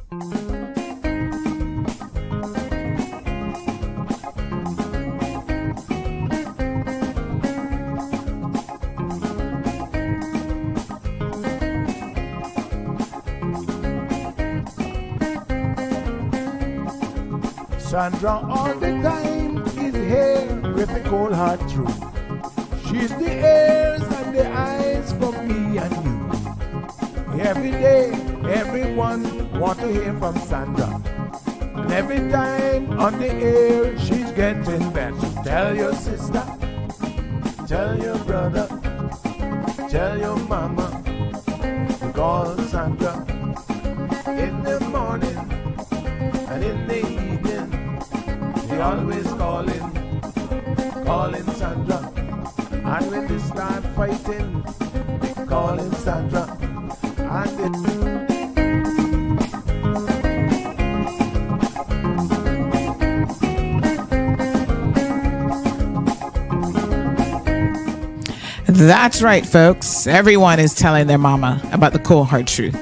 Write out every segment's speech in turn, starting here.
Sandra all the time is here with the cold hard truth. She's the ears and the eyes for me and you. Every day, everyone want to hear from Sandra. And every time on the air, she's getting better. Tell your sister, tell your brother, tell your mama, call Sandra in the morning and in the evening. They always calling Sandra. And when they start fighting, they calling Sandra. That's right, folks. Everyone is telling their mama about the cold hard truth.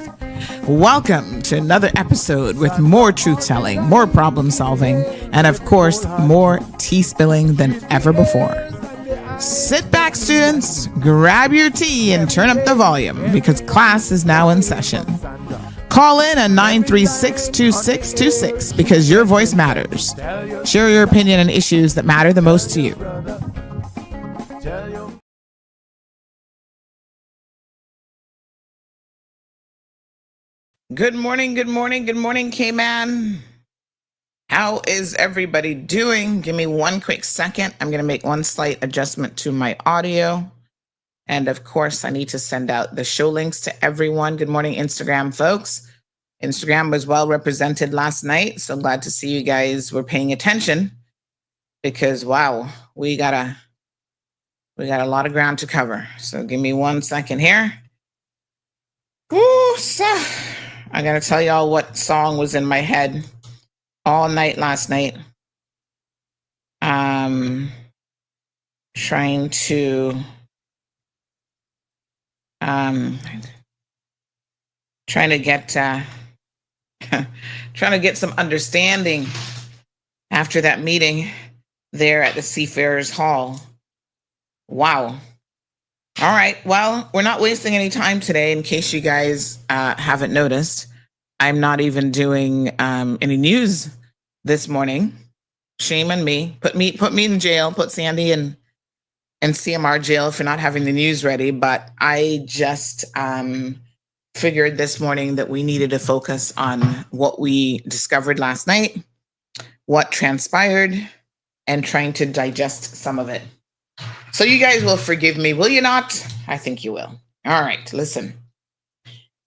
Welcome to another episode with more truth-telling, more problem-solving, and of course, more tea spilling than ever before. Sit back, students, grab your tea and turn up the volume because class is now in session. Call in at 936-2626 because your voice matters. Share your opinion on issues that matter the most to you. Good morning, K-Man. How is everybody doing? Give me one quick second. I'm going to make one slight adjustment to my audio. And of course, I need to send out the show links to everyone. Good morning, Instagram folks. Instagram was well represented last night. So glad to see you guys were paying attention because, wow, we got a lot of ground to cover. So give me 1 second here. Ooh, I got to tell y'all what song was in my head all night last night. Trying to get some understanding after that meeting there at the Seafarers Hall. Wow. All right. Well, we're not wasting any time today. In case you guys haven't noticed, I'm not even doing any news this morning. Shame on me. Put me in jail. Put Sandy in CMR jail for not having the news ready. But I just figured this morning that we needed to focus on what we discovered last night, what transpired, and trying to digest some of it. So you guys will forgive me, will you not? I think you will. All right, listen.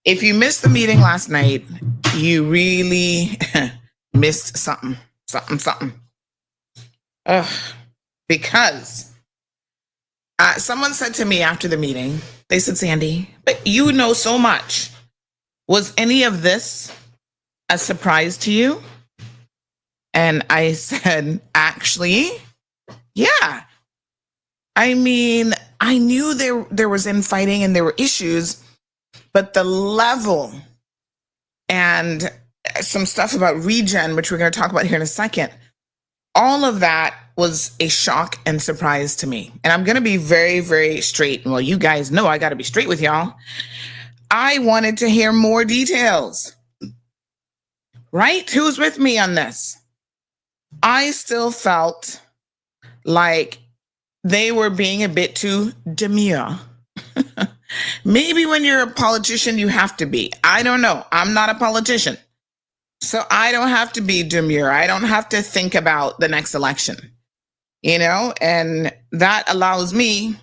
If you missed the meeting last night, you really missed something. Because someone said to me after the meeting, they said, Sandy, but you know so much. Was any of this a surprise to you? And I said, actually, yeah. I mean, I knew there was infighting and there were issues, but the level and some stuff about regen, which we're going to talk about here in a second, all of that was a shock and surprise to me. And I'm going to be very, very straight. Well, you guys know I got to be straight with y'all. I wanted to hear more details. Right? Who's with me on this? I still felt like they were being a bit too demure. Maybe when you're a politician, you have to be. I don't know. I'm not a politician. So I don't have to be demure. I don't have to think about the next election, and that allows me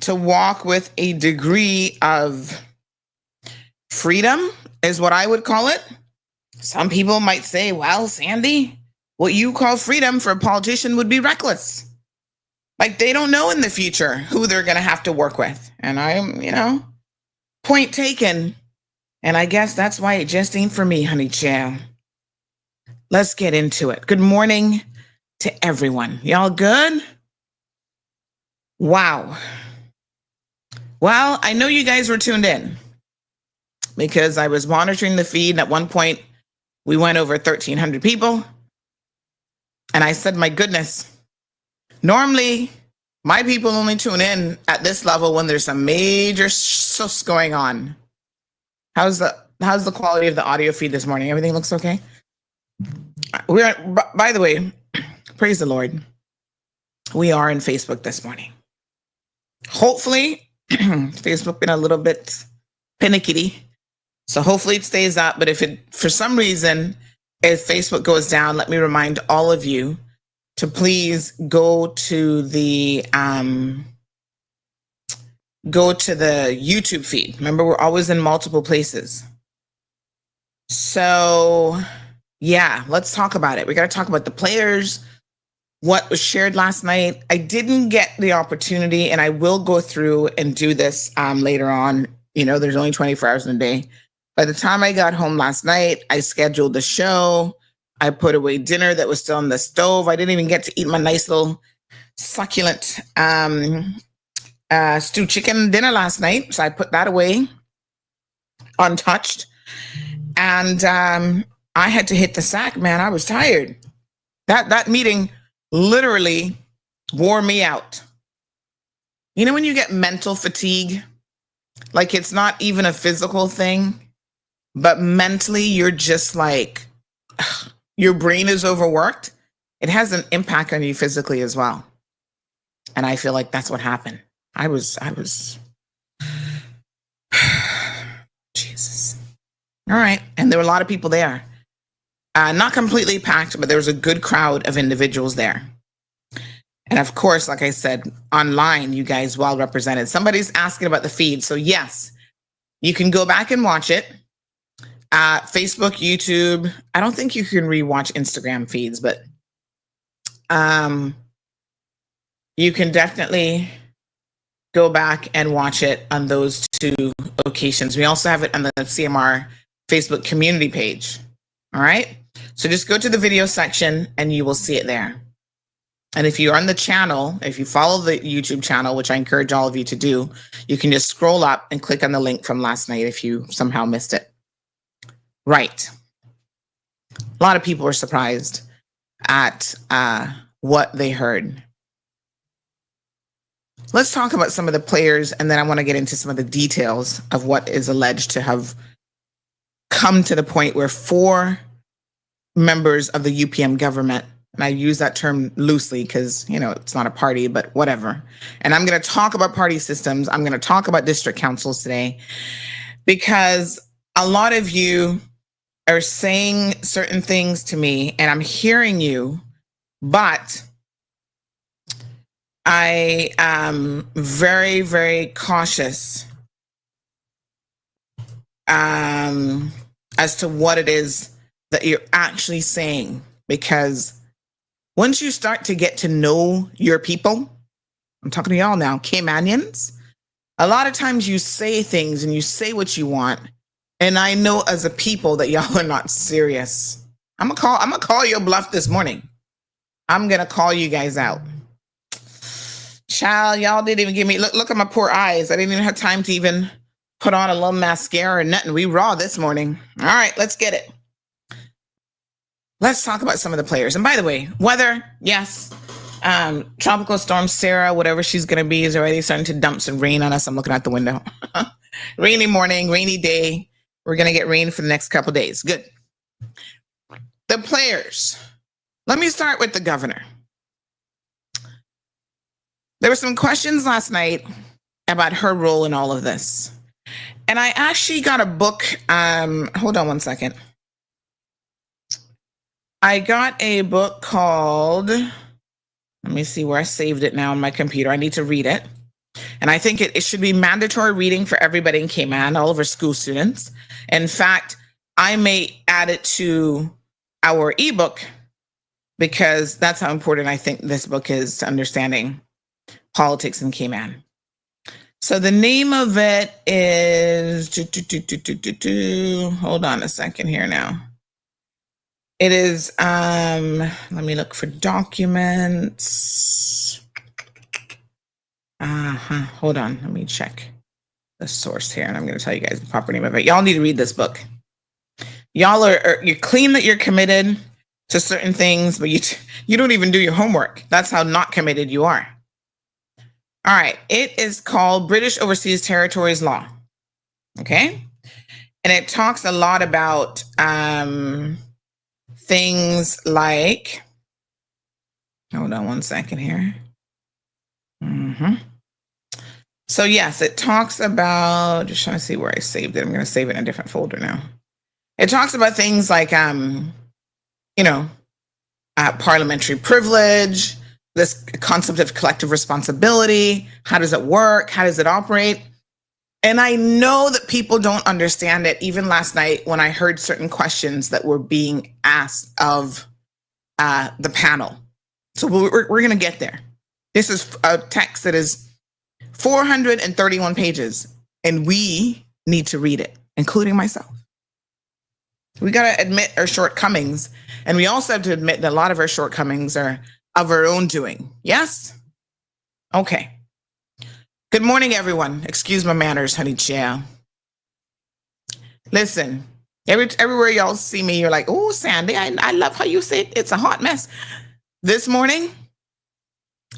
to walk with a degree of freedom is what I would call it. Some people might say, well, Sandy, what you call freedom for a politician would be reckless. Like they don't know in the future who they're going to have to work with. And I'm, point taken. And I guess that's why it just ain't for me, honey child. Let's get into it. Good morning to everyone. Y'all good? Wow. Well, I know you guys were tuned in because I was monitoring the feed. And at one point, We went over 1,300 people. And I said, my goodness, normally my people only tune in at this level when there's some major stuff going on. How's the quality of the audio feed this morning? Everything looks okay? By the way, praise the Lord. We are in Facebook this morning. Hopefully, Facebook been a little bit panicky. So hopefully it stays up. But if for some reason, if Facebook goes down, let me remind all of you to please go to the YouTube feed. Remember, we're always in multiple places. So yeah, let's talk about it. We got to talk about the players, what was shared last night. I didn't get the opportunity, and I will go through and do this later on. You know, there's only 24 hours in a day. By the time I got home last night, I scheduled the show. I put away dinner that was still on the stove. I didn't even get to eat my nice little succulent stewed chicken dinner last night. So I put that away untouched. And I had to hit the sack, man. I was tired. That meeting literally wore me out. You know when you get mental fatigue? Like it's not even a physical thing, but mentally you're just like, your brain is overworked. It has an impact on you physically as well. And I feel like that's what happened. I was Jesus. All right. And there were a lot of people there. Not completely packed, but there was a good crowd of individuals there. And of course, like I said, online, you guys well represented. Somebody's asking about the feed. So yes, you can go back and watch it. Facebook, YouTube. I don't think you can rewatch Instagram feeds, but you can definitely go back and watch it on those two locations. We also have it on the CMR Facebook community page. All right. So just go to the video section and you will see it there. And if you're on the channel, if you follow the YouTube channel, which I encourage all of you to do, you can just scroll up and click on the link from last night if you somehow missed it. Right. A lot of people were surprised at what they heard. Let's talk about some of the players, and then I want to get into some of the details of what is alleged to have come to the point where 4 members of the UPM government, and I use that term loosely because, you know, it's not a party, but whatever. And I'm going to talk about party systems. I'm going to talk about district councils today because a lot of you are saying certain things to me and I'm hearing you, but I am very, very cautious as to what it is that you're actually saying, because once you start to get to know your people, I'm talking to y'all now, Caymanians, a lot of times you say things and you say what you want. And I know as a people that y'all are not serious. I'm gonna call your bluff this morning. I'm gonna call you guys out. Child, y'all didn't even give me, look at my poor eyes. I didn't even have time to even put on a little mascara or nothing. We raw this morning. All right, let's get it. Let's talk about some of the players. And by the way, weather, yes. Tropical storm Sarah, whatever she's gonna be, is already starting to dump some rain on us. I'm looking out the window. Rainy morning, rainy day. We're gonna get rain for the next couple days. Good. The players. Let me start with the governor. There were some questions last night about her role in all of this. And I actually got a book. Hold on one second. I got a book called, let me see where I saved it now on my computer. I need to read it. And I think it should be mandatory reading for everybody in Cayman, all of our school students. In fact, I may add it to our ebook because that's how important I think this book is to understanding politics in Cayman. So the name of it is, hold on a second here now. It is, let me look for documents. Hold on, let me check the source here and I'm going to tell you guys the proper name of it. Y'all need to read this book. Y'all you're clean that you're committed to certain things, but you don't even do your homework. That's how not committed you are. All right. It is called British Overseas Territories Law. Okay. And it talks a lot about things like, hold on one second here. So yes, it talks about, just trying to see where I saved it. I'm going to save it in a different folder now. It talks about things like, parliamentary privilege, this concept of collective responsibility. How does it work? How does it operate? And I know that people don't understand it. Even last night when I heard certain questions that were being asked of the panel. So we're going to get there. This is a text that is 431 pages, and we need to read it, including myself. We got to admit our shortcomings, and we also have to admit that a lot of our shortcomings are of our own doing. Yes? Okay. Good morning, everyone. Excuse my manners, honey child. Listen, everywhere y'all see me, you're like, oh, Sandy, I love how you say it. It's a hot mess. This morning,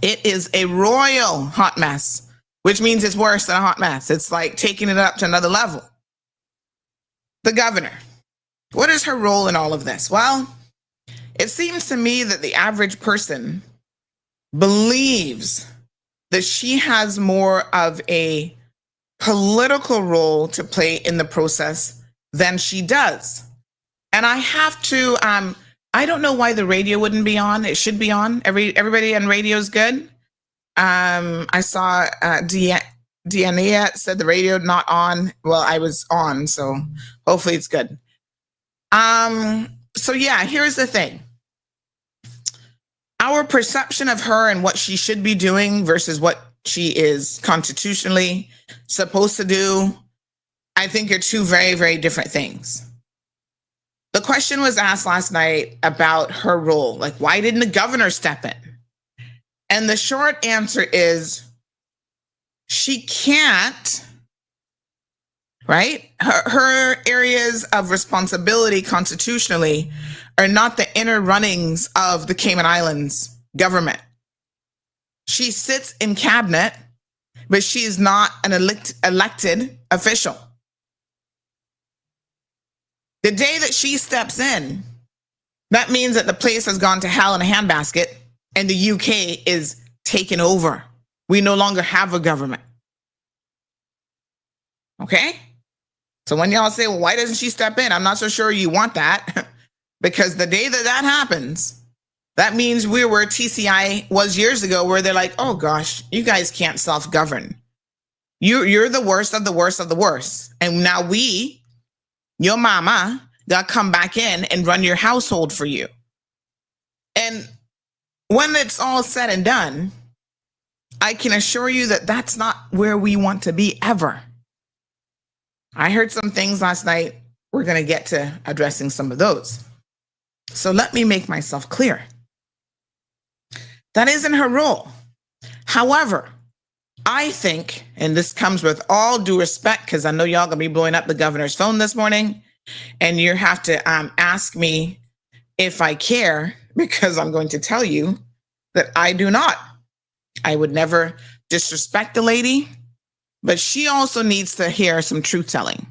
it is a royal hot mess, which means it's worse than a hot mess. It's like taking it up to another level. The governor. What is her role in all of this? Well, it seems to me that the average person believes that she has more of a political role to play in the process than she does. And I have to, I don't know why the radio wouldn't be on. It should be on. Everybody on radio is good. I saw Deanna said the radio not on. Well, I was on, so hopefully it's good. So yeah, here's the thing. Our perception of her and what she should be doing versus what she is constitutionally supposed to do, I think are two very, very different things. The question was asked last night about her role. Like, why didn't the governor step in? And the short answer is she can't, right? Her areas of responsibility constitutionally are not the inner runnings of the Cayman Islands government. She sits in cabinet, but she is not an elected official. The day that she steps in, that means that the place has gone to hell in a handbasket and the UK is taken over. We no longer have a government. Okay? So when y'all say, well, why doesn't she step in? I'm not so sure you want that. Because the day that that happens, that means we're where TCI was years ago, where they're like, oh gosh, you guys can't self-govern. You're the worst of the worst of the worst. And now we, your mama, got to come back in and run your household for you. And when it's all said and done, I can assure you that that's not where we want to be ever. I heard some things last night. We're going to get to addressing some of those. So let me make myself clear. That isn't her role. However, I think, and this comes with all due respect, because I know y'all gonna be blowing up the governor's phone this morning, and you have to ask me if I care, because I'm going to tell you that I do not. I would never disrespect the lady, but she also needs to hear some truth telling,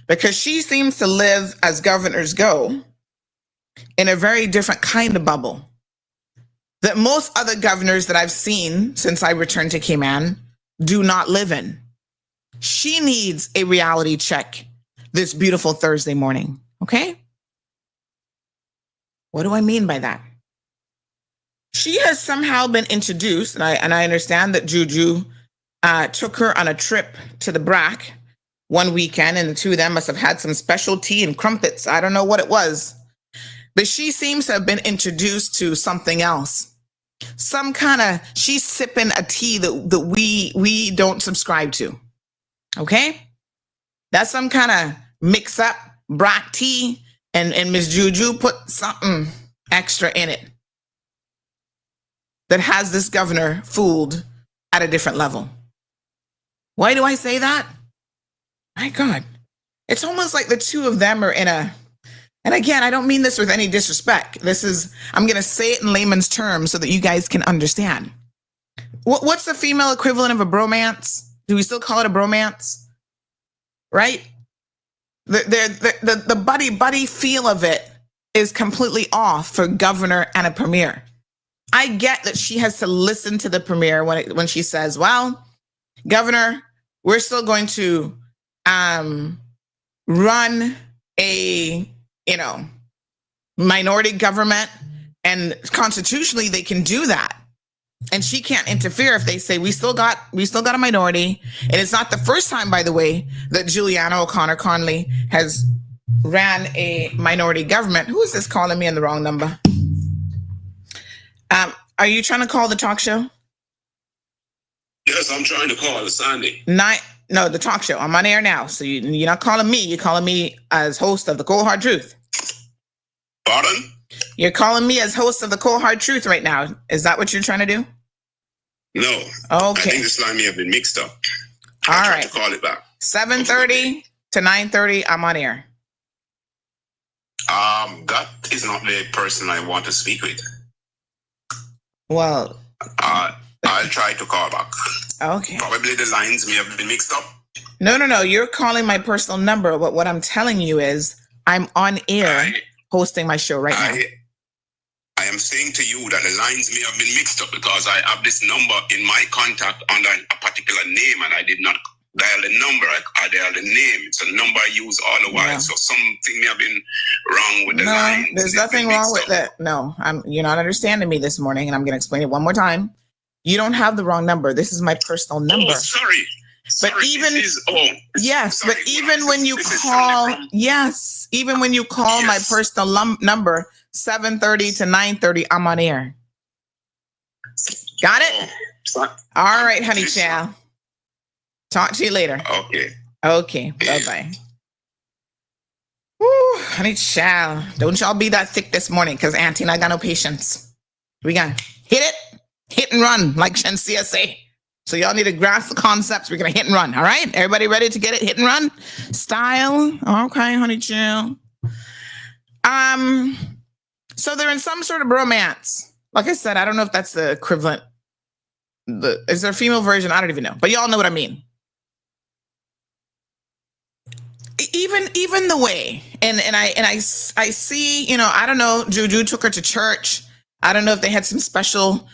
because she seems to live, as governors go, in a very different kind of bubble that most other governors that I've seen since I returned to Cayman do not live in. She needs a reality check this beautiful Thursday morning, okay? What do I mean by that? She has somehow been introduced, and I understand that Juju took her on a trip to the BRAC one weekend, and the two of them must have had some special tea and crumpets. I don't know what it was. But she seems to have been introduced to something else. Some kind of, she's sipping a tea that we don't subscribe to. Okay? That's some kind of mix up black tea, and Miss Juju put something extra in it that has this governor fooled at a different level. Why do I say that? My God. It's almost like the two of them are in a And again, I don't mean this with any disrespect. I'm going to say it in layman's terms so that you guys can understand. What's the female equivalent of a bromance? Do we still call it a bromance? Right? The buddy feel of it is completely off for governor and a premier. I get that she has to listen to the premier when she says, well, governor, we're still going to run a, minority government, and constitutionally they can do that. And she can't interfere if they say we still got a minority. And it's not the first time, by the way, that Juliana O'Connor Conley has ran a minority government. Who is this calling me on the wrong number? Are you trying to call the talk show? Yes, I'm trying to call Sandy. No, the talk show. I'm on air now. So you're not calling me. You're calling me as host of the Cold Hard Truth. Pardon? You're calling me as host of the Cold Hard Truth right now. Is that what you're trying to do? No. Okay. I think this line may have been mixed up. All right. To call it back. 7:30 to 9:30. I'm on air. That is not the person I want to speak with. Well, I'll try to call back. Okay. Probably the lines may have been mixed up. No. You're calling my personal number. But what I'm telling you is I'm on air hosting my show right now. I am saying to you that the lines may have been mixed up because I have this number in my contact under a particular name and I did not dial the number. I dialed the name. It's a number I use all the while. Yeah. So something may have been wrong with the lines. There's nothing wrong with that. No, you're not understanding me this morning, and I'm going to explain it one more time. You don't have the wrong number. This is my personal number. Oh, sorry. But even when you call my personal number, 7:30 to 9:30, I'm on air. Got it? All right, honey chow. Talk to you later. Okay. Bye-bye. Woo, honey chow. Don't y'all be that thick this morning, because Auntie and I got no patience. We got hit and run, like Shensia say. So y'all need to grasp the concepts. We're going to hit and run. All right? Everybody ready to get it? Hit and run style. Okay, honey chill. So they're in some sort of bromance. Like I said, I don't know if that's the equivalent. Is there a female version? I don't even know. But y'all know what I mean. Even the way, and I see, I don't know, Juju took her to church. I don't know if they had some special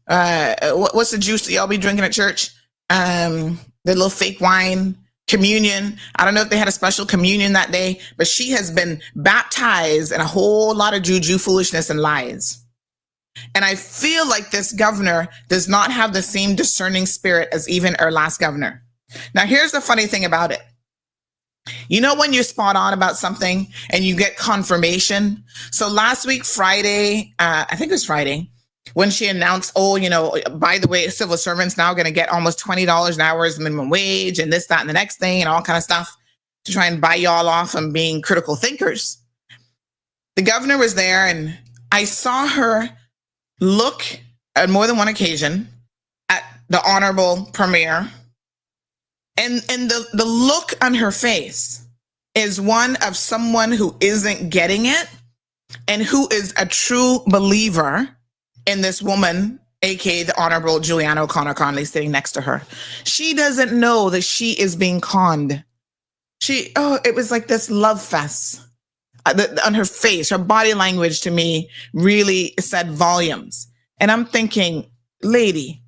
what's the juice that y'all be drinking at church? The little fake wine, communion. I don't know if they had a special communion that day, but she has been baptized in a whole lot of juju foolishness and lies. And I feel like this governor does not have the same discerning spirit as even our last governor. Now, here's the funny thing about it. When you're spot on about something and you get confirmation. So last week, Friday, I think it was Friday, when she announced, by the way, civil servants now going to get almost $20 an hour as minimum wage and this, that, and the next thing and all kind of stuff to try and buy y'all off on being critical thinkers. The governor was there and I saw her look at more than one occasion at the honorable premier. And the look on her face is one of someone who isn't getting it and who is a true believer in this woman, aka the Honorable Juliana O'Connor Conley, sitting next to her. She doesn't know that she is being conned. It was like this love fest on her face. Her body language to me really said volumes. And I'm thinking, lady,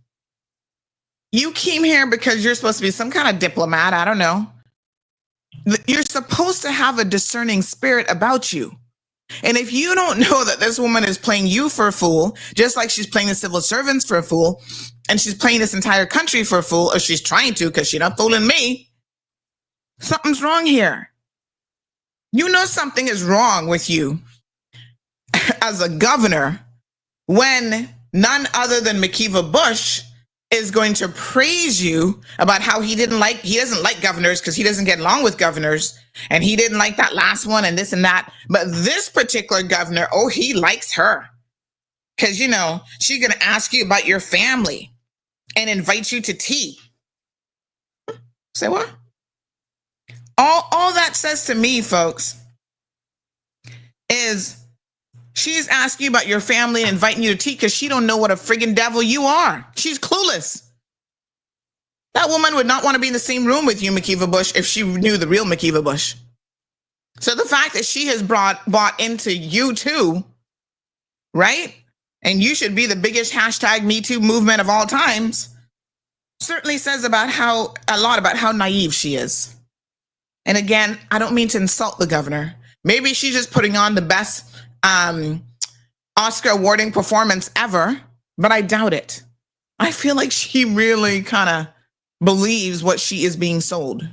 you came here because you're supposed to be some kind of diplomat. I don't know. You're supposed to have a discerning spirit about you. And if you don't know that this woman is playing you for a fool, just like she's playing the civil servants for a fool, and she's playing this entire country for a fool, or she's trying to because she's not fooling me, something's wrong here. Something is wrong with you as a governor when none other than McKeeva Bush is going to praise you about how he doesn't like governors because he doesn't get along with governors, and he didn't like that last one and this and that. But this particular governor, he likes her because, she's going to ask you about your family and invite you to tea. Say what? All that says to me, folks, is she's asking you about your family and inviting you to tea because she don't know what a friggin' devil you are. She's clueless. That woman would not want to be in the same room with you, McKeeva Bush, if she knew the real McKeeva Bush. So the fact that she has bought into you too, right? And you should be the biggest hashtag Me Too movement of all times, certainly says a lot about how naive she is. And again, I don't mean to insult the governor. Maybe she's just putting on the best Oscar awarding performance ever, but I doubt it. I feel like she really kind of believes what she is being sold.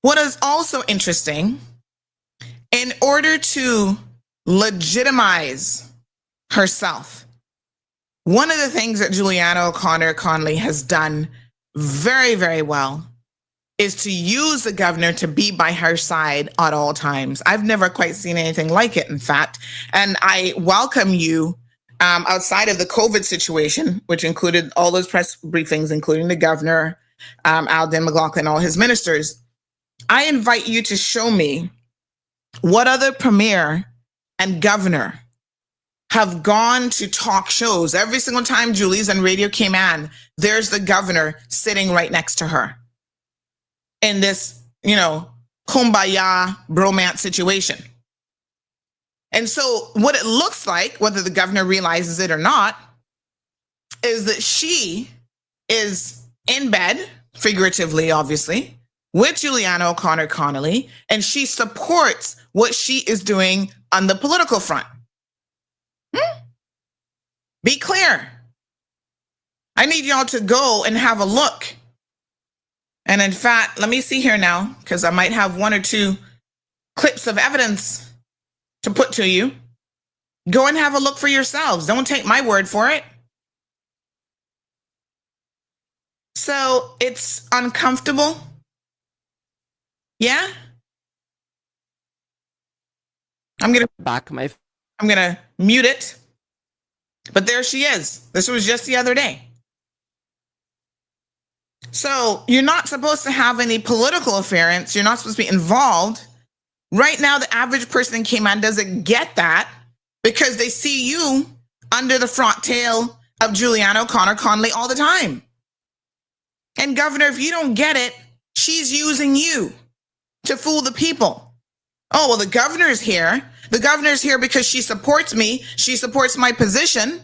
What is also interesting, in order to legitimize herself, one of the things that Juliana O'Connor Conley has done very, very well is to use the governor to be by her side at all times. I've never quite seen anything like it, in fact. And I welcome you outside of the COVID situation, which included all those press briefings, including the governor, Alden McLaughlin, all his ministers. I invite you to show me what other premier and governor have gone to talk shows. Every single time Julie's on radio came on, there's the governor sitting right next to her in this, kumbaya bromance situation. And so what it looks like, whether the governor realizes it or not, is that she is in bed, figuratively, obviously, with Juliana O'Connor Connolly, and she supports what she is doing on the political front. Be clear. I need y'all to go and have a look. And in fact, let me see here now, because I might have one or two clips of evidence to put to you. Go and have a look for yourselves. Don't take my word for it. So it's uncomfortable. Yeah? I'm gonna mute it. But there she is. This was just the other day. So you're not supposed to have any political affairance. You're not supposed to be involved. Right now, the average person in Cayman doesn't get that because they see you under the front tail of Juliana O'Connor Conley all the time. And Governor, if you don't get it, she's using you to fool the people. Oh, well, the governor is here. The governor is here because she supports me. She supports my position.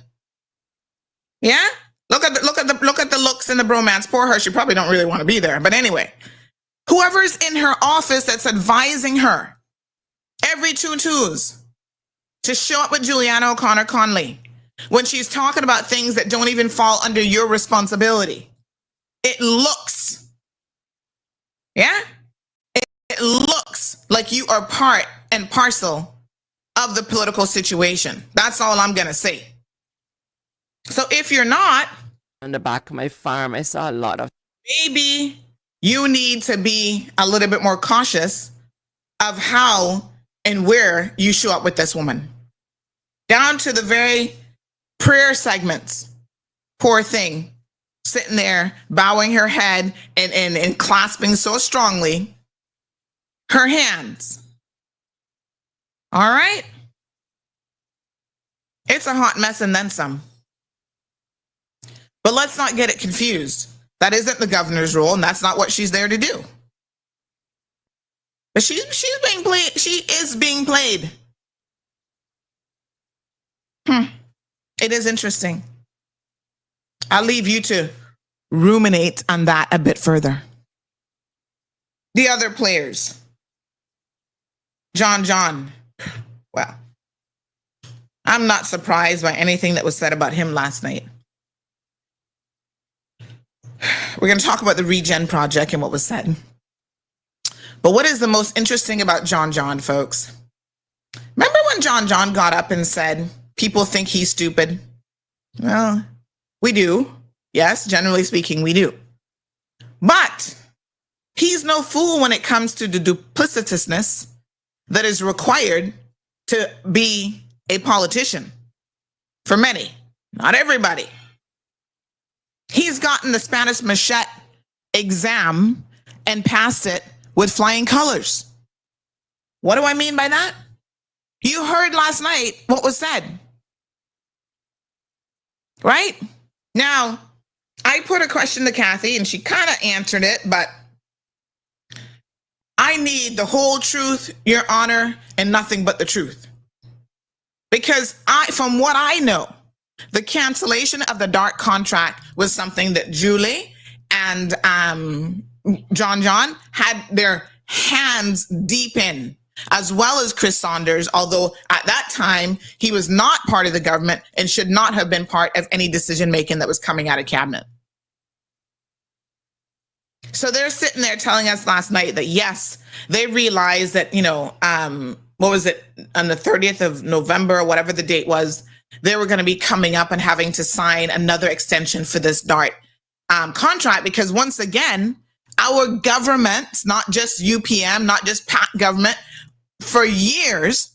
Yeah? Look at the looks in the bromance. Poor her. She probably don't really want to be there. But anyway, whoever's in her office that's advising her every twos to show up with Juliana O'Connor Conley when she's talking about things that don't even fall under your responsibility. It looks, yeah? It looks like you are part and parcel of the political situation. That's all I'm going to say. So if you're not, on the back of my farm, I saw a lot of. Maybe you need to be a little bit more cautious of how and where you show up with this woman. Down to the very prayer segments. Poor thing. Sitting there, bowing her head and clasping so strongly her hands. All right? It's a hot mess and then some. But let's not get it confused. That isn't the governor's role, and that's not what she's there to do. But she's being played. She is being played. It is interesting. I'll leave you to ruminate on that a bit further. The other players. John. Well, I'm not surprised by anything that was said about him last night. We're going to talk about the Regen Project and what was said. But what is the most interesting about John, folks? Remember when John got up and said, people think he's stupid? Well, we do. Yes, generally speaking, we do. But he's no fool when it comes to the duplicitousness that is required to be a politician. For many, not everybody. He's gotten the Spanish Machete exam and passed it with flying colors. What do I mean by that? You heard last night what was said, right? Now, I put a question to Kathy and she kind of answered it, but I need the whole truth, Your Honor, and nothing but the truth. Because from what I know, the cancellation of the DART contract was something that Julie and John had their hands deep in, as well as Chris Saunders, although at that time he was not part of the government and should not have been part of any decision making that was coming out of cabinet. So they're sitting there telling us last night that, yes, they realized that, what was it, on the 30th of November, or whatever the date was, they were going to be coming up and having to sign another extension for this DART contract, because once again, our government, not just UPM, not just PAC government, for years,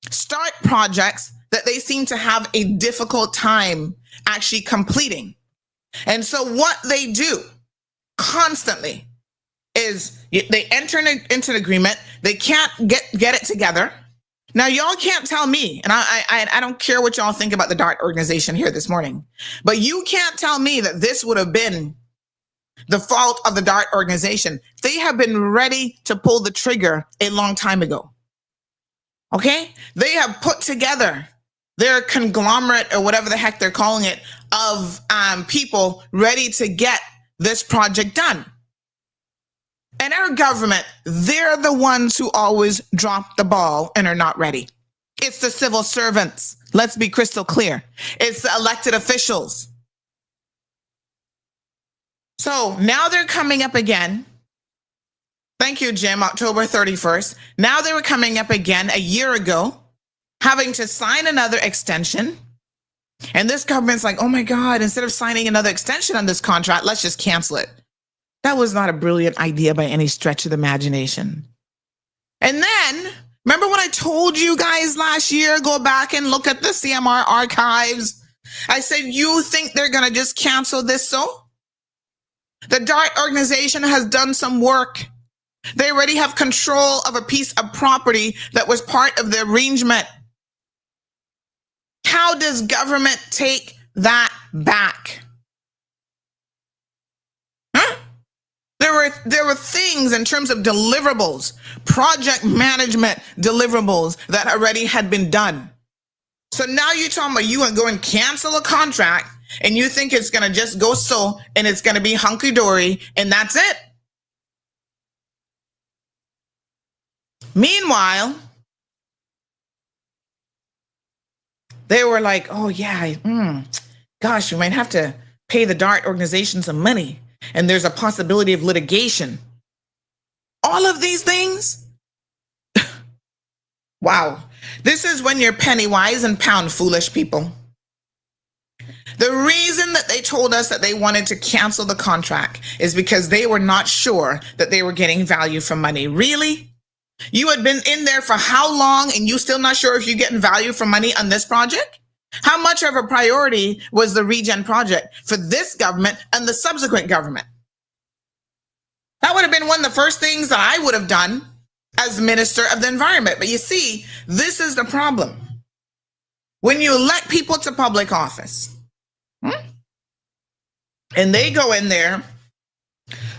start projects that they seem to have a difficult time actually completing. And so what they do constantly is they enter into an agreement. They can't get it together. Now, y'all can't tell me, and I don't care what y'all think about the DART organization here this morning, but you can't tell me that this would have been the fault of the DART organization. They have been ready to pull the trigger a long time ago. Okay? They have put together their conglomerate, or whatever the heck they're calling it, of people ready to get this project done. And our government, they're the ones who always drop the ball and are not ready. It's the civil servants. Let's be crystal clear. It's the elected officials. So now they're coming up again. Thank you, Jim, October 31st. Now they were coming up again a year ago, having to sign another extension. And this government's like, oh my God, instead of signing another extension on this contract, let's just cancel it. That was not a brilliant idea by any stretch of the imagination. And then, remember when I told you guys last year, go back and look at the CMR archives? I said, you think they're going to just cancel this so? The DART organization has done some work. They already have control of a piece of property that was part of the arrangement. How does government take that back? Huh? There were things in terms of deliverables, project management deliverables that already had been done. So now you're talking about you and go and cancel a contract and you think it's going to just go so and it's going to be hunky-dory and that's it. Meanwhile, they were like, oh yeah, gosh, we might have to pay the DART organization some money and there's a possibility of litigation. All of these things. Wow. This is when you're penny wise and pound foolish, people. The reason that they told us that they wanted to cancel the contract is because they were not sure that they were getting value for money. Really? You had been in there for how long and you still not sure if you're getting value for money on this project? How much of a priority was the regen project for this government and the subsequent government? That would have been one of the first things that I would have done as Minister of the Environment. But you see, this is the problem. When you elect people to public office, and they go in there,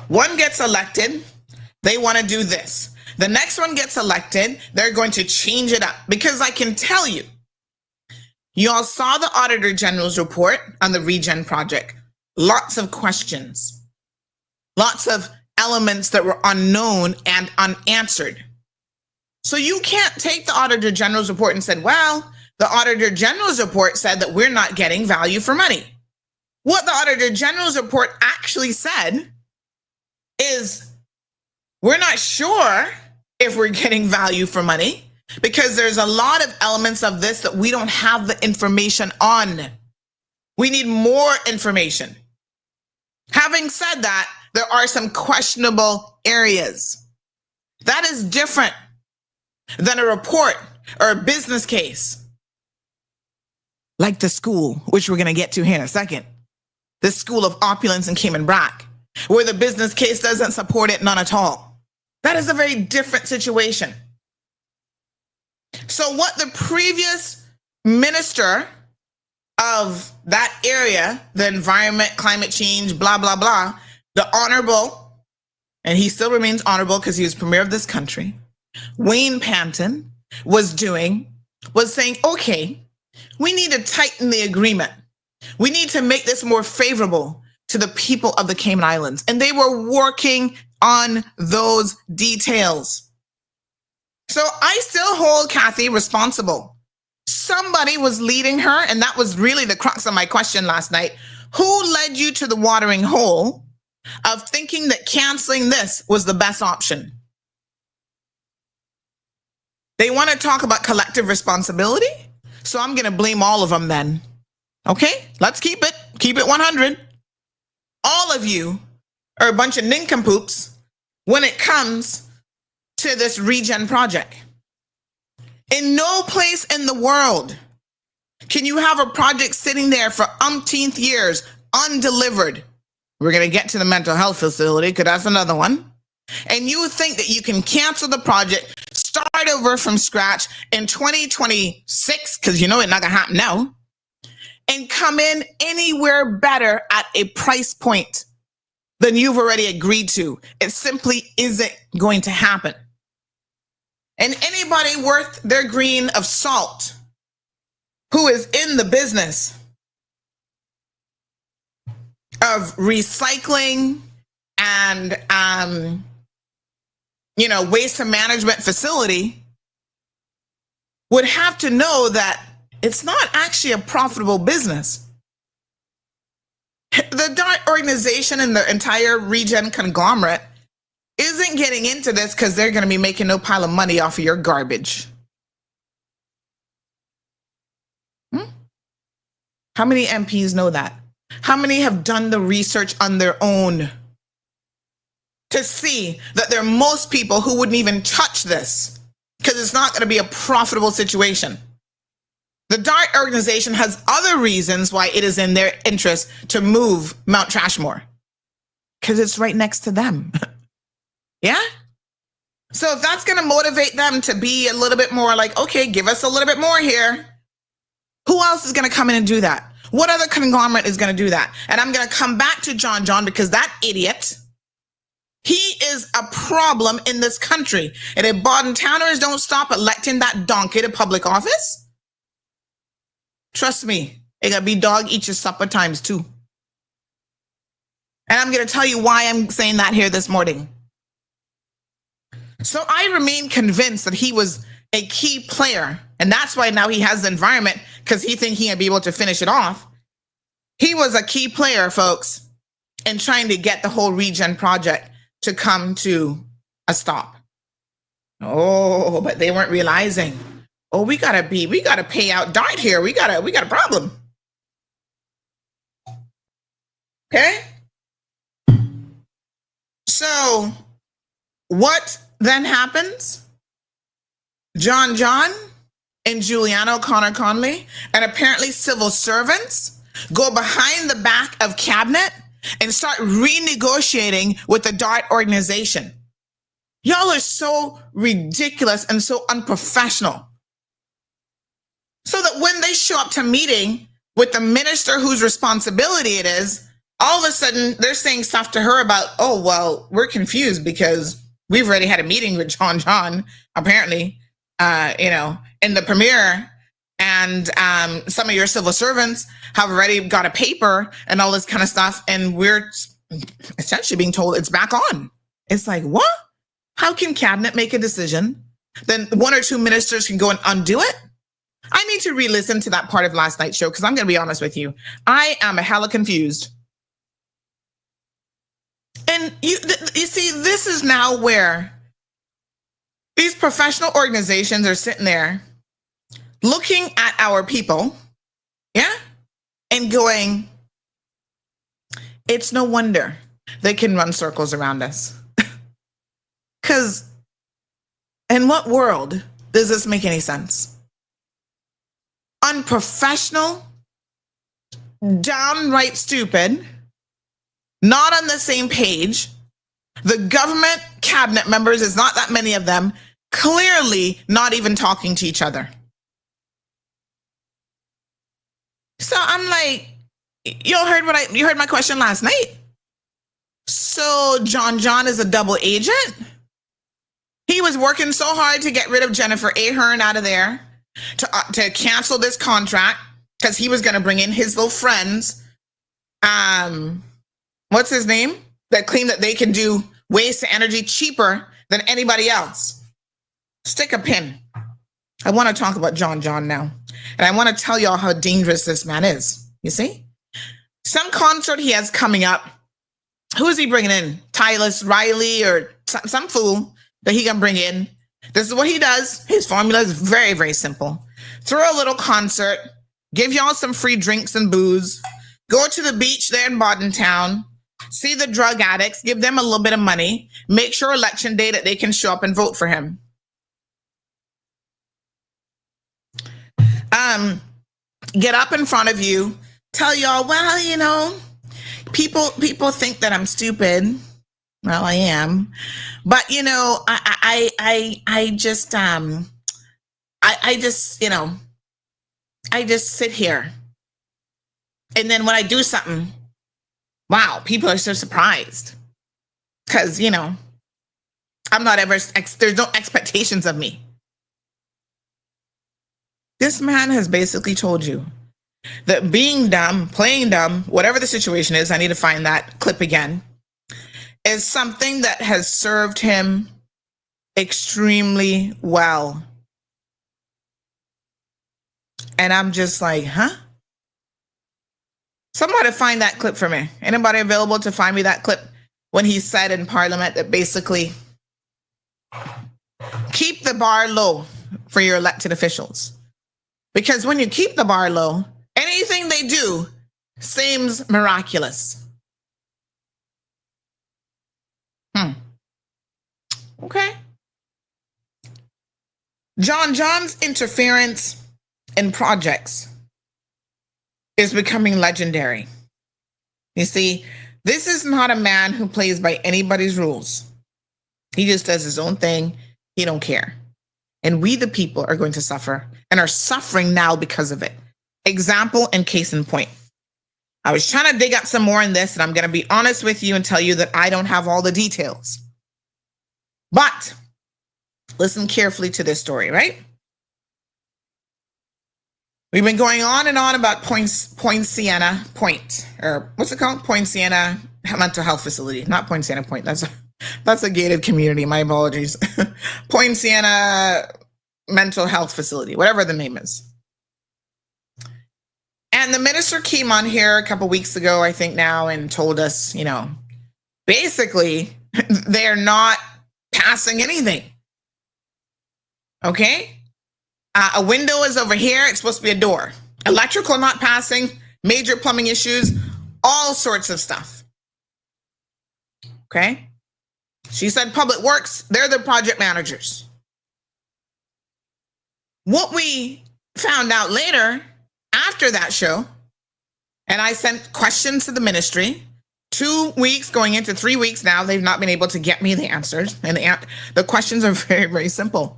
one gets elected, they want to do this. The next one gets elected, they're going to change it up. Because I can tell you, you all saw the Auditor General's report on the Regen project. Lots of questions. Lots of elements that were unknown and unanswered. So you can't take the Auditor General's report and say, well, the Auditor General's report said that we're not getting value for money. What the Auditor General's report actually said is we're not sure if we're getting value for money because there's a lot of elements of this that we don't have the information on. We need more information. Having said that, there are some questionable areas. That is different than a report or a business case. Like the school, which we're going to get to here in a second. The school of opulence in Cayman Brac, where the business case doesn't support it, none at all. That is a very different situation. So So what the previous minister of that area, the environment, climate change, blah, blah, blah, the honorable, and he still remains honorable because he was premier of this country, Wayne Panton, was saying, okay, we need to tighten the agreement. We need to make this more favorable to the people of the Cayman Islands. And they were working on those details. So I still hold Kathy responsible. Somebody was leading her, and that was really the crux of my question last night. Who led you to the watering hole of thinking that canceling this was the best option? They want to talk about collective responsibility, so I'm going to blame all of them then. Okay, let's keep it 100. All of you are a bunch of nincompoops when it comes to this regen project. In no place in the world can you have a project sitting there for umpteenth years undelivered. We're going to get to the mental health facility because that's another one. And you think that you can cancel the project, start over from scratch in 2026, because you know it's not going to happen now, and come in anywhere better at a price point than you've already agreed to. It simply isn't going to happen. And anybody worth their grain of salt who is in the business of recycling and, waste management facility would have to know that it's not actually a profitable business. The DART organization and the entire regen conglomerate isn't getting into this because they're going to be making no pile of money off of your garbage. How many MPs know that? How many have done the research on their own to see that there are most people who wouldn't even touch this because it's not going to be a profitable situation? The DART organization has other reasons why it is in their interest to move Mount Trashmore, because it's right next to them. Yeah? So if that's going to motivate them to be a little bit more like, okay, give us a little bit more here, who else is going to come in and do that? What other conglomerate is going to do that? And I'm going to come back to John because that idiot, he is a problem in this country. And if Baden-Towners don't stop electing that donkey to public office, trust me, it got to be dog eat your supper times too. And I'm going to tell you why I'm saying that here this morning. So I remain convinced that he was a key player. And that's why now he has the environment, because he thinks he'll be able to finish it off. He was a key player, folks, in trying to get the whole regen project to come to a stop. Oh, but they weren't realizing. Oh, we gotta pay out DART here. We got a problem. Okay. So what then happens? John and Juliana O'Connor Conley and apparently civil servants go behind the back of cabinet and start renegotiating with the DART organization. Y'all are so ridiculous and so unprofessional. So that when they show up to meeting with the minister whose responsibility it is, all of a sudden they're saying stuff to her about, oh, well, we're confused because we've already had a meeting with John, apparently, in the premier, and some of your civil servants have already got a paper and all this kind of stuff. And we're essentially being told it's back on. It's like, what? How can cabinet make a decision? Then one or two ministers can go and undo it? I need to re-listen to that part of last night's show because I'm going to be honest with you. I am a hella confused. And you see, this is now where these professional organizations are sitting there looking at our people, yeah, and going, it's no wonder they can run circles around us. Because in what world does this make any sense? Unprofessional, downright stupid, not on the same page. The government cabinet members, it's not that many of them, clearly not even talking to each other. So I'm like, you heard my question last night. So John is a double agent? He was working so hard to get rid of Jennifer Ahern out of there, to cancel this contract, because he was going to bring in his little friends. What's his name? That claim that they can do waste energy cheaper than anybody else. Stick a pin. I want to talk about John now. And I want to tell y'all how dangerous this man is. You see? Some concert he has coming up. Who is he bringing in? Tyler Riley or some fool that he can bring in. This is what he does. His formula is very, very simple. Throw a little concert. Give y'all some free drinks and booze. Go to the beach there in Town. See the drug addicts. Give them a little bit of money. Make sure election day that they can show up and vote for him. Get up in front of you. Tell y'all, well, you know, people think that I'm stupid. Well, I am, but you know, I just sit here, and then when I do something, wow, people are so surprised because you know, I'm not ever. There's no expectations of me. This man has basically told you that being dumb, playing dumb, whatever the situation is, I need to find that clip again, is something that has served him extremely well. And I'm just like, huh? Somebody find that clip for me. Anybody available to find me that clip when he said in Parliament that basically keep the bar low for your elected officials. Because when you keep the bar low, anything they do seems miraculous. Okay. John's interference in projects is becoming legendary. You see, this is not a man who plays by anybody's rules. He just does his own thing. He don't care. And we, the people, are going to suffer and are suffering now because of it. Example and case in point. I was trying to dig up some more in this, and I'm going to be honest with you and tell you that I don't have all the details. But listen carefully to this story, right? We've been going on and on about Poinciana Point, or what's it called? Poinciana Mental Health Facility, not Poinciana Point. That's a gated community. My apologies. Poinciana Mental Health Facility, whatever the name is. And the minister came on here a couple weeks ago, I think now, and told us, you know, basically they're not passing anything. Okay? A window is over here. It's supposed to be a door. Electrical not passing, major plumbing issues, all sorts of stuff. Okay? She said Public Works, they're the project managers. What we found out later after that show, and I sent questions to the ministry, 2 weeks going into 3 weeks now, they've not been able to get me the answers. And the questions are very, very simple.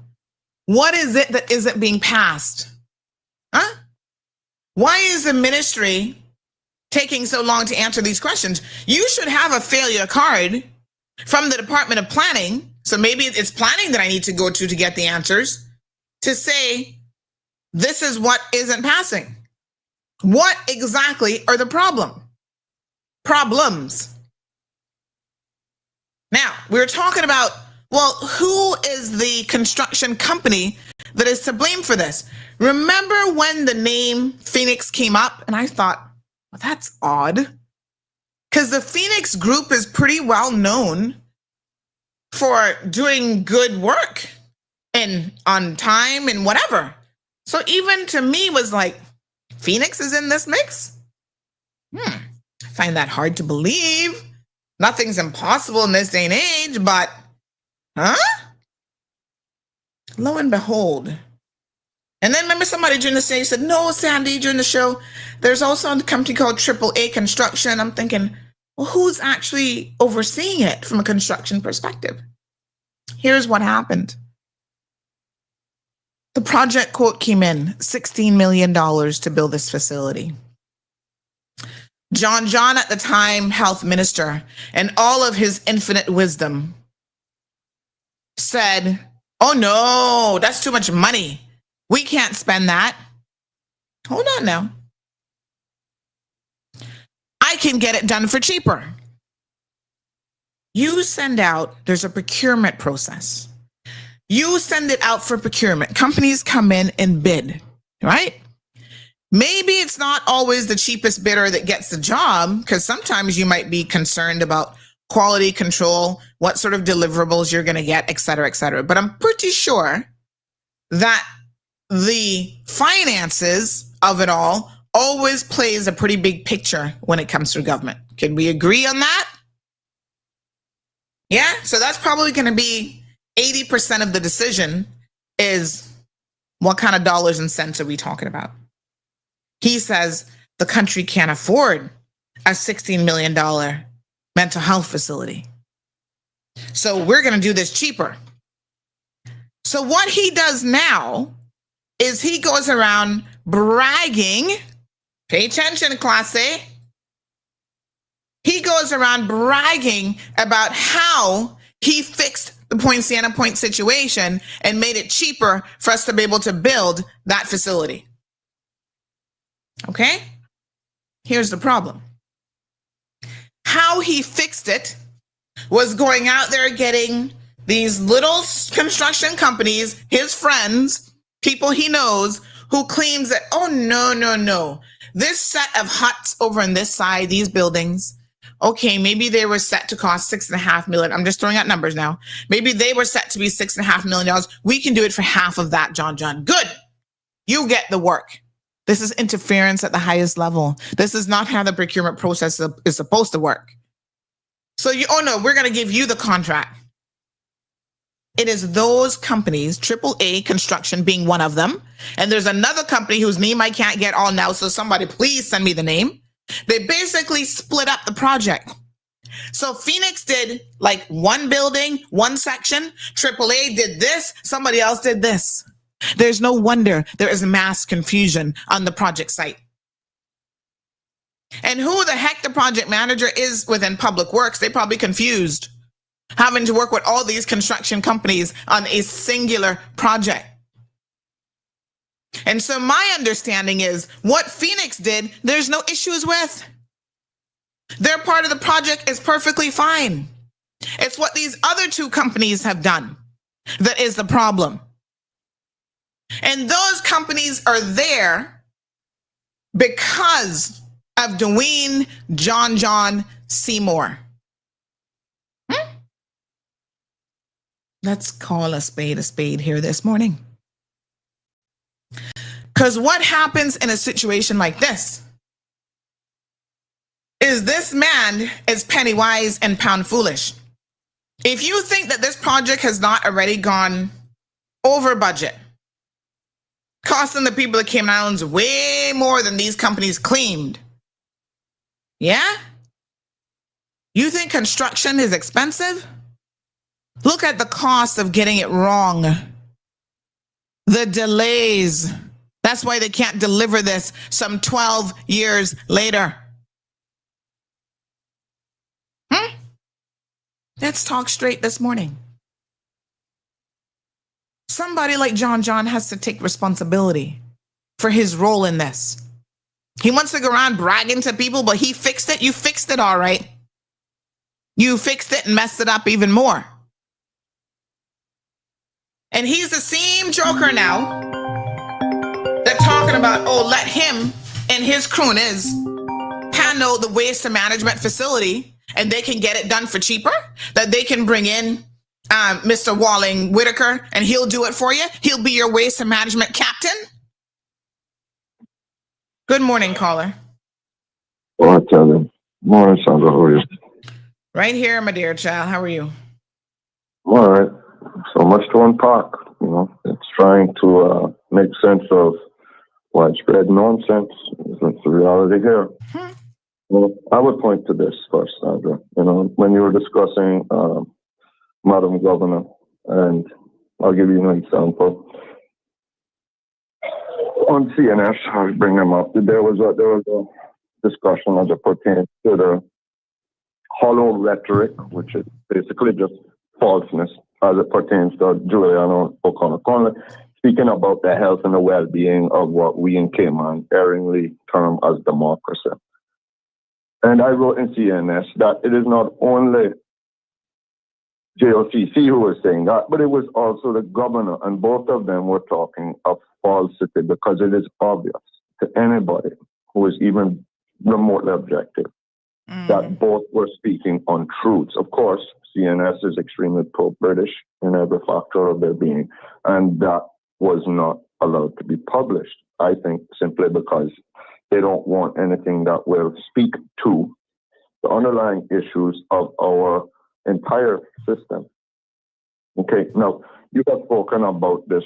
What is it that isn't being passed? Huh? Why is the ministry taking so long to answer these questions? You should have a failure card from the Department of Planning. So maybe it's planning that I need to go to get the answers to say, this is what isn't passing. What exactly are the problems? Now, we're talking about, well, who is the construction company that is to blame for this? Remember when the name Phoenix came up? And I thought, well, that's odd. Because the Phoenix Group is pretty well known for doing good work and on time and whatever. So even to me was like, Phoenix is in this mix? I find that hard to believe. Nothing's impossible in this day and age, but lo and behold. And then remember somebody during the show said, no, Sandy, during the show, there's also a company called AAA Construction. I'm thinking, well, who's actually overseeing it from a construction perspective? Here's what happened. The project quote came in $16 million to build this facility. John at the time, health minister, and all of his infinite wisdom said, oh no, that's too much money. We can't spend that. Hold on now. I can get it done for cheaper. You send out, there's a procurement process. You send it out for procurement. Companies come in and bid, right? Maybe it's not always the cheapest bidder that gets the job, because sometimes you might be concerned about quality control, what sort of deliverables you're going to get, et cetera, et cetera. But I'm pretty sure that the finances of it all always plays a pretty big picture when it comes to government. Can we agree on that? Yeah, so that's probably going to be 80% of the decision is what kind of dollars and cents are we talking about? He says the country can't afford a $16 million mental health facility. So we're going to do this cheaper. So what he does now is he goes around bragging. Pay attention, class A. He goes around bragging about how he fixed the Poinciana Point situation and made it cheaper for us to be able to build that facility. Okay? Here's the problem. How he fixed it was going out there getting these little construction companies, his friends, people he knows, who claims that, oh, no. This set of huts over on this side, these buildings, okay, maybe they were set to cost $6.5 million. I'm just throwing out numbers now. Maybe they were set to be $6.5 million. We can do it for half of that, John. Good. You get the work. This is interference at the highest level. This is not how the procurement process is supposed to work. So we're going to give you the contract. It is those companies, AAA Construction being one of them. And there's another company whose name I can't get all now. So somebody please send me the name. They basically split up the project. So Phoenix did like one building, one section. AAA did this. Somebody else did this. There's no wonder there is mass confusion on the project site. And who the heck the project manager is within Public Works, they probably confused, having to work with all these construction companies on a singular project. And so my understanding is what Phoenix did, there's no issues with. Their part of the project is perfectly fine. It's what these other two companies have done that is the problem. And those companies are there because of Dwayne John Seymour. Let's call a spade here this morning. Because what happens in a situation like this is this man is penny wise and pound foolish. If you think that this project has not already gone over budget, costing the people of Cayman Islands way more than these companies claimed, yeah? You think construction is expensive? Look at the cost of getting it wrong. The delays. That's why they can't deliver this some 12 years later. Let's talk straight this morning. Somebody like John has to take responsibility for his role in this. He wants to go around bragging to people, but he fixed it. You fixed it all right. You fixed it and messed it up even more. And he's the same joker now that talking about, let him and his cronies handle the waste management facility and they can get it done for cheaper, that they can bring in Mr. Walling Whitaker and he'll do it for you. He'll be your waste management captain. Good morning, caller. Well, I tell you. Morning, Sandra. How are you? Right here, my dear child. How are you? I'm all right. So much to unpack. It's trying to make sense of widespread nonsense. That's the reality here. Well, I would point to this first, Sandra. When you were discussing Madam Governor, and I'll give you an example. on CNS, I'll bring them up. There was a discussion as it pertains to the hollow rhetoric, which is basically just falseness as it pertains to Juliana O'Connor, speaking about the health and the well-being of what we in Cayman erringly term as democracy. And I wrote in CNS that it is not only JOCC who was saying that, but it was also the governor, and both of them were talking of falsity because it is obvious to anybody who is even remotely objective that both were speaking untruths. Of course, CNS is extremely pro-British in every factor of their being, and that was not allowed to be published, I think, simply because they don't want anything that will speak to the underlying issues of our entire system. Okay, now you have spoken about this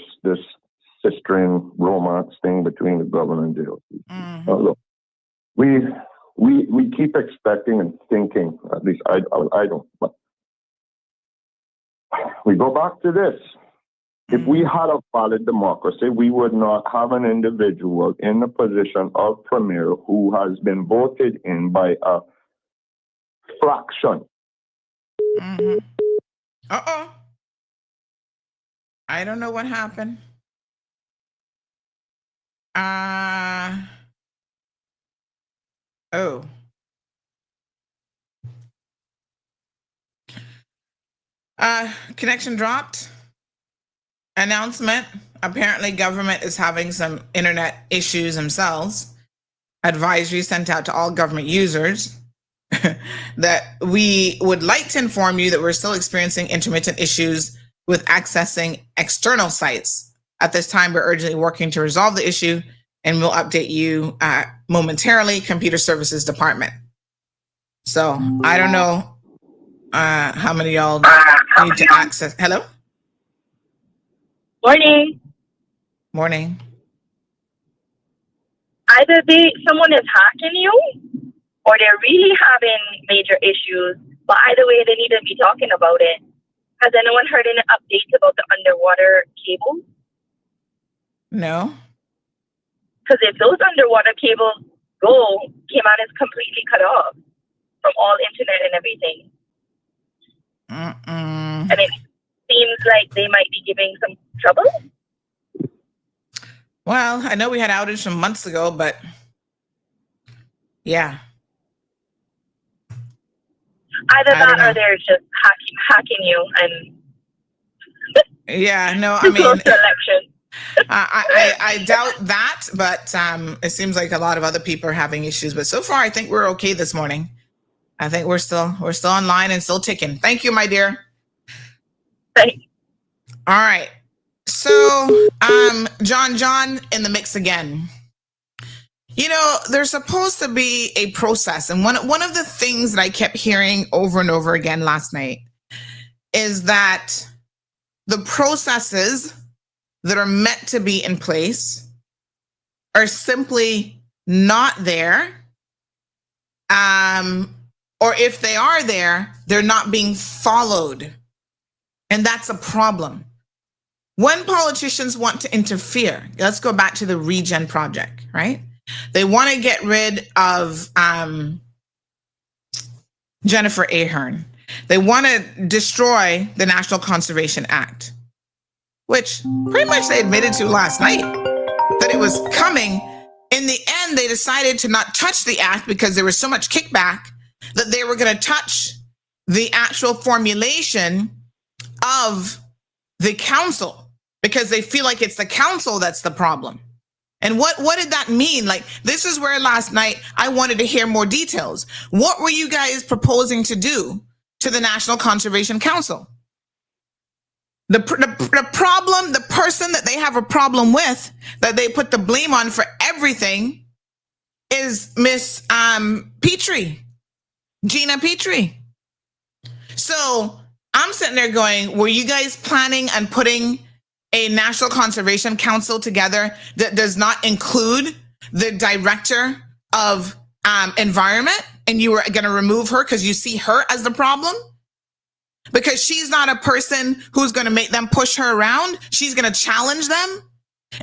sistering romance thing between the government and JOC. Look, we keep expecting and thinking, at least I don't, but we go back to this. If we had a valid democracy, we would not have an individual in the position of premier who has been voted in by a fraction. Uh-oh. I don't know what happened. Oh. Connection dropped. Announcement. Apparently government is having some internet issues themselves. Advisory sent out to all government users that we would like to inform you that we're still experiencing intermittent issues with accessing external sites. At this time, we're urgently working to resolve the issue and we'll update you momentarily, Computer Services Department. So I don't know how many of y'all need to access. Hello? Morning. Morning. Either someone is hacking you or they're really having major issues, but either way, they need to be talking about it. Has anyone heard any updates about the underwater cables? No. Because if those underwater cables go, Cayman is completely cut off from all internet and everything. And it seems like they might be giving some trouble. Well, I know we had outage some months ago, but yeah. Either that or they're just hacking you and yeah, no, I mean, election. I doubt that, but it seems like a lot of other people are having issues. But so far, I think we're okay this morning. I think we're still online and still ticking. Thank you, my dear. Thanks. All right. So, John in the mix again. You know, there's supposed to be a process. And one of the things that I kept hearing over and over again last night is that the processes that are meant to be in place are simply not there. Or if they are there, they're not being followed. And that's a problem. When politicians want to interfere, let's go back to the Regen project, right? They want to get rid of Jennifer Ahern. They want to destroy the National Conservation Act, which pretty much they admitted to last night that it was coming. In the end, they decided to not touch the act because there was so much kickback that they were going to touch the actual formulation of the council because they feel like it's the council that's the problem. And what did that mean? Like, this is where last night I wanted to hear more details. What were you guys proposing to do to the National Conservation Council? The problem, the person that they have a problem with, that they put the blame on for everything, is Miss Petrie, Gina Petrie. So I'm sitting there going, were you guys planning on putting a National Conservation Council together that does not include the director of environment, and you were going to remove her because you see her as the problem? Because she's not a person who's going to make them push her around. She's going to challenge them.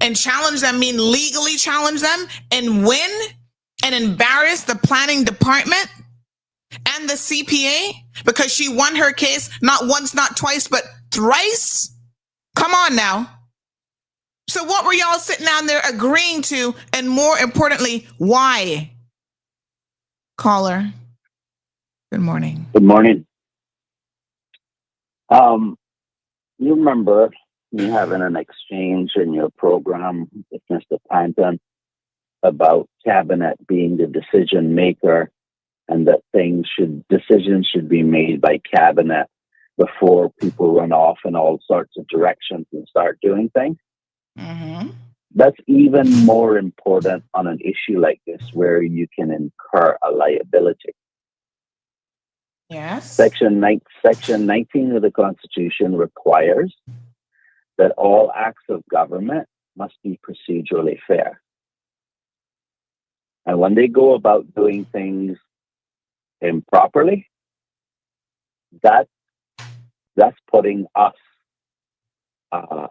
And challenge them mean legally challenge them and win and embarrass the planning department and the CPA because she won her case not once, not twice, but thrice? Come on now. So what were y'all sitting down there agreeing to? And more importantly, why? Caller, good morning. Good morning. You remember me having an exchange in your program with Mr. Panton about cabinet being the decision maker and that decisions should be made by cabinet before people run off in all sorts of directions and start doing things? Mm-hmm. That's even more important on an issue like this where you can incur a liability. Yes. Section 19 of the Constitution requires that all acts of government must be procedurally fair. And when they go about doing things improperly, that's putting us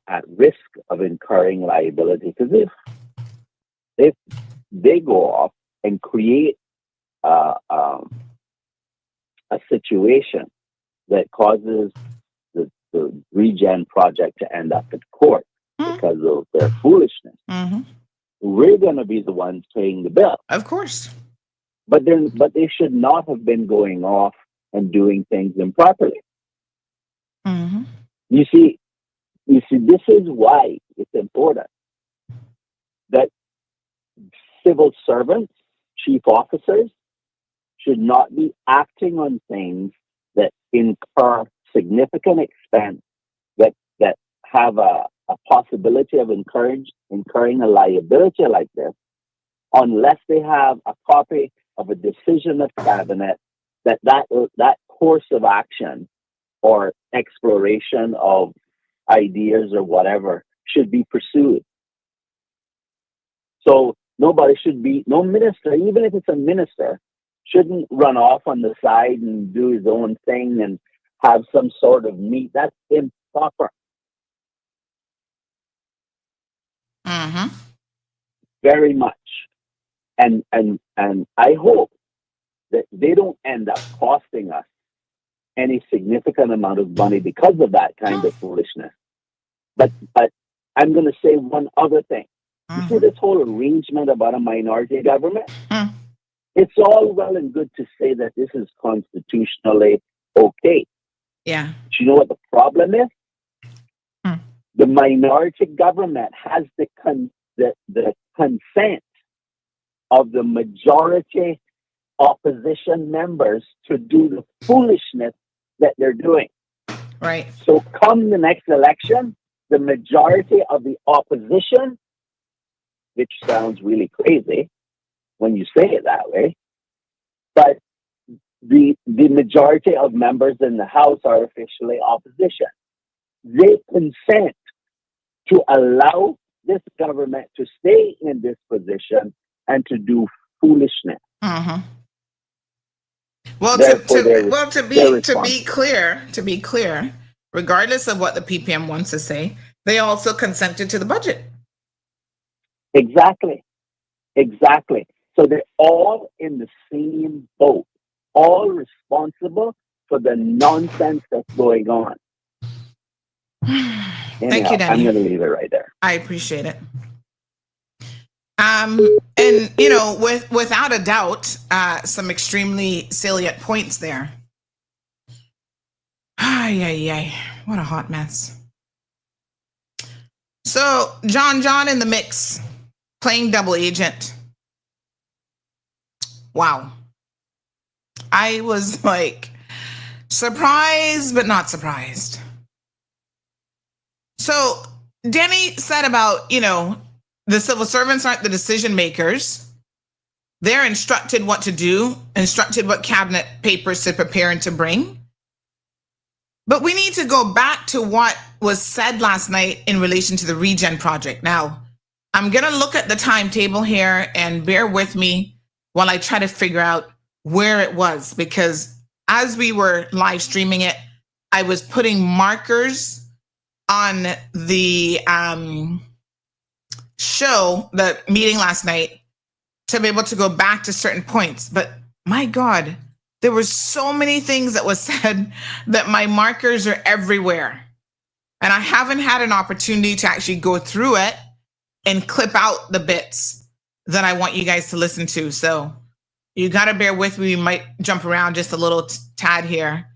at risk of incurring liability. Because if they go off and create a situation that causes the regen project to end up in court because of their foolishness, we're going to be the ones paying the bill. Of course. But they should not have been going off and doing things improperly. Mm-hmm. You see, this is why it's important that civil servants, chief officers, should not be acting on things that incur significant expense, that have a possibility of incurring a liability like this, unless they have a copy of a decision of cabinet that course of action or exploration of ideas or whatever should be pursued. So no minister, even if it's a minister, shouldn't run off on the side and do his own thing and have some sort of meet. That's improper. Mm-hmm. Very much. And I hope that they don't end up costing us any significant amount of money because of that kind of foolishness. But I'm going to say one other thing. You see this whole arrangement about a minority government? It's all well and good to say that this is constitutionally okay. Yeah. But you know what the problem is? The minority government has the consent of the majority opposition members to do the foolishness that they're doing. Right. So come the next election, the majority of the opposition, which sounds really crazy when you say it that way, but the majority of members in the House are officially opposition. They consent to allow this government to stay in this position and to do foolishness. Mm-hmm. Well, to be clear, regardless of what the PPM wants to say, they also consented to the budget. Exactly. So they're all in the same boat, all responsible for the nonsense that's going on. Thank you, Danny. I'm going to leave it right there. I appreciate it. And without a doubt, some extremely salient points there. Ay, what a hot mess. So John in the mix, playing double agent. Wow. I was like surprised, but not surprised. So Danny said about, the civil servants aren't the decision makers. They're instructed what to do, instructed what cabinet papers to prepare and to bring. But we need to go back to what was said last night in relation to the Regen project. Now, I'm going to look at the timetable here and bear with me while I try to figure out where it was, because as we were live streaming it, I was putting markers on the show the meeting last night to be able to go back to certain points. But my God, there were so many things that was said that my markers are everywhere. And I haven't had an opportunity to actually go through it and clip out the bits that I want you guys to listen to. So you got to bear with me. We might jump around just a little tad here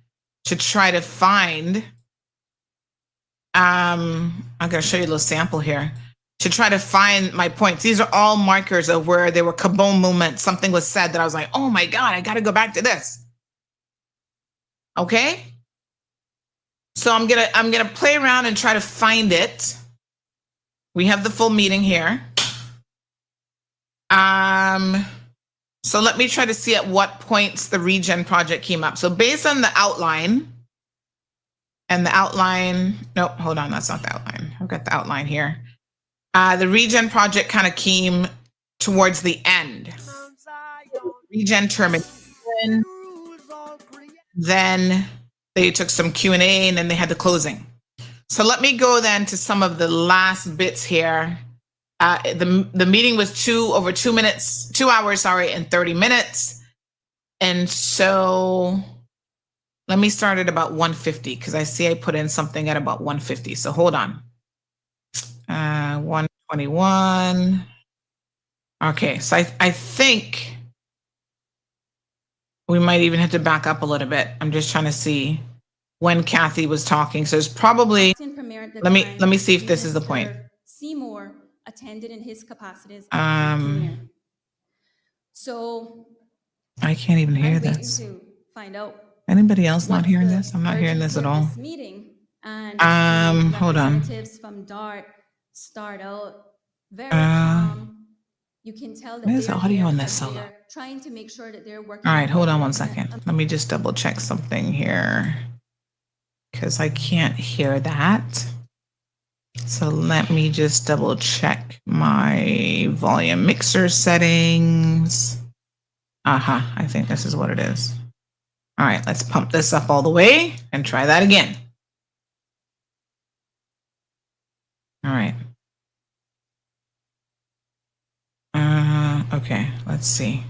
to try to find. I'm going to show you a little sample here to try to find my points. These are all markers of where there were kaboom moments. Something was said that I was like, oh my God, I got to go back to this. Okay. So I'm going to play around and try to find it. We have the full meeting here. So let me try to see at what points the regen project came up. So based on the outline, and the outline, nope, hold on, that's not the outline. I've got the outline here. The regen project kind of came towards the end. Regen termination. Then they took some Q&A and then they had the closing. So let me go then to some of the last bits here. The meeting was 2 hours, and 30 minutes. And so let me start at about 1:50 because I see I put in something at about 1:50. So hold on. 1:21. Okay, so I think we might even have to back up a little bit. I'm just trying to see when Kathy was talking. So it's probably, let me see if this is the point. Seymour attended in his capacity as premier. So I can't even hear this. To find out. Anybody else not hearing this? I'm not hearing this at all. Meeting and hold on. Representatives from DART start out very calm. You can tell that where's the audio on this solo? Trying to make sure that they're working. All right, hold on one second. Let me just double check something here because I can't hear that. So let me just double check my volume mixer settings. I think this is what it is. All right, let's pump this up all the way and try that again. All right. Okay, let's see.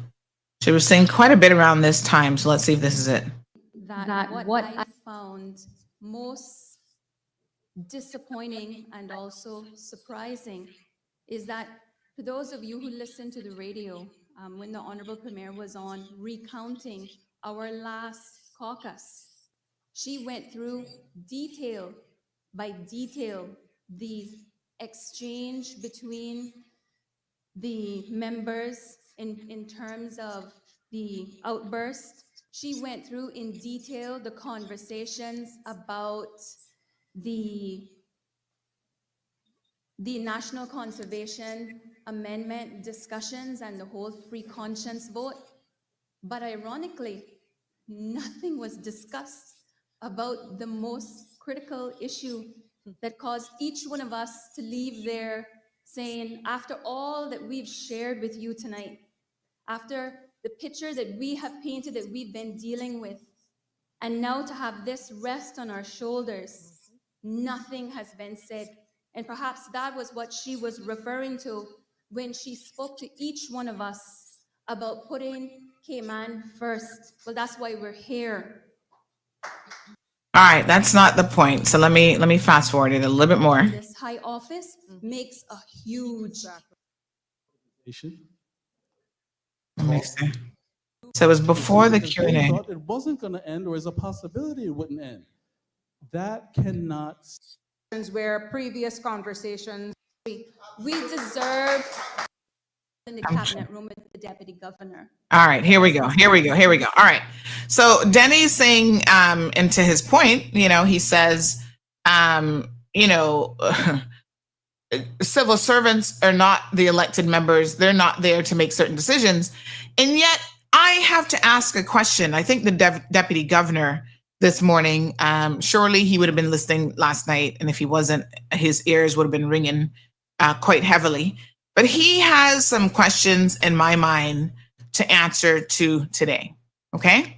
She was saying quite a bit around this time, so let's see if this is it. That what I found most disappointing and also surprising is that for those of you who listened to the radio when the Honorable Premier was on recounting our last caucus, she went through detail by detail the exchange between the members in terms of the outburst. She went through in detail the conversations about the National Conservation Amendment discussions and the whole free conscience vote. But ironically, nothing was discussed about the most critical issue that caused each one of us to leave there saying, after all that we've shared with you tonight, after the picture that we have painted that we've been dealing with, and now to have this rest on our shoulders, nothing has been said. And perhaps that was what she was referring to when she spoke to each one of us about putting Cayman first. Well, that's why we're here. All right, that's not the point. So let me fast forward it a little bit more. This high office makes a huge. So it was before the Q&A. It wasn't going to end, or is a possibility it wouldn't end. That cannot. Where previous conversations. We deserve in the cabinet room with the deputy governor. All right, here we go. All right. So Denny's saying, and to his point, he says, civil servants are not the elected members. They're not there to make certain decisions. And yet I have to ask a question. I think the deputy governor this morning, surely he would have been listening last night. And if he wasn't, his ears would have been ringing quite heavily. But he has some questions in my mind to answer to today, okay?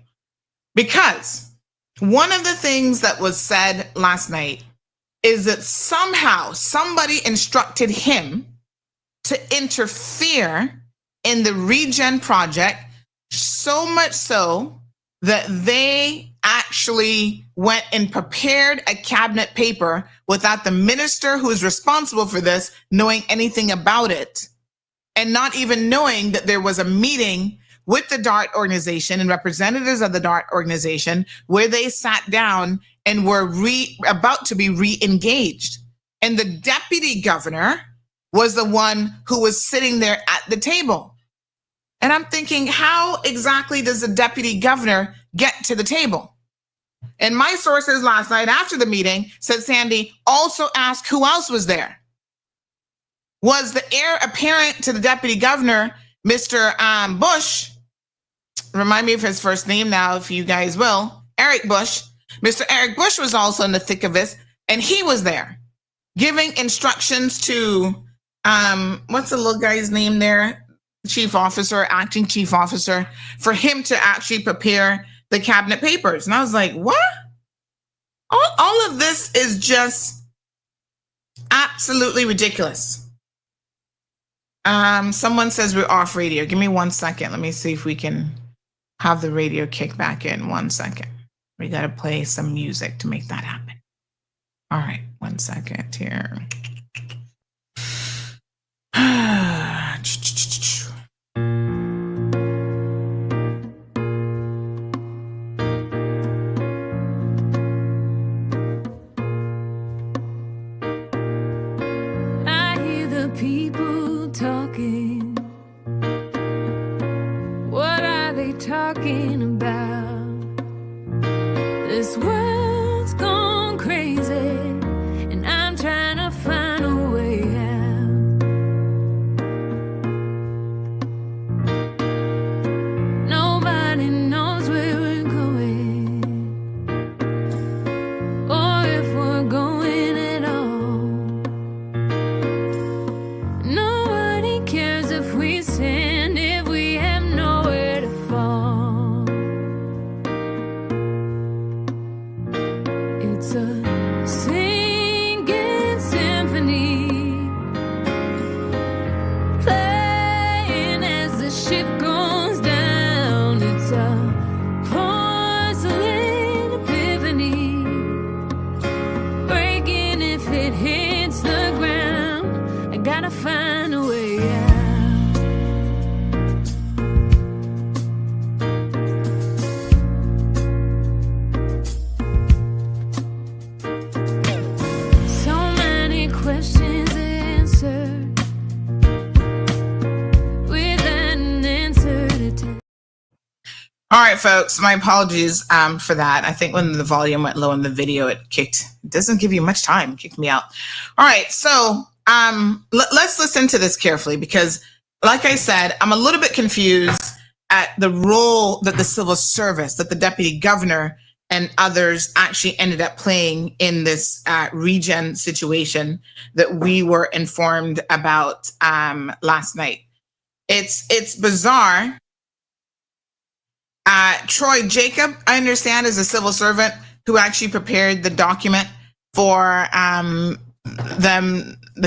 Because one of the things that was said last night is that somehow somebody instructed him to interfere in the regen project, so much so that they actually went and prepared a cabinet paper without the minister who is responsible for this knowing anything about it, and not even knowing that there was a meeting with the DART organization and representatives of the DART organization where they sat down and were about to be re-engaged. And the deputy governor was the one who was sitting there at the table. And I'm thinking, how exactly does the deputy governor get to the table? And my sources last night after the meeting said Sandy also asked who else was there. Was the heir apparent to the deputy governor, Mr. Bush? Remind me of his first name now, if you guys will. Eric Bush. Mr. Eric Bush was also in the thick of this, and he was there giving instructions to, what's the little guy's name there? Chief officer, acting chief officer, for him to actually prepare the cabinet papers. And I was like, what? All of this is just absolutely ridiculous. Someone says we're off radio. Give me 1 second. Let me see if we can have the radio kick back in. 1 second. We got to play some music to make that happen. All right, 1 second here. I hear the people talking. What are they talking about? This world's gone crazy, and I'm trying to find a way out. Nobody knows where we're going, or if we're going at all. Nobody cares if we stand, if we have nowhere to fall. It's a singing symphony, playing as the ship goes down. It's a porcelain epiphany, breaking if it hits the ground. I gotta find a way out. So many questions answered with an answer to take. All right, folks, my apologies for that. I think when the volume went low in the video, it doesn't give you much time, it kicked me out. All right, so let's listen to this carefully because, like I said, I'm a little bit confused at the role that the civil service, that the deputy governor and others actually ended up playing in this regen situation that we were informed about last night. It's bizarre. Troy Jacob, I understand, is a civil servant who actually prepared the document for the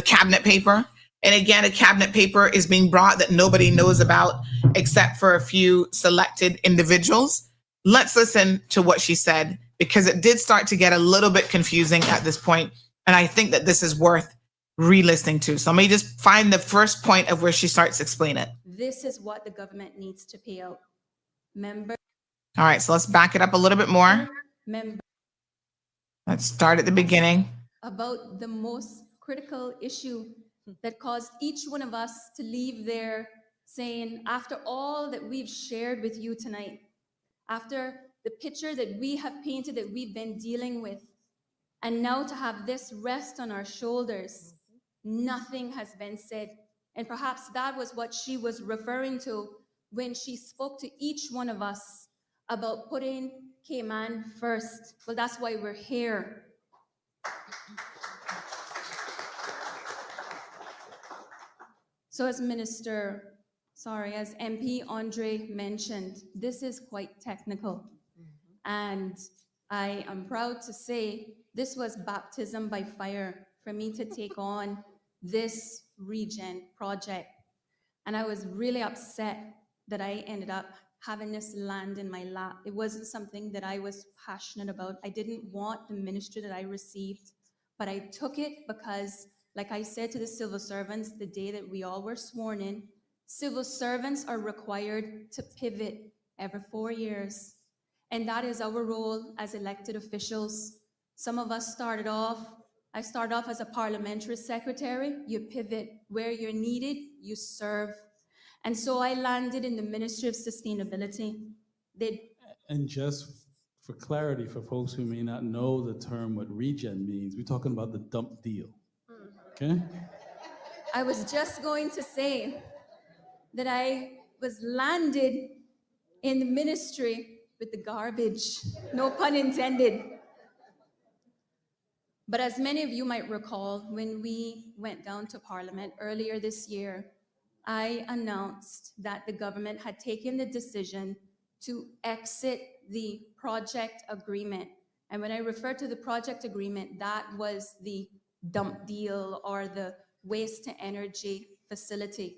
cabinet paper. And again, a cabinet paper is being brought that nobody knows about except for a few selected individuals. Let's listen to what she said, because it did start to get a little bit confusing at this point, and I think that this is worth re-listening to. So let me just find the first point of where she starts to explain it. This is what the government needs to pay out. Member, All right, so let's back it up a little bit more. Let's start at the beginning. About the most critical issue that caused each one of us to leave there saying, after all that we've shared with you tonight, after the picture that we have painted that we've been dealing with, and now to have this rest on our shoulders, nothing has been said. And perhaps that was what she was referring to when she spoke to each one of us about putting Cayman first. Well, that's why we're here. So as as MP Andre mentioned, this is quite technical. And I am proud to say this was baptism by fire for me to take on this region project. And I was really upset that I ended up having this land in my lap. It wasn't something that I was passionate about. I didn't want the ministry that I received, but I took it because, like I said to the civil servants the day that we all were sworn in, civil servants are required to pivot every 4 years. And that is our role as elected officials. Some of us I started off as a parliamentary secretary. You pivot where you're needed, you serve. And so I landed in the Ministry of Sustainability. And just for clarity, for folks who may not know the term what regen means, we're talking about the dump deal. Okay? I was just going to say that I was landed in the ministry with the garbage, no pun intended. But as many of you might recall, when we went down to Parliament earlier this year, I announced that the government had taken the decision to exit the project agreement. And when I refer to the project agreement, that was the dump deal or the waste to energy facility.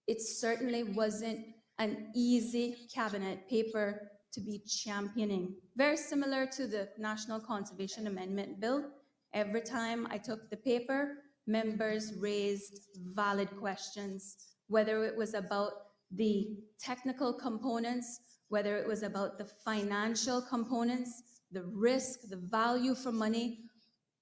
It certainly wasn't an easy cabinet paper to be championing. Very similar to the National Conservation Amendment Bill. Every time I took the paper, members raised valid questions, whether it was about the technical components, whether it was about the financial components, the risk, the value for money,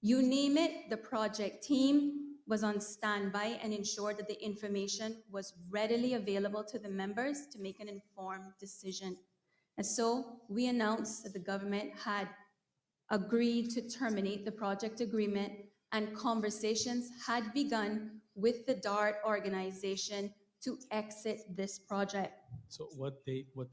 you name it, the project team was on standby and ensured that the information was readily available to the members to make an informed decision. And so we announced that the government had agreed to terminate the project agreement, and conversations had begun with the DART organization to exit this project. So what date, what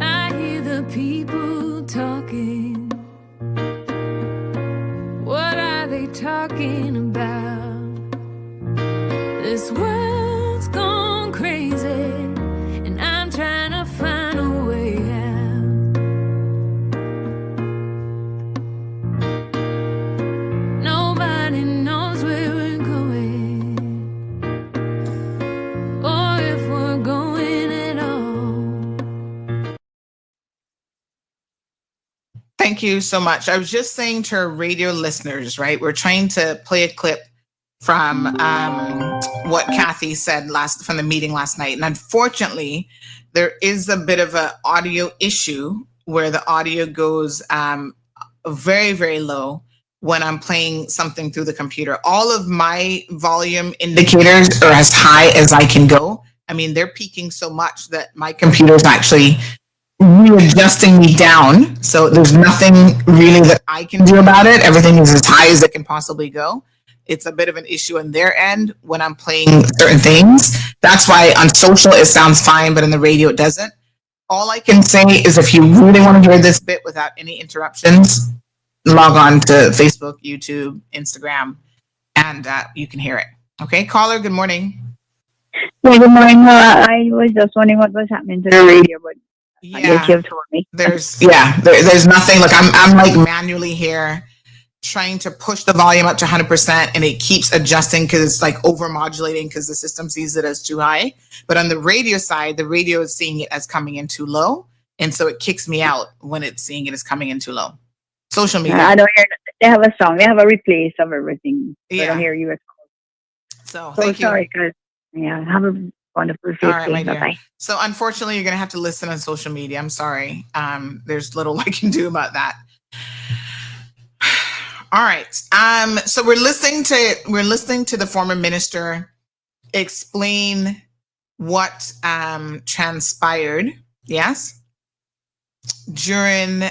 I hear the people talking. What are they talking about? This world's gone crazy, and I'm trying to find a way out. Nobody knows where we're going, or if we're going at all. Thank you so much. I was just saying to our radio listeners, right? We're trying to play a clip from what Kathy said from the meeting last night. And unfortunately, there is a bit of an audio issue where the audio goes very, very low when I'm playing something through the computer. All of my volume indicators are as high as I can go. I mean, they're peaking so much that my computer is actually readjusting me down. So there's nothing really that I can do about it. Everything is as high as it can possibly go. It's a bit of an issue on their end when I'm playing certain things. That's why on social it sounds fine, but in the radio it doesn't. All I can say is if you really want to hear this bit without any interruptions, log on to Facebook, YouTube, Instagram, and you can hear it. Okay, caller, good morning. Yeah, good morning. I was just wondering what was happening to the radio, but I guess you have told me. There's nothing. Like I'm like manually here trying to push the volume up to 100% and it keeps adjusting because it's like over modulating because the system sees it as too high. But on the radio side, the radio is seeing it as coming in too low. And so it kicks me out when it's seeing it as coming in too low. Social media. I don't hear. They have a song. They have a replace of everything. So I don't hear you. So thank you. Sorry, guys. Yeah, have a wonderful day. All right, my dear. Bye-bye. So unfortunately, you're going to have to listen on social media. I'm sorry. There's little I can do about that. All right. So we're listening to the former minister explain what transpired. Yes. During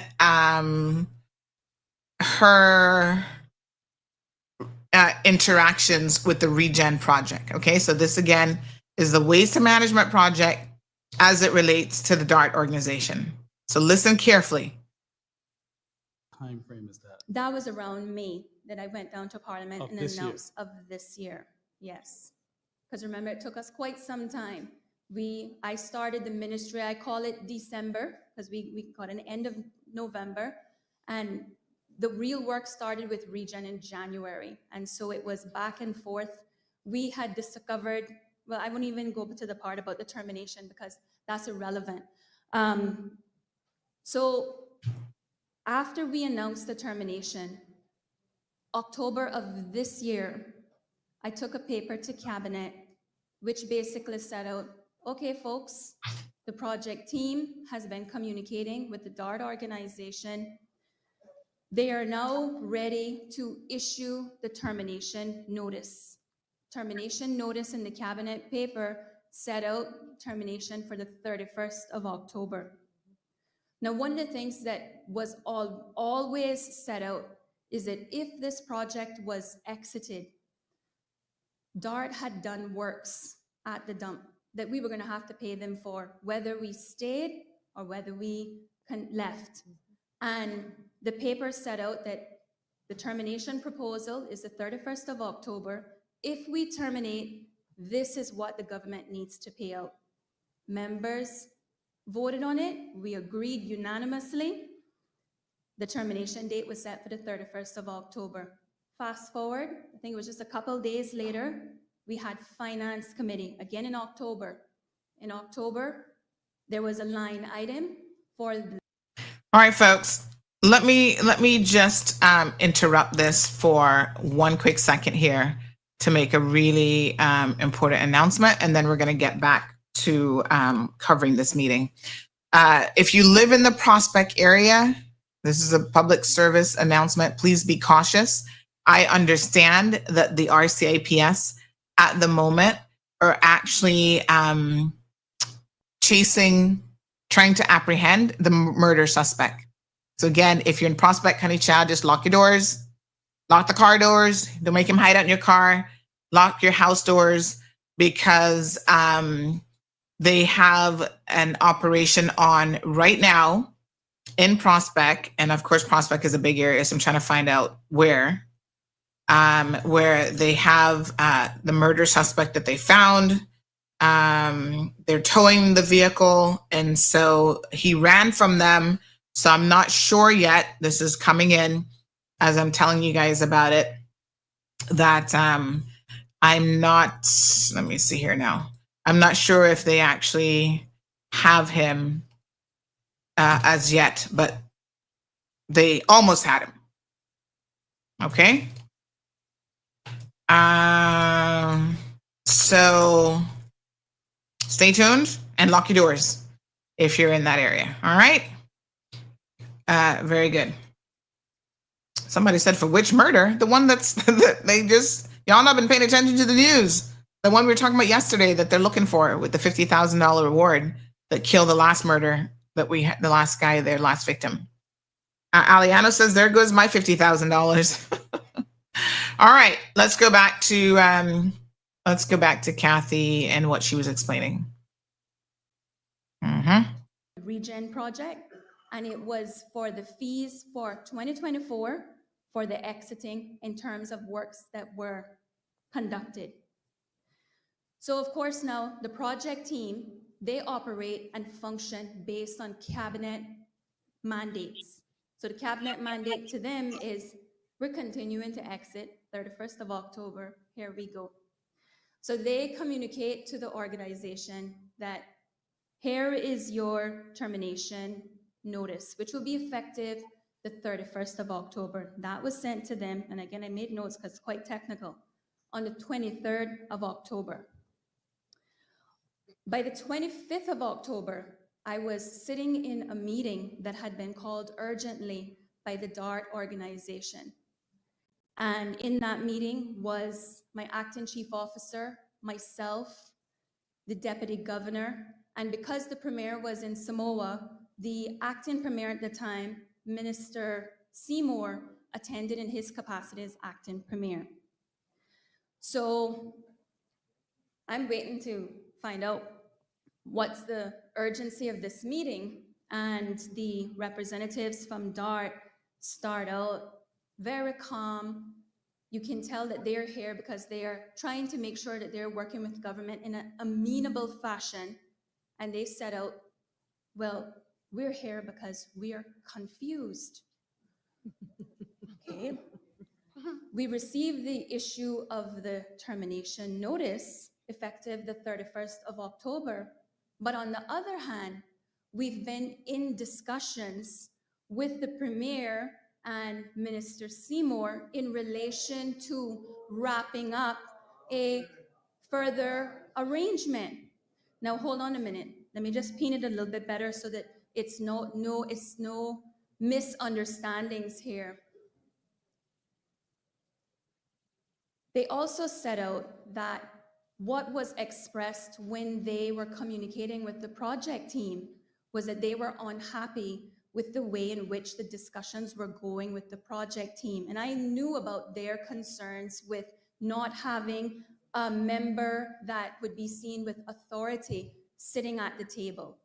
her interactions with the Regen project. Okay. So this again is the waste management project as it relates to the DART organization. So listen carefully. Time frame is that? That was around May that I went down to Parliament and announced of this year. Yes. Because remember, it took us quite some time. I started the ministry, I call it December, because we got an end of November. And the real work started with Regen in January. And so it was back and forth. We had discovered, well, I won't even go to the part about the termination because that's irrelevant. So after we announced the termination, October of this year, I took a paper to cabinet, which basically set out, okay, folks, the project team has been communicating with the DART organization. They are now ready to issue the termination notice. Termination notice in the cabinet paper set out termination for the 31st of October. Now, one of the things that was always set out is that if this project was exited, DART had done works at the dump that we were going to have to pay them for, whether we stayed or whether we left. And the paper set out that the termination proposal is the 31st of October. If we terminate, this is what the government needs to pay out. Members voted on it. We agreed unanimously. The termination date was set for the 31st of October. Fast forward, I think it was just a couple days later, we had Finance Committee, again in October. In October, there was a line item for the... All right, folks, let me just interrupt this for one quick second here to make a really important announcement, and then we're going to get back to covering this meeting. If you live in the Prospect area, this is a public service announcement. Please be cautious. I understand that the RCIPS at the moment are actually trying to apprehend the murder suspect. So again, if you're in Prospect County, Chad, just lock your doors, lock the car doors. Don't make him hide out in your car. Lock your house doors because they have an operation on right now in Prospect. And of course, Prospect is a big area, so I'm trying to find out where they have the murder suspect that they found. They're towing the vehicle, and so he ran from them. So I'm not sure yet. This is coming in as I'm telling you guys about it, that I'm not, let me see here now. I'm not sure if they actually have him as yet, but they almost had him. Okay. So stay tuned and lock your doors if you're in that area. All right. Very good. Somebody said for which murder? The one that's y'all not been paying attention to the news. The one we were talking about yesterday that they're looking for with the $50,000 reward that killed the last murder that we had, the last guy, their last victim. Aliano says, there goes my $50,000. All right, let's go back to Kathy and what she was explaining. Regen project, and it was for the fees for 2024 for the exiting in terms of works that were conducted. So of course now the project team, they operate and function based on cabinet mandates. So the cabinet mandate to them is We're continuing to exit 31st of October. Here we go. So they communicate to the organization that here is your termination notice, which will be effective the 31st of October. That was sent to them. And again, I made notes because it's quite technical. On the 23rd of October. By the 25th of October, I was sitting in a meeting that had been called urgently by the DART organization. And in that meeting was my acting chief officer, myself, the deputy governor, and because the premier was in Samoa, the acting premier at the time, Minister Seymour, attended in his capacity as acting premier. So I'm waiting to find out what's the urgency of this meeting, and the representatives from DART start out very calm. You can tell that they're here because they are trying to make sure that they're working with government in an amenable fashion. And they set out, well, we're here because we are confused. Okay. We received the issue of the termination notice effective the 31st of October. But on the other hand, we've been in discussions with the Premier and Minister Seymour in relation to wrapping up a further arrangement. Now, hold on a minute. Let me just paint it a little bit better so that it's no misunderstandings here. They also set out that what was expressed when they were communicating with the project team was that they were unhappy with the way in which the discussions were going with the project team. And I knew about their concerns with not having a member that would be seen with authority sitting at the table.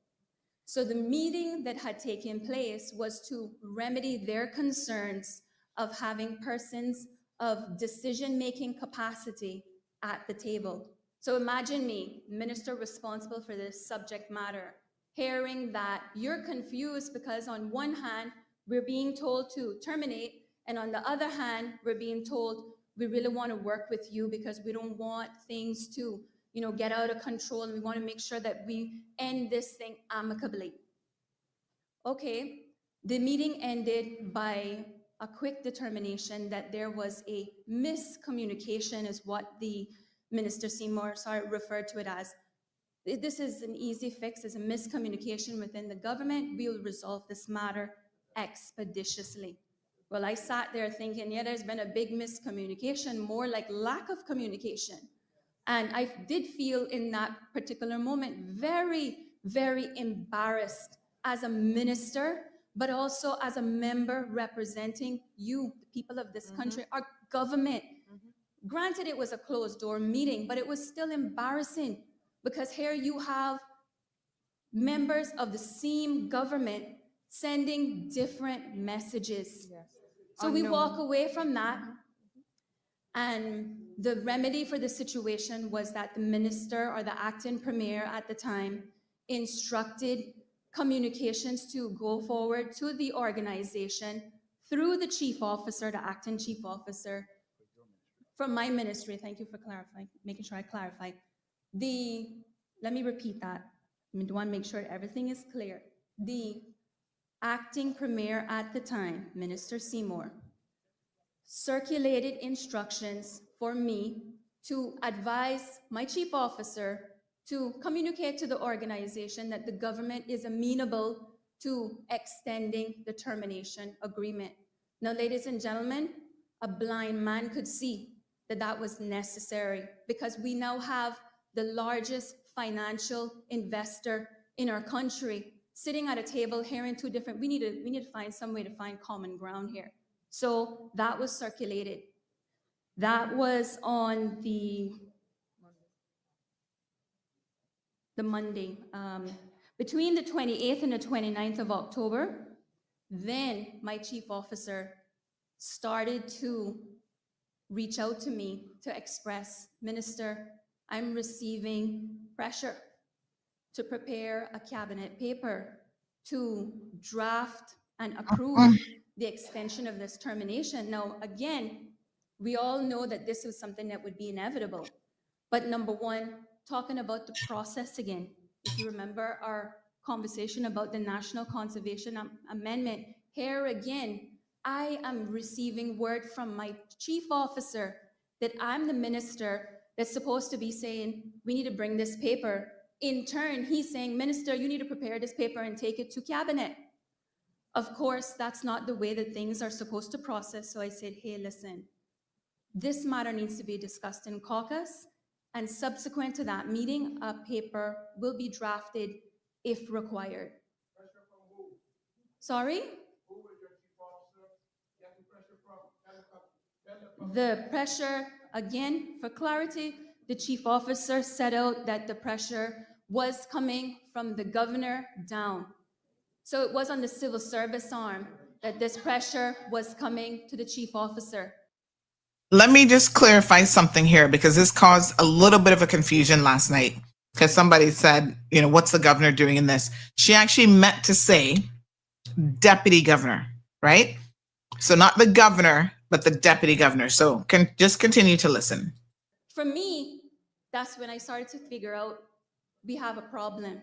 So the meeting that had taken place was to remedy their concerns of having persons of decision-making capacity at the table. So imagine me, minister responsible for this subject matter, hearing that you're confused because on one hand, we're being told to terminate, and on the other hand, we're being told we really want to work with you because we don't want things to, get out of control, and we want to make sure that we end this thing amicably. Okay, the meeting ended by a quick determination that there was a miscommunication, is what the Minister Seymour referred to it as. This is an easy fix, it's a miscommunication within the government. We will resolve this matter expeditiously. Well, I sat there thinking, yeah, there's been a big miscommunication, more like lack of communication. And I did feel in that particular moment very, very embarrassed as a minister, but also as a member representing you, the people of this country, our government. Granted, it was a closed door meeting, but it was still embarrassing because here you have members of the same government sending different messages. Yes. So we walk away from that, and the remedy for the situation was that the minister or the acting premier at the time instructed communications to go forward to the organization through the chief officer, the acting chief officer, from my ministry. Thank you for clarifying, making sure I clarify. Let me repeat that. I want to make sure everything is clear. The acting premier at the time, Minister Seymour, circulated instructions for me to advise my chief officer to communicate to the organization that the government is amenable to extending the termination agreement. Now, ladies and gentlemen, a blind man could see that that was necessary because we now have the largest financial investor in our country sitting at a table hearing two different, we need to find some way to find common ground here. So that was circulated. That was on the Monday. Between the 28th and the 29th of October, then my chief officer started to reach out to me to express, Minister, I'm receiving pressure to prepare a cabinet paper to draft and approve the extension of this termination. Now, again, we all know that this was something that would be inevitable. But number one, talking about the process again, if you remember our conversation about the National Conservation Amendment, here again, I am receiving word from my chief officer that I'm the minister that's supposed to be saying, we need to bring this paper. In turn, he's saying, Minister, you need to prepare this paper and take it to cabinet. Of course, that's not the way that things are supposed to process. So I said, hey, listen, this matter needs to be discussed in caucus, and subsequent to that meeting, a paper will be drafted if required. Sorry? The pressure, again, for clarity, the chief officer set out that the pressure was coming from the governor down. So it was on the civil service arm that this pressure was coming to the chief officer. Let me just clarify something here, because this caused a little bit of a confusion last night, because somebody said, you know, what's the governor doing in this? She actually meant to say deputy governor, right? So not the governor, but the deputy governor. So just continue to listen. For me, that's when I started to figure out we have a problem,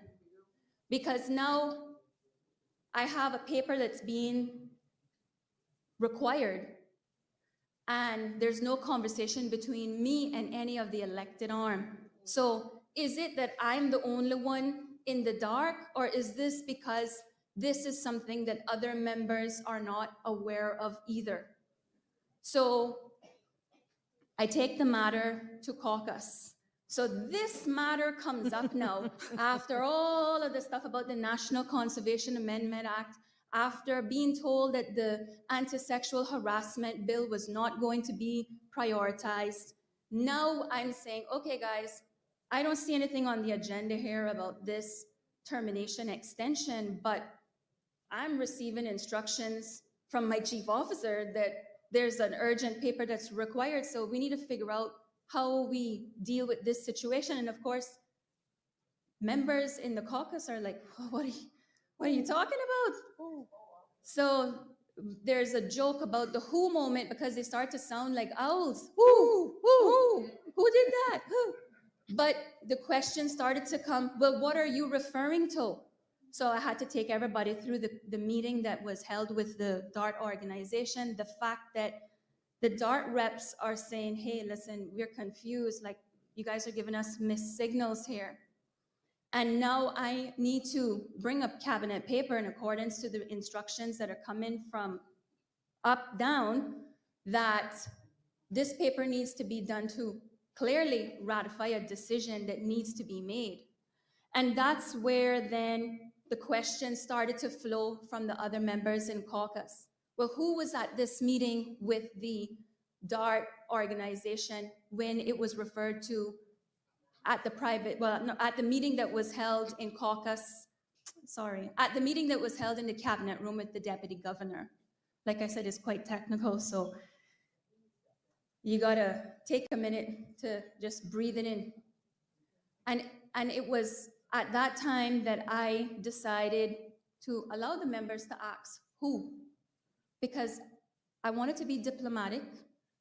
because now I have a paper that's being required, and there's no conversation between me and any of the elected arm. So is it that I'm the only one in the dark, or is this because this is something that other members are not aware of either? So I take the matter to caucus. So this matter comes up now after all of the stuff about the National Conservation Amendment Act, after being told that the anti-sexual harassment bill was not going to be prioritized. Now I'm saying, okay, guys, I don't see anything on the agenda here about this termination extension, but I'm receiving instructions from my chief officer that there's an urgent paper that's required. So we need to figure out how we deal with this situation. And of course, members in the caucus are like, oh, what are you talking about? So there's a joke about the who moment, because they start to sound like owls. Who did that? Who? But the question started to come, well, what are you referring to? So I had to take everybody through the meeting that was held with the DART organization, the fact that the DART reps are saying, hey, listen, we're confused, like you guys are giving us missed signals here. And now I need to bring up cabinet paper in accordance to the instructions that are coming from up, down, that this paper needs to be done to clearly ratify a decision that needs to be made. And that's where then the questions started to flow from the other members in caucus. Well, who was at this meeting with the DART organization when it was referred to at the private, well, no, at the meeting that was held in caucus, at the meeting that was held in the cabinet room with the deputy governor? Like I said, it's quite technical, so you gotta take a minute to just breathe it in. And it was at that time that I decided to allow the members to ask who, because I wanted to be diplomatic.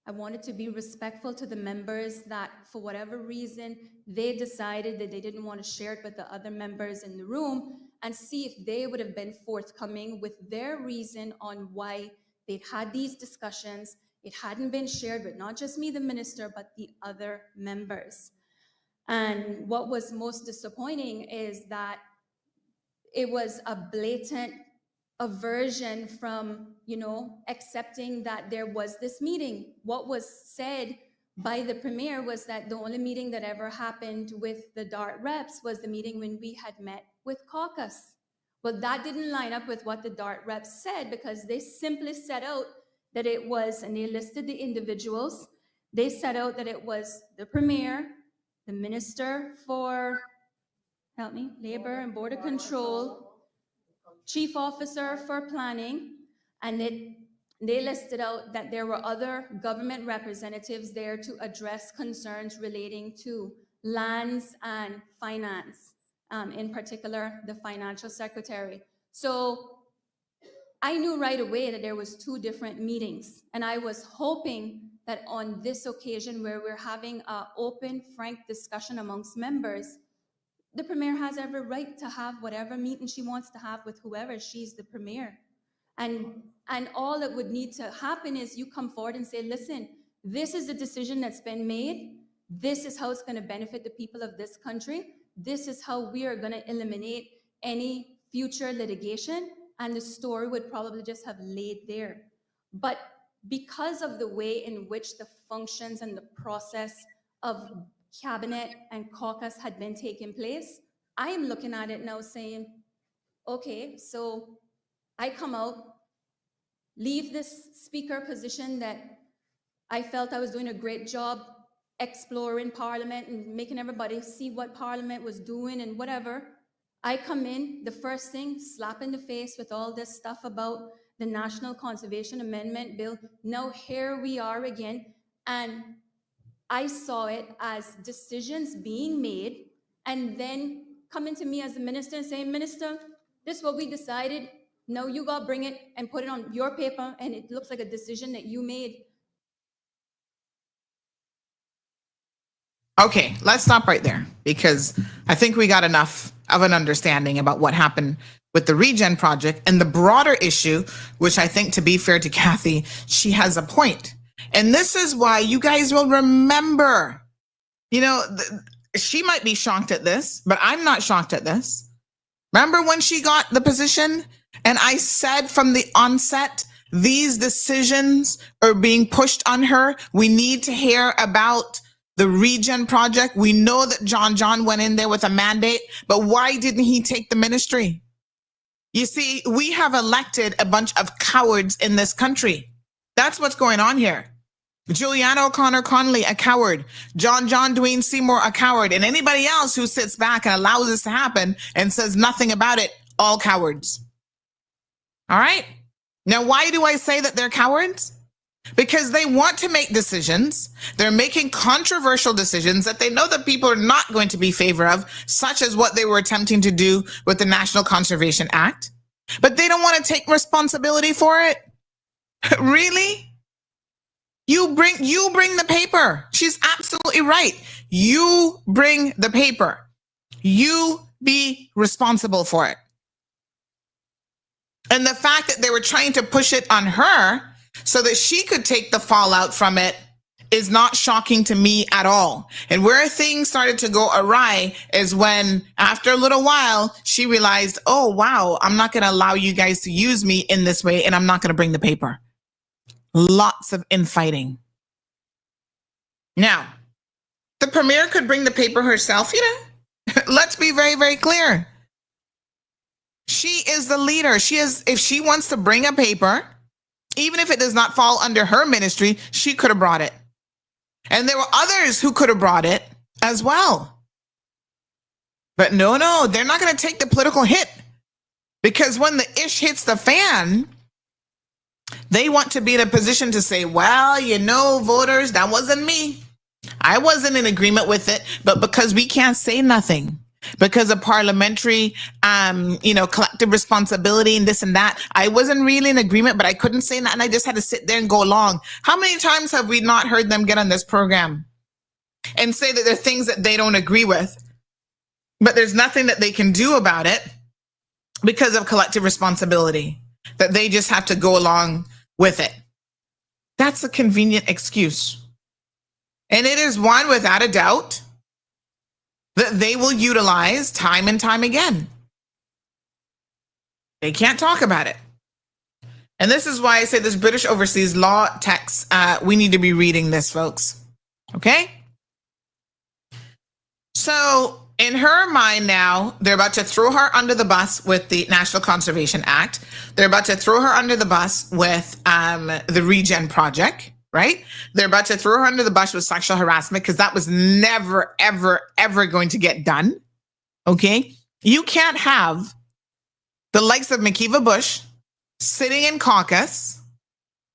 I wanted to be respectful to the members that, for whatever reason, they decided that they didn't want to share it with the other members in the room, and see if they would have been forthcoming with their reason on why they'd had these discussions. It hadn't been shared with not just me, the minister, but the other members. And what was most disappointing is that it was a blatant aversion from, accepting that there was this meeting. What was said by the premier was that the only meeting that ever happened with the DART reps was the meeting when we had met with caucus. Well, that didn't line up with what the DART reps said, because they simply set out that it was, and they listed the individuals, they set out that it was the premier, the minister for, help me, labor and border control, chief officer for planning, and they listed out that there were other government representatives there to address concerns relating to lands and finance, in particular, the financial secretary. So I knew right away that there was 2 different meetings, and I was hoping that on this occasion where we're having an open, frank discussion amongst members, the Premier has every right to have whatever meeting she wants to have with whoever. She's the Premier. And all that would need to happen is you come forward and say, listen, this is the decision that's been made. This is how it's going to benefit the people of this country. This is how we are going to eliminate any future litigation. And the story would probably just have laid there. But because of the way in which the functions and the process of cabinet and caucus had been taking place, I am looking at it now saying, okay, so I come out, leave this speaker position that I felt I was doing a great job exploring Parliament and making everybody see what Parliament was doing and whatever. I come in, the first thing, slap in the face with all this stuff about the National Conservation Amendment Bill. Now here we are again, and I saw it as decisions being made and then coming to me as the minister and saying, Minister, this is what we decided. Now you got to bring it and put it on your paper, and it looks like a decision that you made. Okay, let's stop right there, because I think we got enough of an understanding about what happened with the Regen project and the broader issue, which I think, to be fair to Kathy, she has a point. And this is why you guys will remember, she might be shocked at this, but I'm not shocked at this. Remember when she got the position? And I said from the onset, these decisions are being pushed on her. We need to hear about the Regen project. We know that John went in there with a mandate, but why didn't he take the ministry? You see, we have elected a bunch of cowards in this country. That's what's going on here. Juliana O'Connor Connolly, a coward. John Dwayne Seymour, a coward. And anybody else who sits back and allows this to happen and says nothing about it, all cowards. All right? Now, why do I say that they're cowards? Because they want to make decisions. They're making controversial decisions that they know that people are not going to be in favor of, such as what they were attempting to do with the National Conservation Act. But they don't want to take responsibility for it. Really? You bring the paper. She's absolutely right. You bring the paper. You be responsible for it. And the fact that they were trying to push it on her so that she could take the fallout from it is not shocking to me at all. And where things started to go awry is when, after a little while, she realized, oh, wow, I'm not going to allow you guys to use me in this way, and I'm not going to bring the paper. Lots of infighting. Now, the Premier could bring the paper herself, Let's be very, very clear. She is the leader. If she wants to bring a paper, even if it does not fall under her ministry, she could have brought it. And there were others who could have brought it as well. But no, they're not going to take the political hit, because when the ish hits the fan, they want to be in a position to say, well, voters, that wasn't me. I wasn't in agreement with it, but because we can't say nothing, because of parliamentary, collective responsibility and this and that, I wasn't really in agreement, but I couldn't say that, and I just had to sit there and go along. How many times have we not heard them get on this program and say that there are things that they don't agree with, but there's nothing that they can do about it because of collective responsibility, that they just have to go along with it? That's a convenient excuse. And it is one, without a doubt, that they will utilize time and time again. They can't talk about it. And this is why I say this British overseas law text, we need to be reading this, folks. Okay? So in her mind now, they're about to throw her under the bus with the National Conservation Act. They're about to throw her under the bus with the Regen project. Right? They're about to throw her under the bus with sexual harassment, because that was never, ever, ever going to get done. Okay? You can't have the likes of McKeeva Bush sitting in caucus,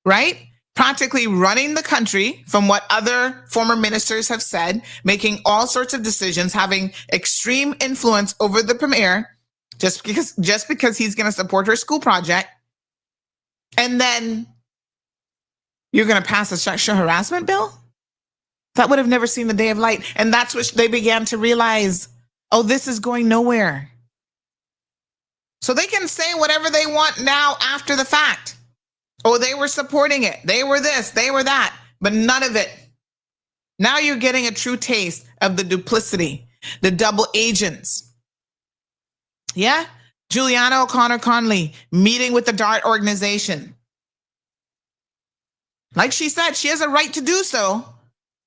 right? Practically running the country, from what other former ministers have said, making all sorts of decisions, having extreme influence over the Premier, just because he's going to support her school project. And then you're going to pass a sexual harassment bill? That would have never seen the day of light. And that's what they began to realize. Oh, this is going nowhere. So they can say whatever they want now after the fact. Oh, they were supporting it. They were this, they were that, but none of it. Now you're getting a true taste of the duplicity, the double agents. Yeah? Juliana O'Connor Conley meeting with the DART organization. Like she said, she has a right to do so.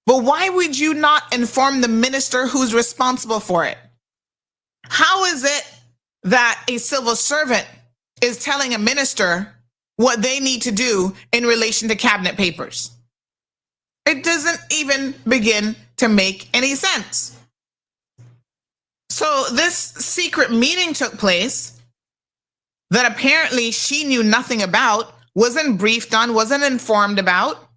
But why would you not inform the minister who's responsible for it? How is it that a civil servant is telling a minister what they need to do in relation to cabinet papers? It doesn't even begin to make any sense. So this secret meeting took place that apparently she knew nothing about, wasn't briefed on, wasn't informed about.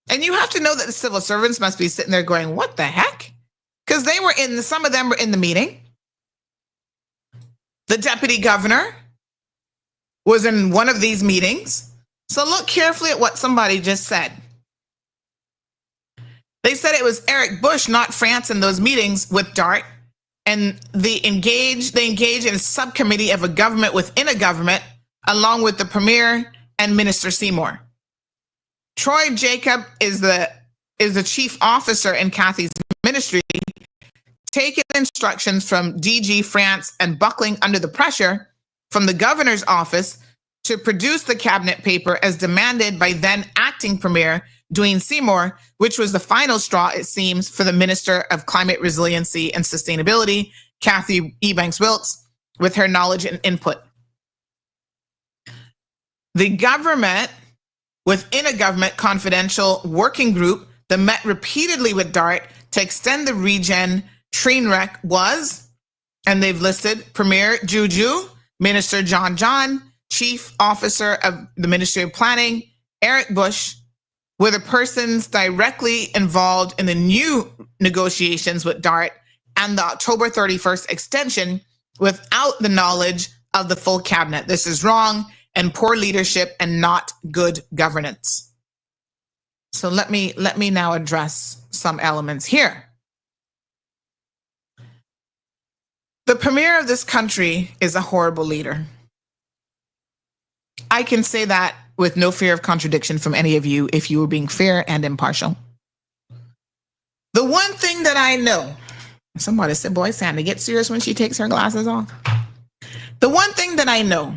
And you have to know that the civil servants must be sitting there going, what the heck? Because some of them were in the meeting. The deputy governor was in one of these meetings. So look carefully at what somebody just said. They said it was Eric Bush, not France, in those meetings with DART. And they engaged in a subcommittee of a government within a government, along with the Premier and Minister Seymour. Troy Jacob is the chief officer in Kathy's ministry, taking instructions from DG France and buckling under the pressure from the governor's office to produce the cabinet paper as demanded by then acting Premier Dwayne Seymour, which was the final straw, it seems, for the Minister of Climate Resiliency and Sustainability, Kathy Ebanks-Wilkes, with her knowledge and input. The government, within a government confidential working group that met repeatedly with DART to extend the regen train wreck was, and they've listed Premier Juju, Minister John, Chief Officer of the Ministry of Planning, Eric Bush, were the persons directly involved in the new negotiations with DART and the October 31st extension without the knowledge of the full cabinet. This is wrong and poor leadership and not good governance. So let me now address some elements here. The premier of this country is a horrible leader. I can say that with no fear of contradiction from any of you if you were being fair and impartial. The one thing that I know, somebody said, boy, Sandy gets serious when she takes her glasses off. The one thing that I know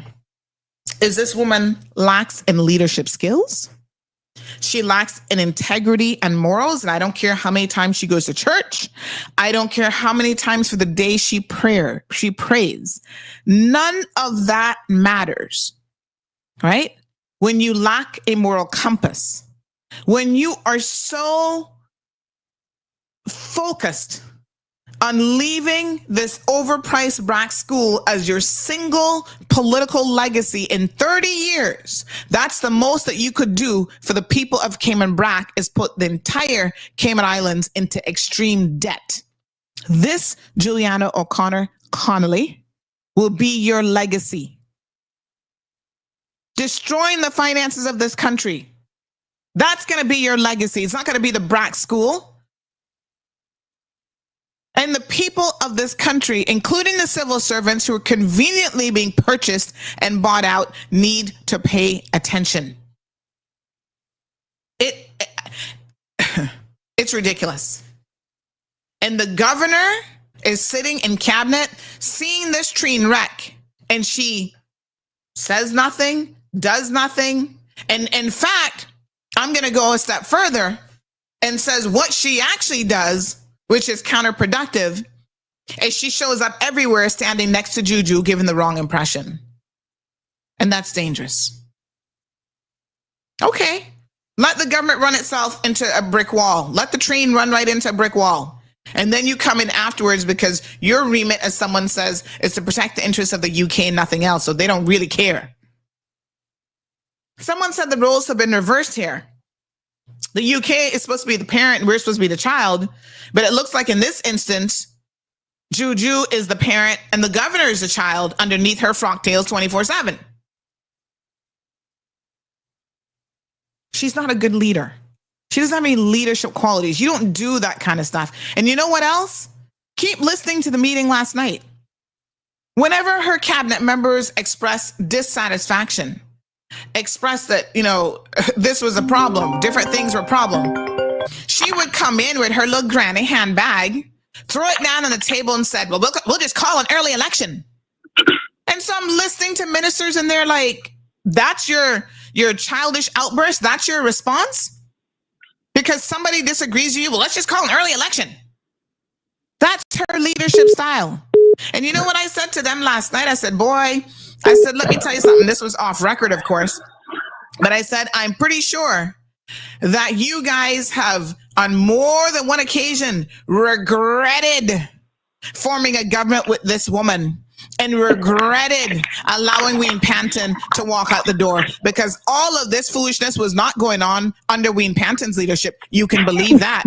is this woman lacks in leadership skills. She lacks in integrity and morals. And I don't care how many times she goes to church. I don't care how many times for the day she prays. None of that matters, right? When you lack a moral compass, when you are so focused on leaving this overpriced black school as your single political legacy in 30 years, that's the most that you could do for the people of Cayman Brac is put the entire Cayman Islands into extreme debt. This, Juliana O'Connor Connolly, will be your legacy. Destroying the finances of this country. That's going to be your legacy. It's not going to be the Brac school. And the people of this country, including the civil servants who are conveniently being purchased and bought out, need to pay attention. It's ridiculous. And the governor is sitting in cabinet, seeing this train wreck, and she says nothing, does nothing. And in fact, I'm going to go a step further and says what she actually does, which is counterproductive, is she shows up everywhere standing next to Juju, giving the wrong impression. And that's dangerous. Okay, let the government run itself into a brick wall. Let the train run right into a brick wall. And then you come in afterwards because your remit, as someone says, is to protect the interests of the UK and nothing else. So they don't really care. Someone said the roles have been reversed here. The UK is supposed to be the parent and we're supposed to be the child. But it looks like in this instance, Juju is the parent and the governor is the child underneath her frock tails 24/7. She's not a good leader. She doesn't have any leadership qualities. You don't do that kind of stuff. And you know what else? Keep listening to the meeting last night. Whenever her cabinet members expressed dissatisfaction, expressed that, this was a problem, different things were a problem, she would come in with her little granny handbag, throw it down on the table and said, well, we'll just call an early election. And so I'm listening to ministers and they're like, that's your childish outburst? That's your response? Because somebody disagrees with you? Well, let's just call an early election. That's her leadership style. And you know what I said to them last night? I said, let me tell you something. This was off record, of course. But I said, I'm pretty sure that you guys have on more than one occasion regretted forming a government with this woman and regretted allowing Ween Panton to walk out the door, because all of this foolishness was not going on under Ween Panton's leadership. You can believe that.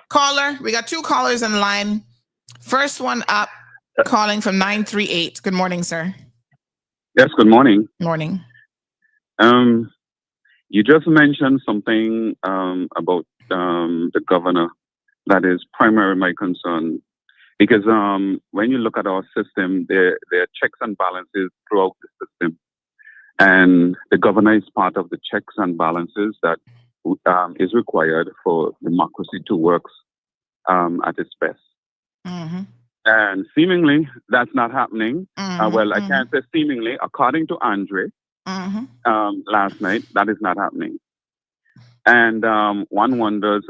Caller, we got 2 callers on the line. First one up, calling from 938. Good morning, sir. Yes, good morning. Morning. You just mentioned something about the governor that is primarily my concern. Because when you look at our system, there are checks and balances throughout the system. And the governor is part of the checks and balances that is required for democracy to work at its best. Mm-hmm. And seemingly, that's not happening. I can't say seemingly. According to Andre, last night, that is not happening. And one wonders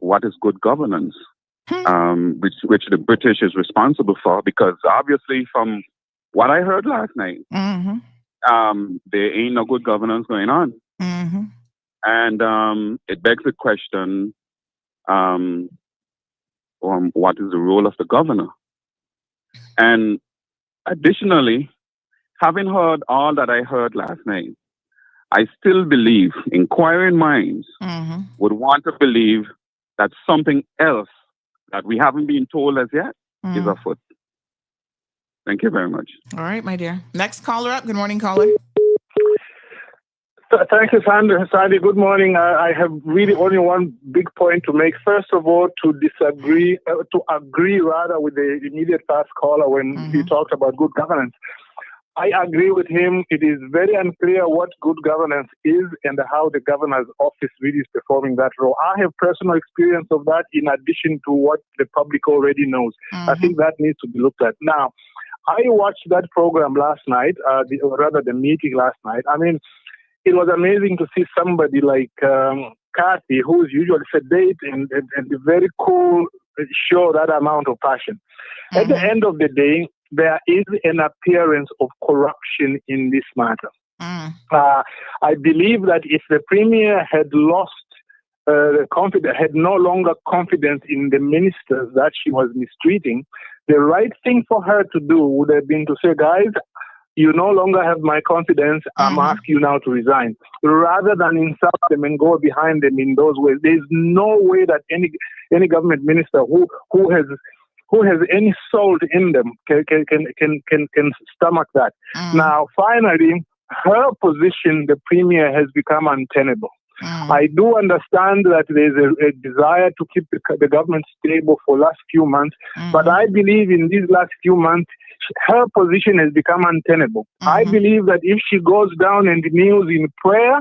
what is good governance? Which the British is responsible for, because obviously from what I heard last night, there ain't no good governance going on. And it begs the question, what is the role of the governor? And additionally, having heard all that I heard last night, I still believe inquiring minds would want to believe that something else that we haven't been told as yet is afoot. Thank you very much. All right, my dear. Next caller up. Good morning, caller. Thank you, Sandy. Good morning. I have really only one big point to make. First of all, to agree with the immediate past caller when he talked about good governance. I agree with him. It is very unclear what good governance is and how the governor's office really is performing that role. I have personal experience of that in addition to what the public already knows. I think that needs to be looked at. Now, I watched that program last night, the meeting last night. I mean, it was amazing to see somebody like Kathy, who is usually sedate and very cool, show that amount of passion. At the end of the day, there is an appearance of corruption in this matter. I believe that if the Premier had lost had no longer confidence in the ministers that she was mistreating, the right thing for her to do would have been to say, guys, you no longer have my confidence, I'm asking you now to resign. Rather than insult them and go behind them in those ways. There's no way that any government minister who has any salt in them can stomach that. Now, finally, her position, the Premier, has become untenable. I do understand that there's a desire to keep the government stable for last few months, but I believe in these last few months, her position has become untenable. I believe that if she goes down and kneels in prayer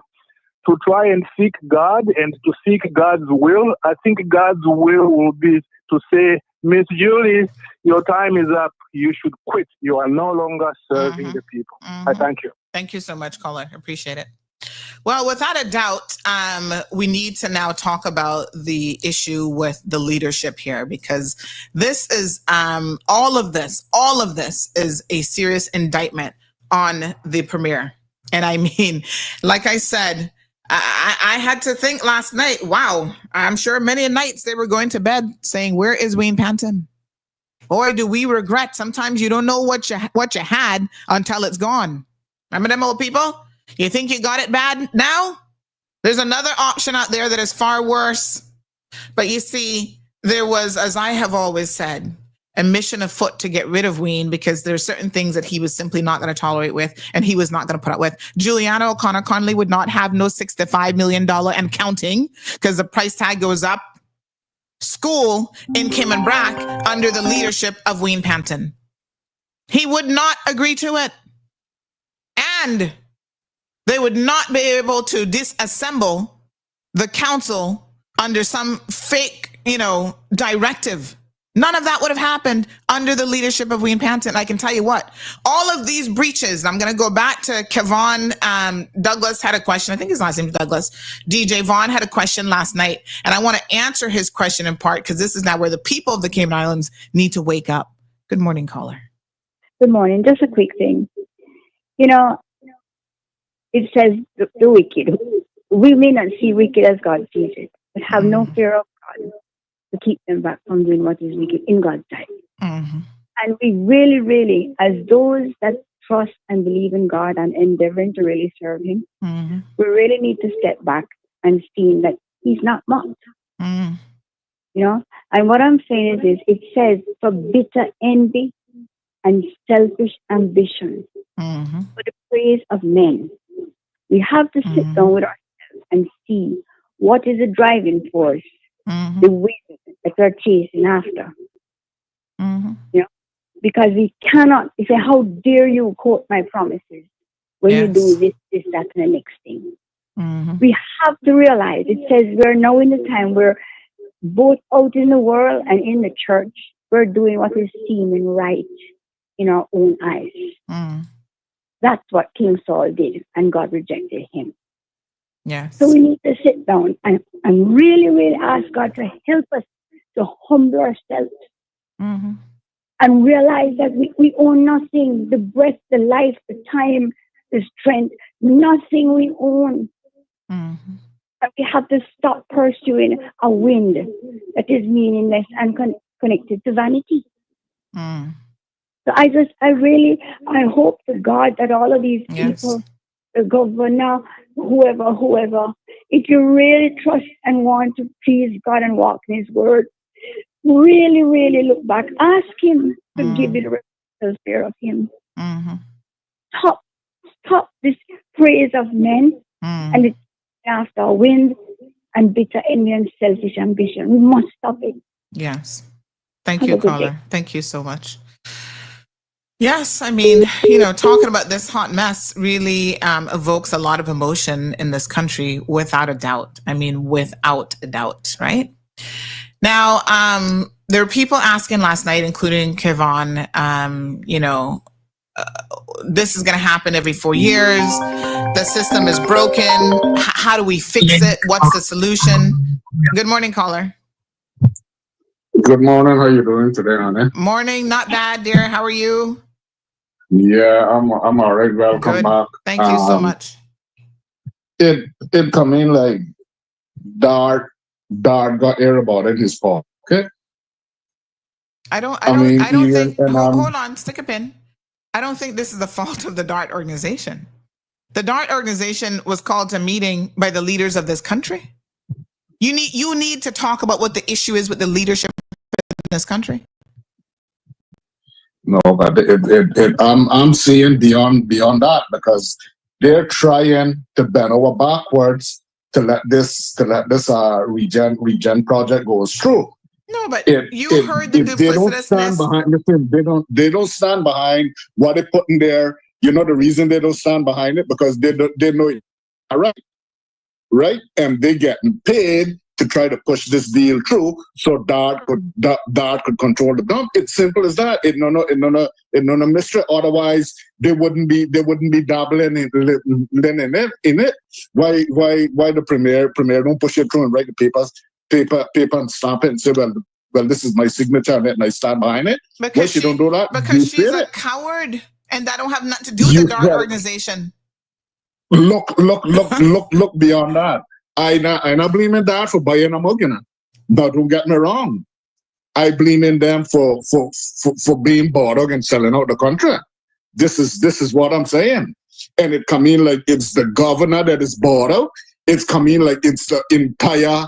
to try and seek God and to seek God's will, I think God's will be to say, Miss Julie, your time is up. You should quit. You are no longer serving the people. I thank you. Thank you so much, caller. Appreciate it. Well, without a doubt, we need to now talk about the issue with the leadership here, because this is all of this is a serious indictment on the Premier. And I mean, like I said, I had to think last night, wow, I'm sure many nights they were going to bed saying, where is Ween Panton? Boy, do we regret. Sometimes you don't know what you had until it's gone. Remember them old people? You think you got it bad now? There's another option out there that is far worse. But you see, there was, as I have always said, a mission afoot to get rid of Wayne because there's certain things that he was simply not going to tolerate with and he was not going to put up with. Juliana O'Connor Connolly would not have no $65 million and counting because the price tag goes up. School in Cayman Brac under the leadership of Wayne Panton. He would not agree to it. And they would not be able to disassemble the council under some fake, directive. None of that would have happened under the leadership of Wayne Panton. I can tell you what, all of these breaches, and I'm going to go back to Kevon. Douglas had a question. I think his last name is Douglas. DJ Vaughn had a question last night, and I want to answer his question in part because this is now where the people of the Cayman Islands need to wake up. Good morning, caller. Good morning. Just a quick thing. It says the wicked. We may not see wicked as God sees it, but have no fear of God to keep them back from doing what is wicked in God's sight. Mm-hmm. And we really, really, as those that trust and believe in God and endeavoring to really serve Him, we really need to step back and see that He's not mocked. And what I'm saying is it says for bitter envy and selfish ambition for the praise of men. We have to sit down with ourselves and see what is the driving force, the wind that we're chasing after. Because we cannot say, how dare you quote my promises when you do this, that, and the next thing. We have to realize, it says we're now in the time where both out in the world and in the church, we're doing what is seeming right in our own eyes. That's what King Saul did, and God rejected him. Yes. So we need to sit down and really, really ask God to help us to humble ourselves and realize that we own nothing. The breath, the life, the time, the strength, nothing we own. And we have to stop pursuing a wind that is meaningless and connected to vanity. So I hope to God that all of these people, the governor, whoever, if you really trust and want to please God and walk in His word, really, really look back. Ask Him to give you the fear of Him. Stop this praise of men and it's after wind and bitter envy and selfish ambition. We must stop it. Yes. Thank you, caller. Thank you so much. Yes, I mean, talking about this hot mess really evokes a lot of emotion in this country, without a doubt. I mean, without a doubt, right? Now, there were people asking last night, including Kevon, this is going to happen every 4 years. The system is broken. How do we fix it? What's the solution? Good morning, caller. Good morning. How you doing today, honey? Morning. Not bad, dear. How are you? Yeah, I'm all right. Welcome Good. back. Thank you so much. It come in like Dart got air about it, his fault. Okay. I don't think hold on, stick a pin. I don't think this is the fault of the DART organization. The DART organization was called to a meeting by the leaders of this country. You need to talk about what the issue is with the leadership in this country. No, but I'm seeing beyond that, because they're trying to bend over backwards to let this regen project goes through. No, but you heard the duplicitousness. They don't stand behind what they put in there. You know the reason they don't stand behind it? Because they know it. All right? And they getting paid to try to push this deal through, so Dart could control the dump. It's simple as that. It's no mystery. Otherwise, they wouldn't be dabbling in it. Why the premier don't push it through and write the paper and stamp it and say, well, this is my signature on it and I stand behind it. Because she don't do that. Because she's a coward, and that don't have nothing to do with the DART organization. Look beyond that. I not blaming that for buying a mug, but don't get me wrong. I blaming them for being bored and selling out the country. This is what I'm saying. And it come in like it's the governor that is bored out. It's coming like it's the entire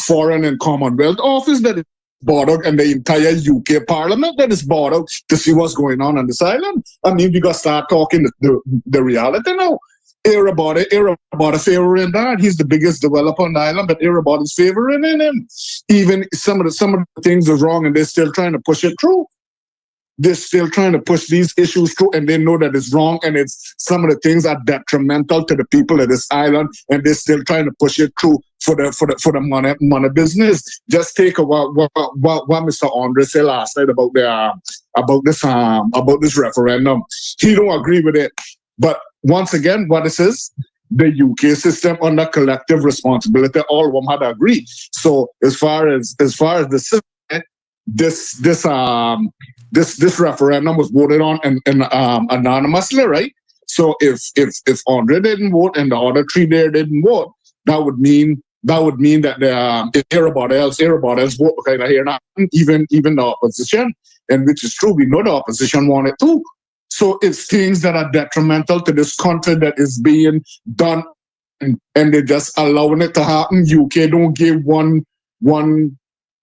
Foreign and Commonwealth Office that is bothered, and the entire UK Parliament that is bothered to see what's going on this island. I mean, we got to start talking the reality now. Everybody favoring that. He's the biggest developer on the island, but everybody's favoring him. Even some of the things are wrong, and they're still trying to push it through. They're still trying to push these issues through, and they know that it's wrong, and it's some of the things are detrimental to the people of this island, and they're still trying to push it through for the money business. Just take what Mr. Andre said last night about this referendum. He don't agree with it, but once again, what this is, the UK system under collective responsibility, all of them had to agree. So as far as the system, this referendum was voted on anonymously, right? So if Andre didn't vote and the other three there didn't vote, that would mean that if everybody else vote kind of here now, even the opposition, and which is true, we know the opposition wanted to. So it's things that are detrimental to this country that is being done, and they're just allowing it to happen. UK don't give one.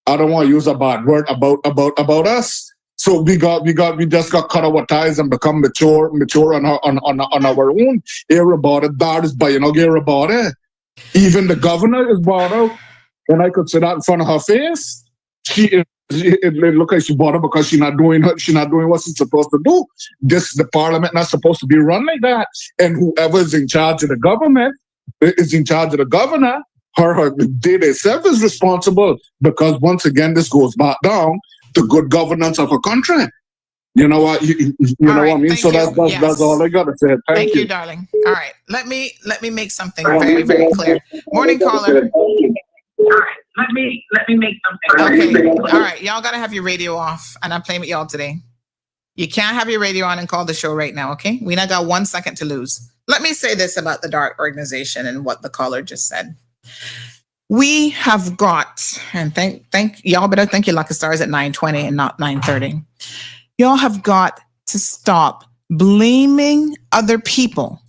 I don't want to use a bad word about us. So we just got cut our ties and become mature on our own. Everybody that is buying everybody. Even the governor is bought out, and I could say that in front of her face. It look like she bought her because she's not doing what she's supposed to do. The parliament not supposed to be run like that. And whoever is in charge of the government is in charge of the governor. They themselves is responsible, because once again this goes back down to good governance of a country. You know what? You know what I mean? So that's all I gotta say. Thank you, darling. All right, let me make something very, very clear. Morning caller. All right, let me make something. Okay. All right, y'all gotta have your radio off, and I'm playing with y'all today. You can't have your radio on and call the show right now, okay? We now got 1 second to lose. Let me say this about the DART organization and what the caller just said. We have got, and thank y'all better thank your lucky stars at 9:20 and not 9:30. Y'all have got to stop blaming other people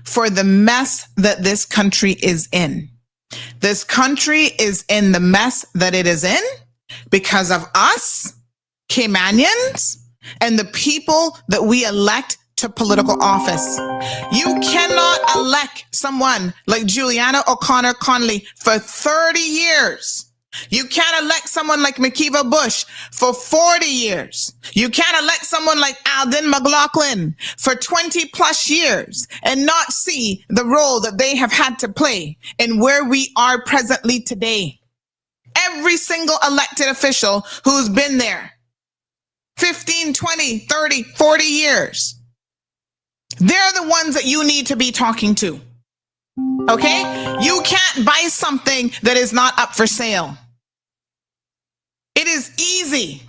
for the mess that this country is in. This country is in the mess that it is in because of us, Caymanians, and the people that we elect to political office. You cannot elect someone like Juliana O'Connor Connolly for 30 years. You can't elect someone like McKeeva Bush for 40 years. You can't elect someone like Alden McLaughlin for 20 plus years and not see the role that they have had to play in where we are presently today. Every single elected official who's been there 15, 20, 30, 40 years, they're the ones that you need to be talking to. Okay? You can't buy something that is not up for sale. It is easy,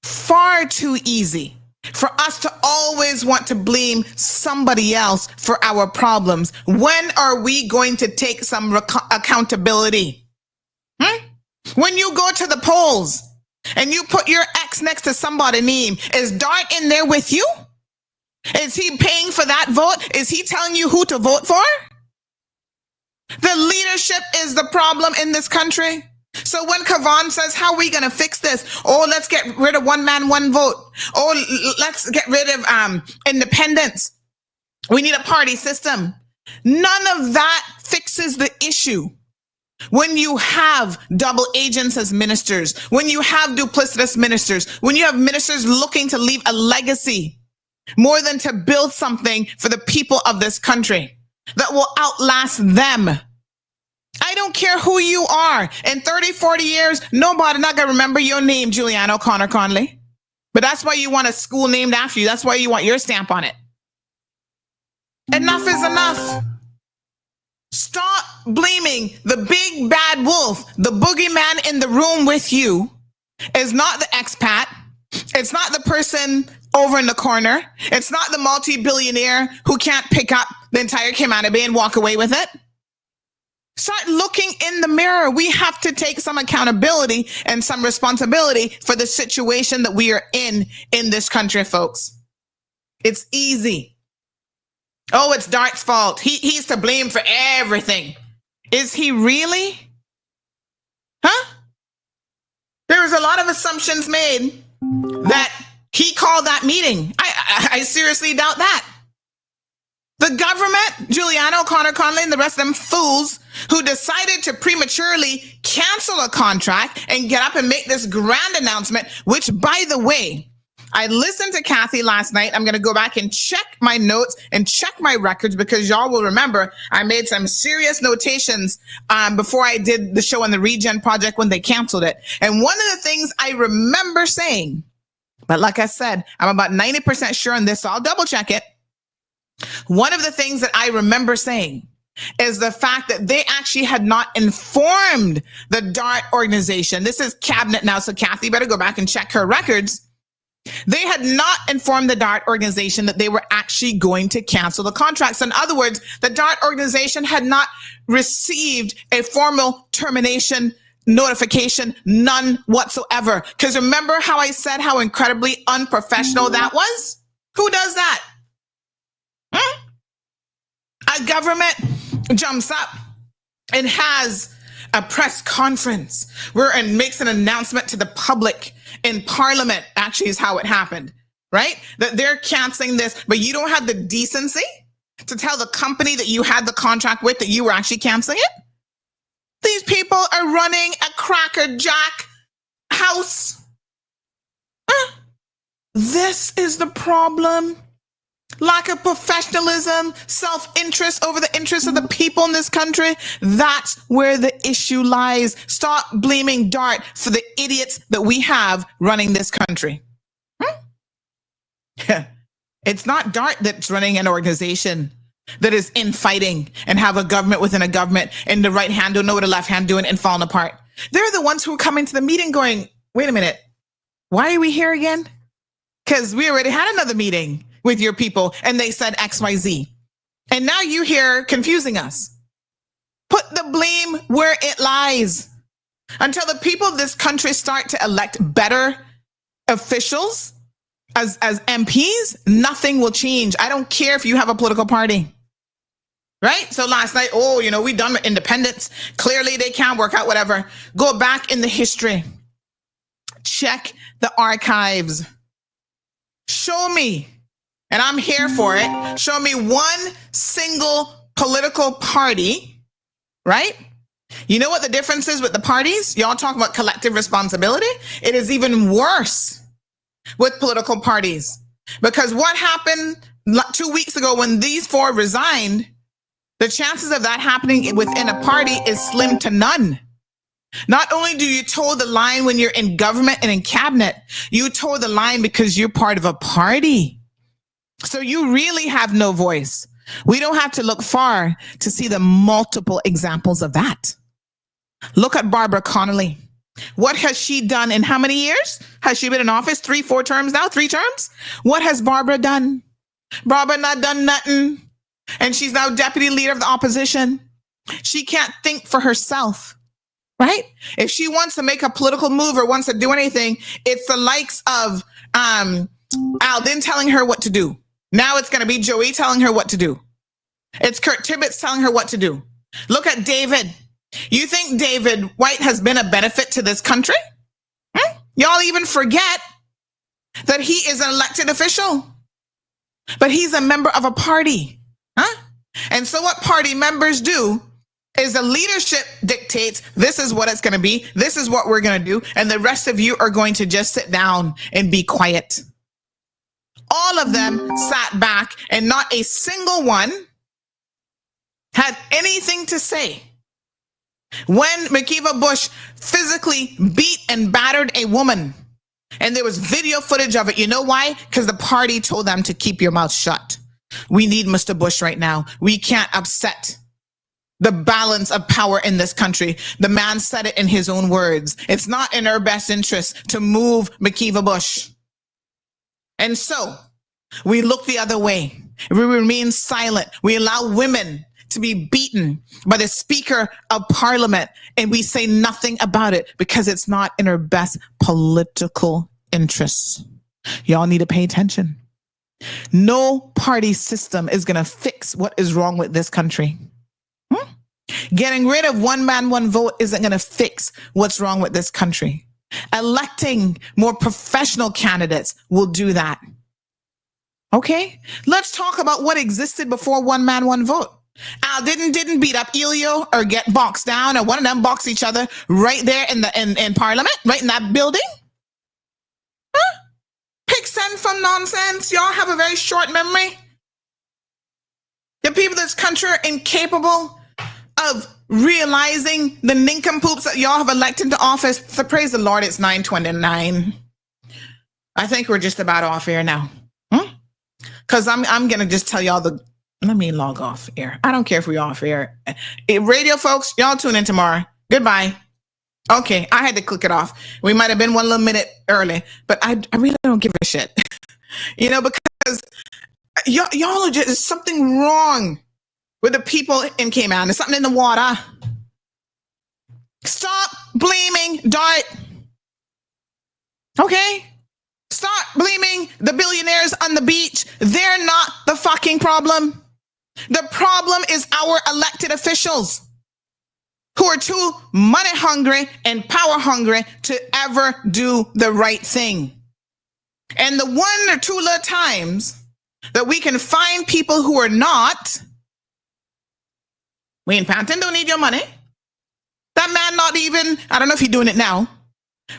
far too easy, for us to always want to blame somebody else for our problems. When are we going to take some accountability? When you go to the polls and you put your ex next to somebody's name, is Dart in there with you? Is he paying for that vote? Is he telling you who to vote for? The leadership is the problem in this country. So when Kavan says, how are we going to fix this? Oh, let's get rid of one man, one vote. Oh, let's get rid of independence. We need a party system. None of that fixes the issue. When you have double agents as ministers, when you have duplicitous ministers, when you have ministers looking to leave a legacy more than to build something for the people of this country that will outlast them. I don't care who you are. In 30, 40 years, nobody not going to remember your name, Juliana O'Connor Conley. But that's why you want a school named after you. That's why you want your stamp on it. Enough is enough. Stop blaming the big bad wolf. The boogeyman in the room with you is not the expat. It's not the person over in the corner. It's not the multi-billionaire who can't pick up the entire Cayman Bay and walk away with it. Start looking in the mirror. We have to take some accountability and some responsibility for the situation that we are in this country, folks. It's easy. Oh, it's Dart's fault. He's to blame for everything. Is he really? Huh? There was a lot of assumptions made that he called that meeting. I seriously doubt that. The government, Giuliano, O'Connor, Conley, and the rest of them fools who decided to prematurely cancel a contract and get up and make this grand announcement, which, by the way, I listened to Kathy last night. I'm going to go back and check my notes and check my records because y'all will remember I made some serious notations before I did the show on the Regen Project when they canceled it. And one of the things I remember saying, but like I said, I'm about 90% sure on this, so I'll double check it. One of the things that I remember saying is the fact that they actually had not informed the DART organization. This is cabinet now, so Kathy better go back and check her records. They had not informed the DART organization that they were actually going to cancel the contracts. In other words, the DART organization had not received a formal termination notification, none whatsoever. Because remember how I said how incredibly unprofessional that was? Who does that? A government jumps up and has a press conference where it makes an announcement to the public in Parliament, actually is how it happened, right? That they're canceling this, but you don't have the decency to tell the company that you had the contract with that you were actually canceling it? These people are running a Cracker Jack house. This is the problem. Lack of professionalism, self-interest over the interests of the people in this country. That's where the issue lies. Stop blaming DART for the idiots that we have running this country. It's not DART that's running an organization that is infighting and have a government within a government and the right hand don't know what the left hand doing and falling apart. They're the ones who are coming to the meeting going, wait a minute, why are we here again? Because we already had another meeting with your people and they said XYZ. And now you here confusing us. Put the blame where it lies. Until the people of this country start to elect better officials as MPs, nothing will change. I don't care if you have a political party. Right? So last night, we done with independence. Clearly they can't work out, whatever. Go back in the history. Check the archives. Show me. And I'm here for it. Show me one single political party, right? You know what the difference is with the parties? Y'all talk about collective responsibility. It is even worse with political parties. Because what happened 2 weeks ago when these four resigned, the chances of that happening within a party is slim to none. Not only do you toe the line when you're in government and in cabinet, you toe the line because you're part of a party. So you really have no voice. We don't have to look far to see the multiple examples of that. Look at Barbara Connolly. What has she done in how many years? Has she been in office? 3-4 terms now? 3 terms? What has Barbara done? Barbara not done nothing. And she's now deputy leader of the opposition. She can't think for herself, right? If she wants to make a political move or wants to do anything, it's the likes of Alden telling her what to do. Now it's going to be Joey telling her what to do. It's Kurt Tibbetts telling her what to do. Look at David. You think David White has been a benefit to this country? Y'all even forget that he is an elected official, but he's a member of a party. And so what party members do is the leadership dictates this is what it's going to be. This is what we're going to do. And the rest of you are going to just sit down and be quiet. All of them sat back and not a single one had anything to say. When Makiva Bush physically beat and battered a woman, and there was video footage of it, you know why? Because the party told them to keep your mouth shut. We need Mr. Bush right now. We can't upset the balance of power in this country. The man said it in his own words. It's not in our best interest to move Makiva Bush. And so we look the other way. We remain silent. We allow women to be beaten by the Speaker of Parliament, and we say nothing about it because it's not in our best political interests. Y'all need to pay attention. No party system is going to fix what is wrong with this country. Getting rid of one man, one vote isn't going to fix what's wrong with this country. Electing more professional candidates will do that. Okay? Let's talk about what existed before one man, one vote. Al didn't beat up Elio or get boxed down, or one of them box each other right there in Parliament, right in that building. Huh? Pick sense from nonsense. Y'all have a very short memory. The people of this country are incapable of realizing the nincompoops that y'all have elected to office. So praise the Lord, it's 9:29. I think we're just about off air now. Because I'm going to just tell y'all let me log off air. I don't care if we're off air. Radio folks, y'all tune in tomorrow. Goodbye. Okay, I had to click it off. We might have been 1 little minute early, but I really don't give a shit. Because y'all are just, there's something wrong with the people in Cayman. There's something in the water. Stop blaming DART. Okay? Stop blaming the billionaires on the beach. They're not the fucking problem. The problem is our elected officials who are too money hungry and power hungry to ever do the right thing. And the 1 or 2 little times that we can find people who are not, Wayne Panton don't need your money. That man not even, I don't know if he's doing it now,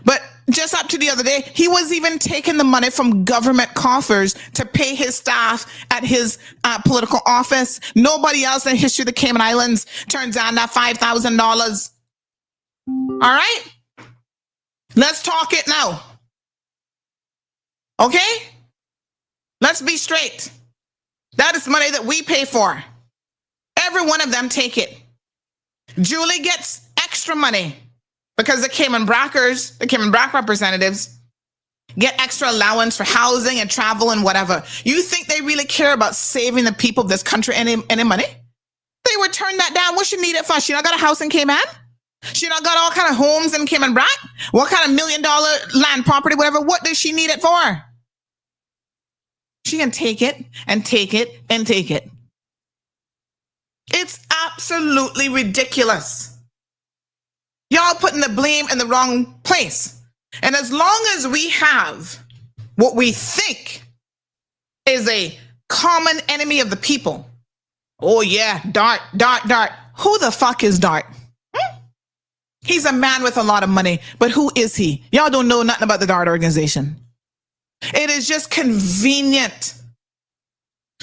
but just up to the other day, he was even taking the money from government coffers to pay his staff at his political office. Nobody else in the history of the Cayman Islands turns down that $5,000. All right? Let's talk it now. Okay? Let's be straight. That is money that we pay for. Every one of them take it. Julie gets extra money because the Cayman Brackers, the Cayman Brack representatives, get extra allowance for housing and travel and whatever. You think they really care about saving the people of this country any money? They would turn that down. What she need it for? She not got a house in Cayman? She not got all kind of homes in Cayman Brack? What kind of $1 million land property, whatever? What does she need it for? She can take it and take it and take it. It's absolutely ridiculous. Y'all putting the blame in the wrong place. And as long as we have what we think is a common enemy of the people, oh yeah, DART. Who the fuck is DART? He's a man with a lot of money, but who is he? Y'all don't know nothing about the DART organization. It is just convenient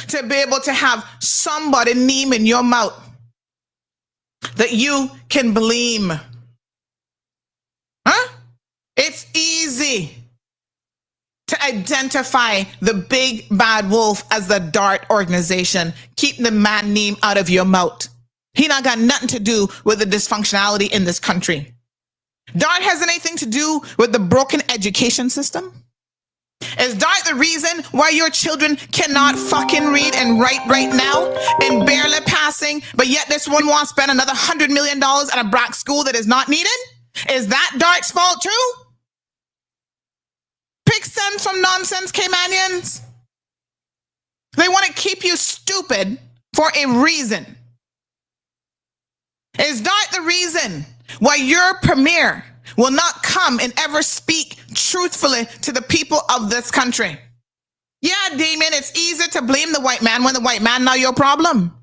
to be able to have somebody name in your mouth that you can blame. Huh? It's easy to identify the big bad wolf as the DART organization. Keep the man name out of your mouth. He not got nothing to do with the dysfunctionality in this country. DART has anything to do with the broken education system? Is DART the reason why your children cannot fucking read and write right now and barely passing, but yet this one wants to spend another $100 million at a Brack school that is not needed? Is that DART's fault too? Pick sense from nonsense, Caymanians. They want to keep you stupid for a reason. Is DART the reason why your premier will not come and ever speak truthfully to the people of this country? Yeah, Damien, it's easier to blame the white man when the white man not your problem.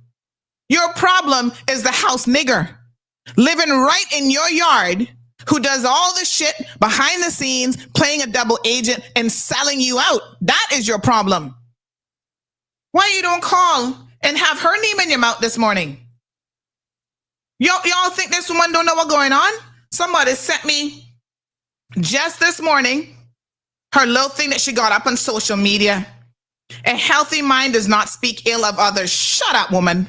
Your problem is the house nigger living right in your yard who does all the shit behind the scenes, playing a double agent and selling you out. That is your problem. Why you don't call and have her name in your mouth this morning? Y'all think this woman don't know what's going on? Somebody sent me just this morning her little thing that she got up on social media. A healthy mind does not speak ill of others. Shut up, woman.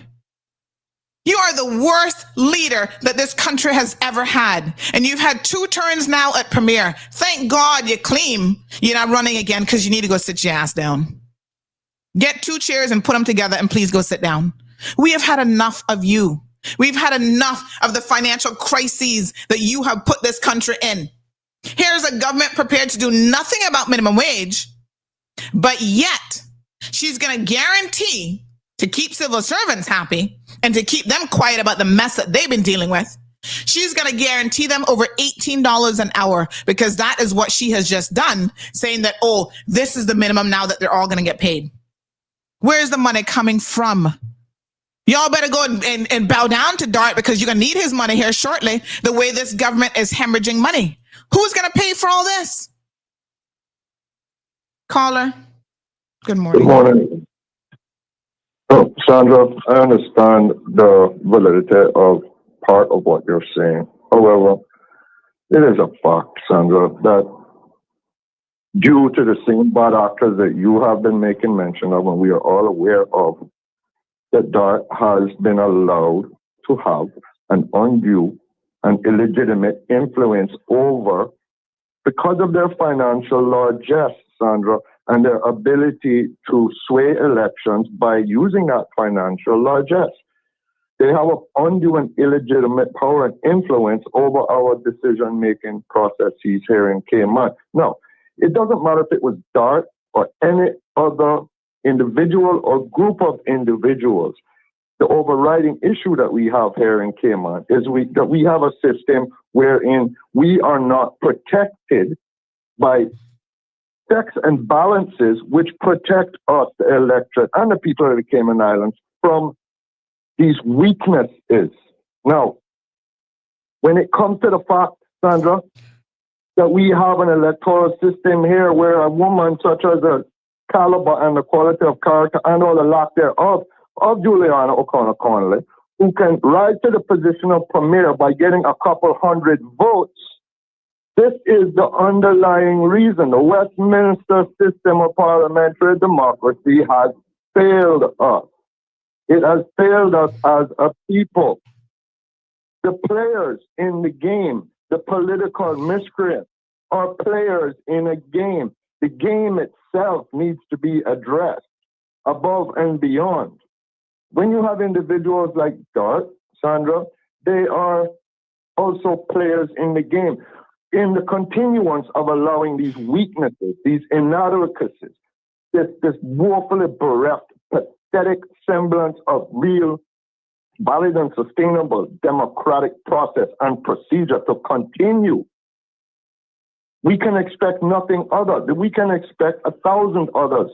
You are the worst leader that this country has ever had. And you've had 2 turns now at Premier. Thank God you're clean. You're not running again because you need to go sit your ass down. Get 2 chairs and put them together and please go sit down. We have had enough of you. We've had enough of the financial crises that you have put this country in. Here's a government prepared to do nothing about minimum wage, but yet she's going to guarantee to keep civil servants happy and to keep them quiet about the mess that they've been dealing with. She's going to guarantee them over $18 an hour because that is what she has just done, saying that, oh, this is the minimum now that they're all going to get paid. Where's the money coming from? Y'all better go and bow down to Dart because you're going to need his money here shortly, the way this government is hemorrhaging money. Who's going to pay for all this? Caller, good morning. Good morning. Oh, Sandra, I understand the validity of part of what you're saying. However, it is a fact, Sandra, that due to the same bad actors that you have been making mention of, and we are all aware of, that DART has been allowed to have an undue and illegitimate influence over, because of their financial largesse, Sandra, and their ability to sway elections by using that financial largesse. They have an undue and illegitimate power and influence over our decision-making processes here in Cayman. Now, it doesn't matter if it was DART or any other individual or group of individuals. The overriding issue that we have here in Cayman is that we have a system wherein we are not protected by checks and balances which protect us, the electorate, and the people of the Cayman Islands from these weaknesses. Now, when it comes to the fact, Sandra, that we have an electoral system here where a woman such as a caliber and the quality of character and all the lack thereof of Juliana O'Connor Connolly, who can rise to the position of premier by getting a couple hundred votes, this is the underlying reason. The Westminster system of parliamentary democracy has failed us. It has failed us as a people. The players in the game, the political miscreants, are players in a game. The game itself needs to be addressed above and beyond. When you have individuals like Dart, Sandra, they are also players in the game. In the continuance of allowing these weaknesses, these inadequacies, this woefully bereft, pathetic semblance of real, valid and sustainable democratic process and procedure to continue, we can expect nothing other. We can expect 1,000 others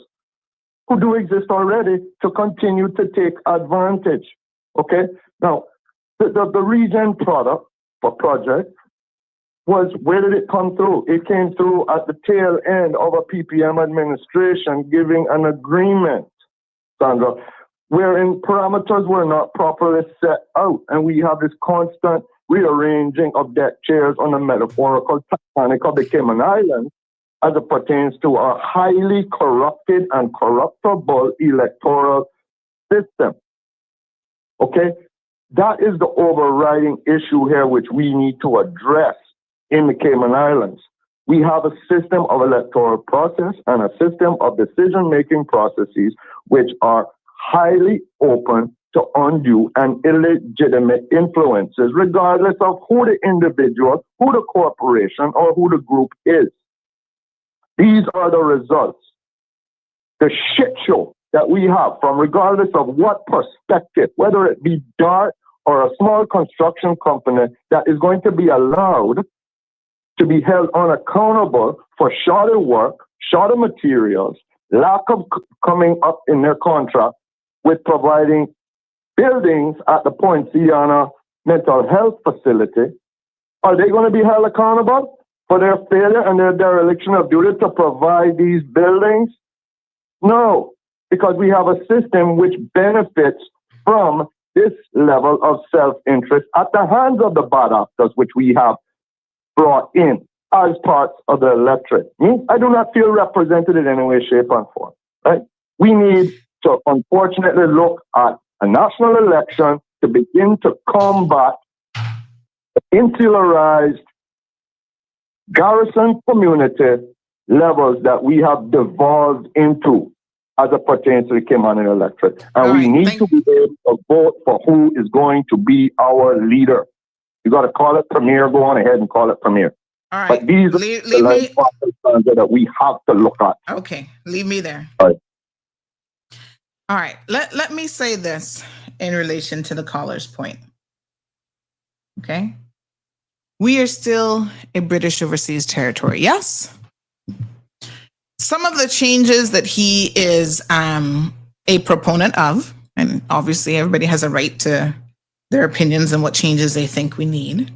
who do exist already to continue to take advantage. Okay? Now, the regen project was, where did it come through? It came through at the tail end of a PPM administration giving an agreement, Sandra, wherein parameters were not properly set out. And we have this constant rearranging of deck chairs on the metaphorical Titanic of the Cayman Islands as it pertains to a highly corrupted and corruptible electoral system. Okay? That is the overriding issue here which we need to address in the Cayman Islands. We have a system of electoral process and a system of decision-making processes which are highly open to undue and illegitimate influences, regardless of who the individual, who the corporation, or who the group is. These are the results. The shit show that we have from regardless of what perspective, whether it be DART or a small construction company that is going to be allowed to be held unaccountable for shorter work, shorter materials, lack of coming up in their contract with providing buildings at the Poinciana mental health facility. Are they going to be held accountable for their failure and their dereliction of duty to provide these buildings? No, because we have a system which benefits from this level of self-interest at the hands of the bad actors, which we have brought in as parts of the electorate. I do not feel represented in any way, shape, and form. Right? We need to unfortunately look at a national election to begin to combat the insularized garrison community levels that we have devolved into as it pertains to the Cayman electorate. And we need to be able to vote for who is going to be our leader. You got to call it premier, go on ahead and call it premier. All right. But these are the factors that we have to look at. Okay, leave me there. All right. All right, let me say this in relation to the caller's point. Okay? we are still a British overseas territory. Yes? Some of the changes that he is a proponent of, and obviously everybody has a right to their opinions and what changes they think we need.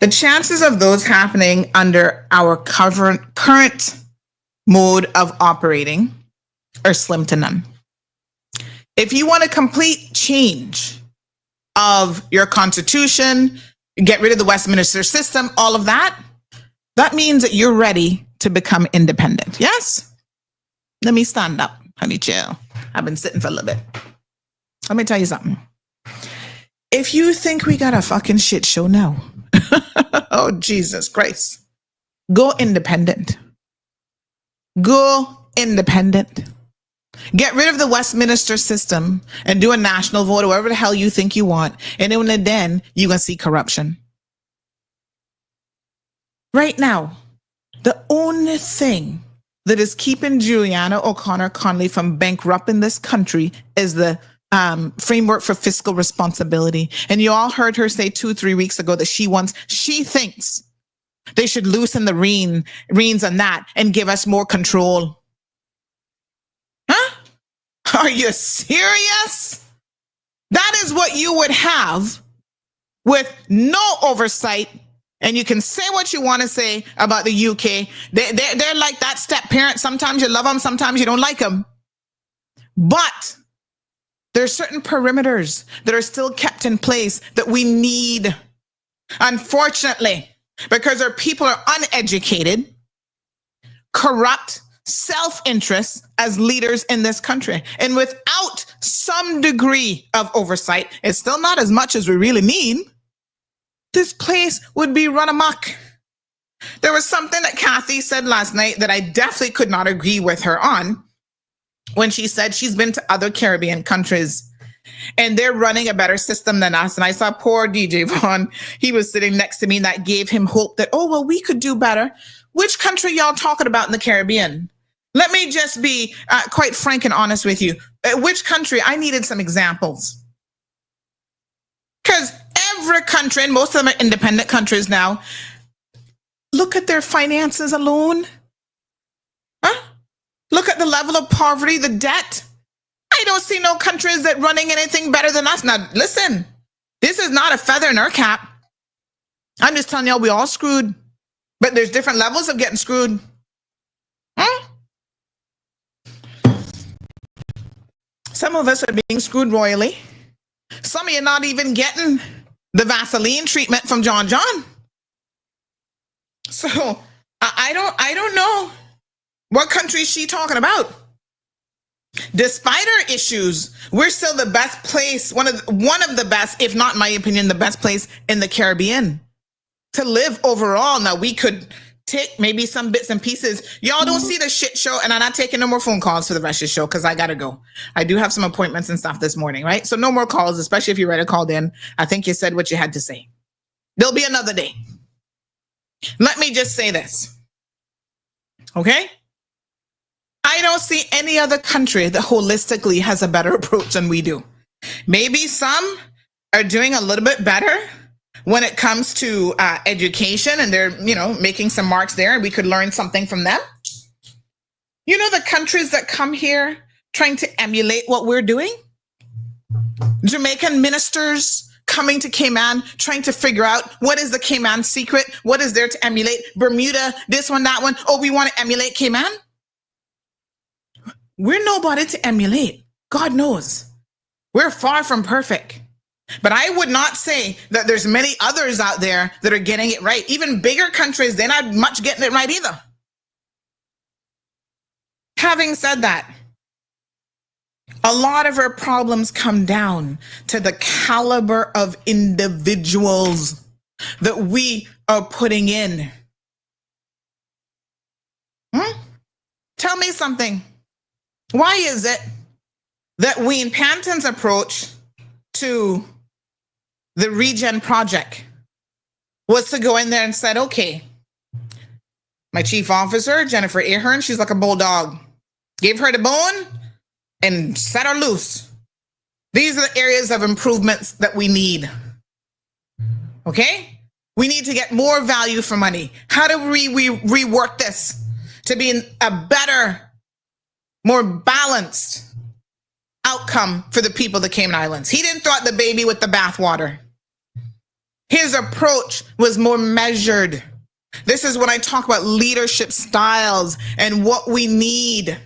The chances of those happening under our current mode of operating are slim to none. If you want a complete change of your constitution, get rid of the Westminster system, all of that, that means that you're ready to become independent. Yes? Let me stand up, honey, chill. I've been sitting for a little bit. Let me tell you something. If you think we got a fucking shit show now, oh, Jesus Christ, go independent. Go independent. Get rid of the Westminster system and do a national vote, or whatever the hell you think you want. And then you're going to see corruption. Right now, the only thing that is keeping Juliana O'Connor Connolly from bankrupting this country is the framework for fiscal responsibility. And you all heard her say 2-3 weeks ago that she thinks they should loosen the reins on that and give us more control. Huh? Are you serious? That is what you would have with no oversight. And you can say what you want to say about the UK. They're like that step parent. Sometimes you love them, sometimes you don't like them. But there are certain perimeters that are still kept in place that we need. Unfortunately, because our people are uneducated, corrupt, self-interest as leaders in this country. And without some degree of oversight, it's still not as much as we really need, this place would be run amok. There was something that Kathy said last night that I definitely could not agree with her on, when she said she's been to other Caribbean countries and they're running a better system than us. And I saw poor DJ Vaughn. He was sitting next to me, and that gave him hope that, oh, well, we could do better. Which country y'all talking about in the Caribbean? Let me just be quite frank and honest with you. Which country? I needed some examples. Because every country, and most of them are independent countries now, look at their finances alone. Huh? Look at the level of poverty, the debt. I don't see no countries that running anything better than us. Now, listen, this is not a feather in our cap. I'm just telling y'all, we all screwed. But there's different levels of getting screwed. Huh? Some of us are being screwed royally. Some of you not even getting the Vaseline treatment from John. So I don't know what country is she talking about. Despite our issues, we're still the best place, one of the best, if not in my opinion, the best place in the Caribbean to live overall. Now, we could take maybe some bits and pieces. Y'all don't see the shit show, and I'm not taking no more phone calls for the rest of the show because I gotta go. I do have some appointments and stuff this morning, right? So no more calls, especially if you already called in. I think you said what you had to say. There'll be another day. Let me just say this, okay? I don't see any other country that holistically has a better approach than we do. Maybe some are doing a little bit better when it comes to education, and they're, making some marks there, and we could learn something from them. You know, the countries that come here trying to emulate what we're doing? Jamaican ministers coming to Cayman, trying to figure out what is the Cayman secret? What is there to emulate? Bermuda, this one, that one. Oh, we want to emulate Cayman? We're nobody to emulate. God knows. We're far from perfect. But I would not say that there's many others out there that are getting it right. Even bigger countries, they're not much getting it right either. Having said that, a lot of our problems come down to the caliber of individuals that we are putting in. Tell me something. Why is it that Wayne Panton's approach to the Regen project was to go in there and said, okay, my chief officer, Jennifer Ahern, she's like a bulldog. Gave her the bone and set her loose. These are the areas of improvements that we need. Okay? We need to get more value for money. How do we rework this to be a better, more balanced outcome for the people of the Cayman Islands? He didn't throw out the baby with the bathwater. His approach was more measured. This is when I talk about leadership styles and what we need.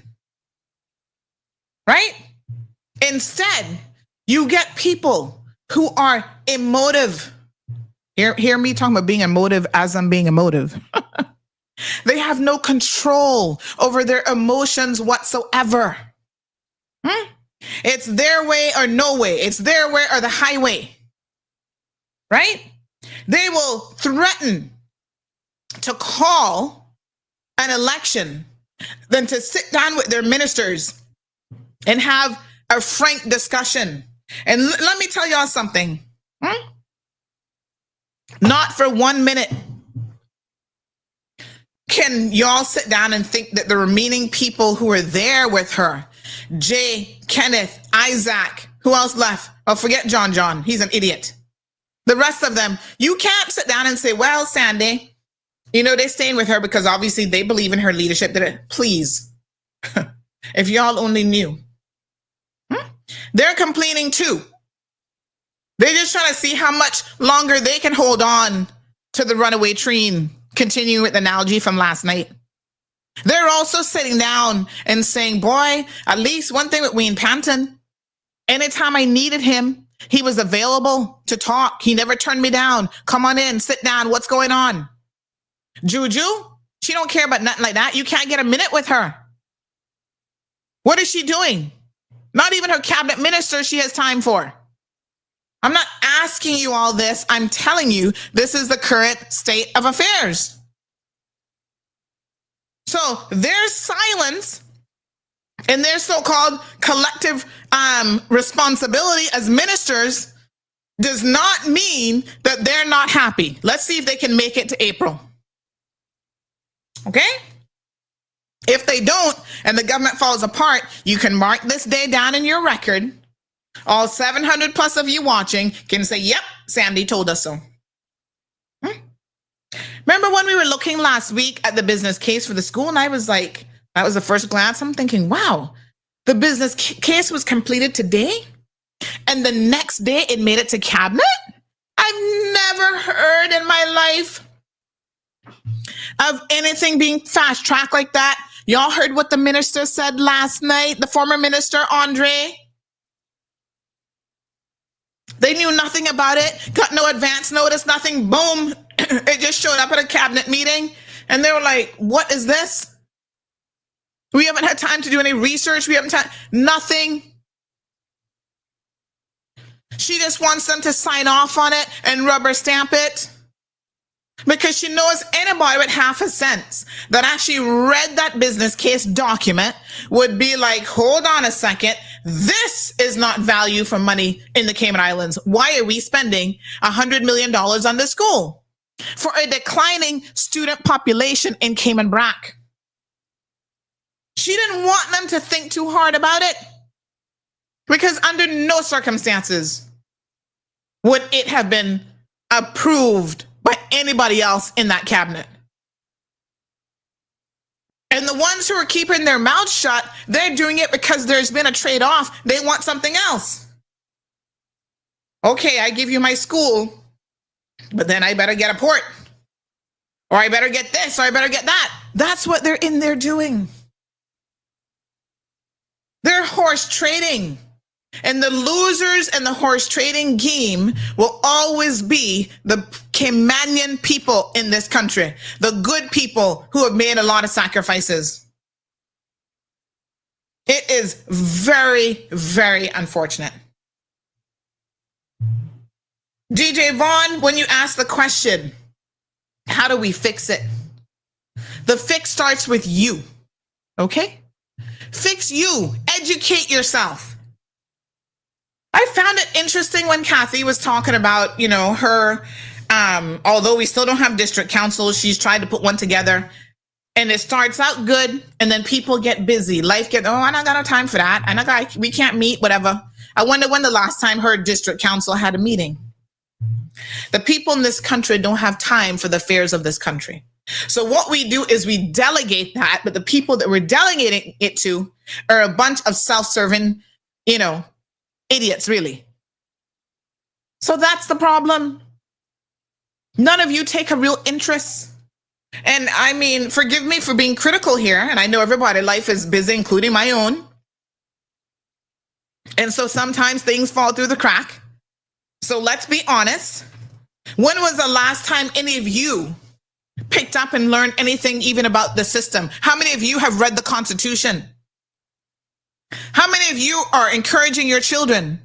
Right? Instead, you get people who are emotive. Hear me talking about being emotive as I'm being emotive. They have no control over their emotions whatsoever. It's their way or no way. It's their way or the highway. Right? They will threaten to call an election than to sit down with their ministers and have a frank discussion. And let me tell y'all something. Not for 1 minute can y'all sit down and think that the remaining people who are there with her, Jay, Kenneth, Isaac, who else left? Oh, forget John. He's an idiot. The rest of them, you can't sit down and say, well, Sandy, they're staying with her because obviously they believe in her leadership. Please, if y'all only knew. They're complaining too. They're just trying to see how much longer they can hold on to the runaway train, continuing with the analogy from last night. They're also sitting down and saying, boy, at least one thing with Wayne Panton, anytime I needed him, he was available to talk. He never turned me down. Come on in, sit down. What's going on? Juju, she don't care about nothing like that. You can't get a minute with her. What is she doing? Not even her cabinet minister she has time for. I'm not asking you all this. I'm telling you, this is the current state of affairs. So their silence and their so-called collective responsibility as ministers does not mean that they're not happy. Let's see if they can make it to April. Okay? If they don't, and the government falls apart, you can mark this day down in your record. All 700 plus of you watching can say, yep, Sandy told us so. Remember when we were looking last week at the business case for the school? And I was like, that was the first glance. I'm thinking, wow, the business case was completed today. And the next day it made it to cabinet? I've never heard in my life of anything being fast tracked like that. Y'all heard what the minister said last night, the former minister, Andre? They knew nothing about it, got no advance notice, nothing. Boom. It just showed up at a cabinet meeting. And they were like, what is this? We haven't had time to do any research. We haven't time. Nothing. She just wants them to sign off on it and rubber stamp it. Because she knows anybody with half a sense that actually read that business case document would be like, hold on a second. This is not value for money in the Cayman Islands. Why are we spending $100 million on this school for a declining student population in Cayman Brac? She didn't want them to think too hard about it because under no circumstances would it have been approved by anybody else in that cabinet. And the ones who are keeping their mouths shut, they're doing it because there's been a trade-off. They want something else. Okay, I give you my school, but then I better get a port. Or I better get this, or I better get that. That's what they're in there doing. They're horse trading. And the losers in the horse trading game will always be the Caymanian people in this country, the good people who have made a lot of sacrifices. It is very, very unfortunate. DJ Vaughn, when you ask the question, how do we fix it? The fix starts with you, okay? Fix you, educate yourself. I found it interesting when Kathy was talking about, her, although we still don't have district council, she's tried to put one together and it starts out good. And then people get busy. Life gets, I don't got no time for that. We can't meet, whatever. I wonder when the last time her district council had a meeting. The people in this country don't have time for the affairs of this country. So what we do is we delegate that, but the people that we're delegating it to are a bunch of self-serving, idiots, really. So that's the problem. None of you take a real interest. And I mean, forgive me for being critical here. And I know everybody's life is busy, including my own. And so sometimes things fall through the crack. So let's be honest. When was the last time any of you picked up and learned anything even about the system? How many of you have read the Constitution? How many of you are encouraging your children?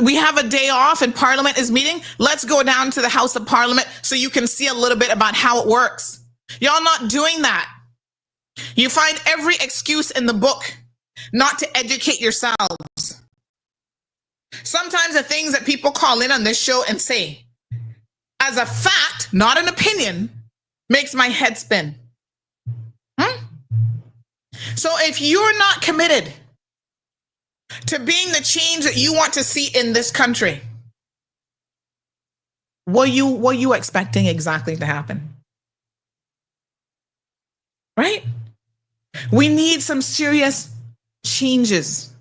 We have a day off and Parliament is meeting. Let's go down to the House of Parliament so you can see a little bit about how it works. Y'all not doing that. You find every excuse in the book not to educate yourselves. Sometimes the things that people call in on this show and say, as a fact, not an opinion, makes my head spin. So if you're not committed to being the change that you want to see in this country, what are you expecting exactly to happen? Right? We need some serious changes.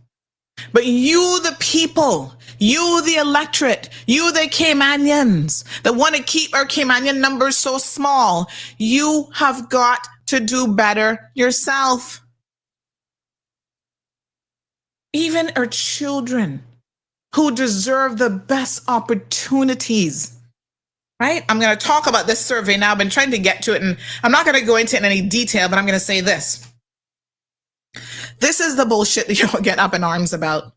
But you, the people, you, the electorate, you, the Caymanians that want to keep our Caymanian numbers so small, you have got to do better yourself. Even our children who deserve the best opportunities, right? I'm going to talk about this survey now. I've been trying to get to it, and I'm not going to go into it in any detail, but I'm going to say this. This is the bullshit that you'll get up in arms about.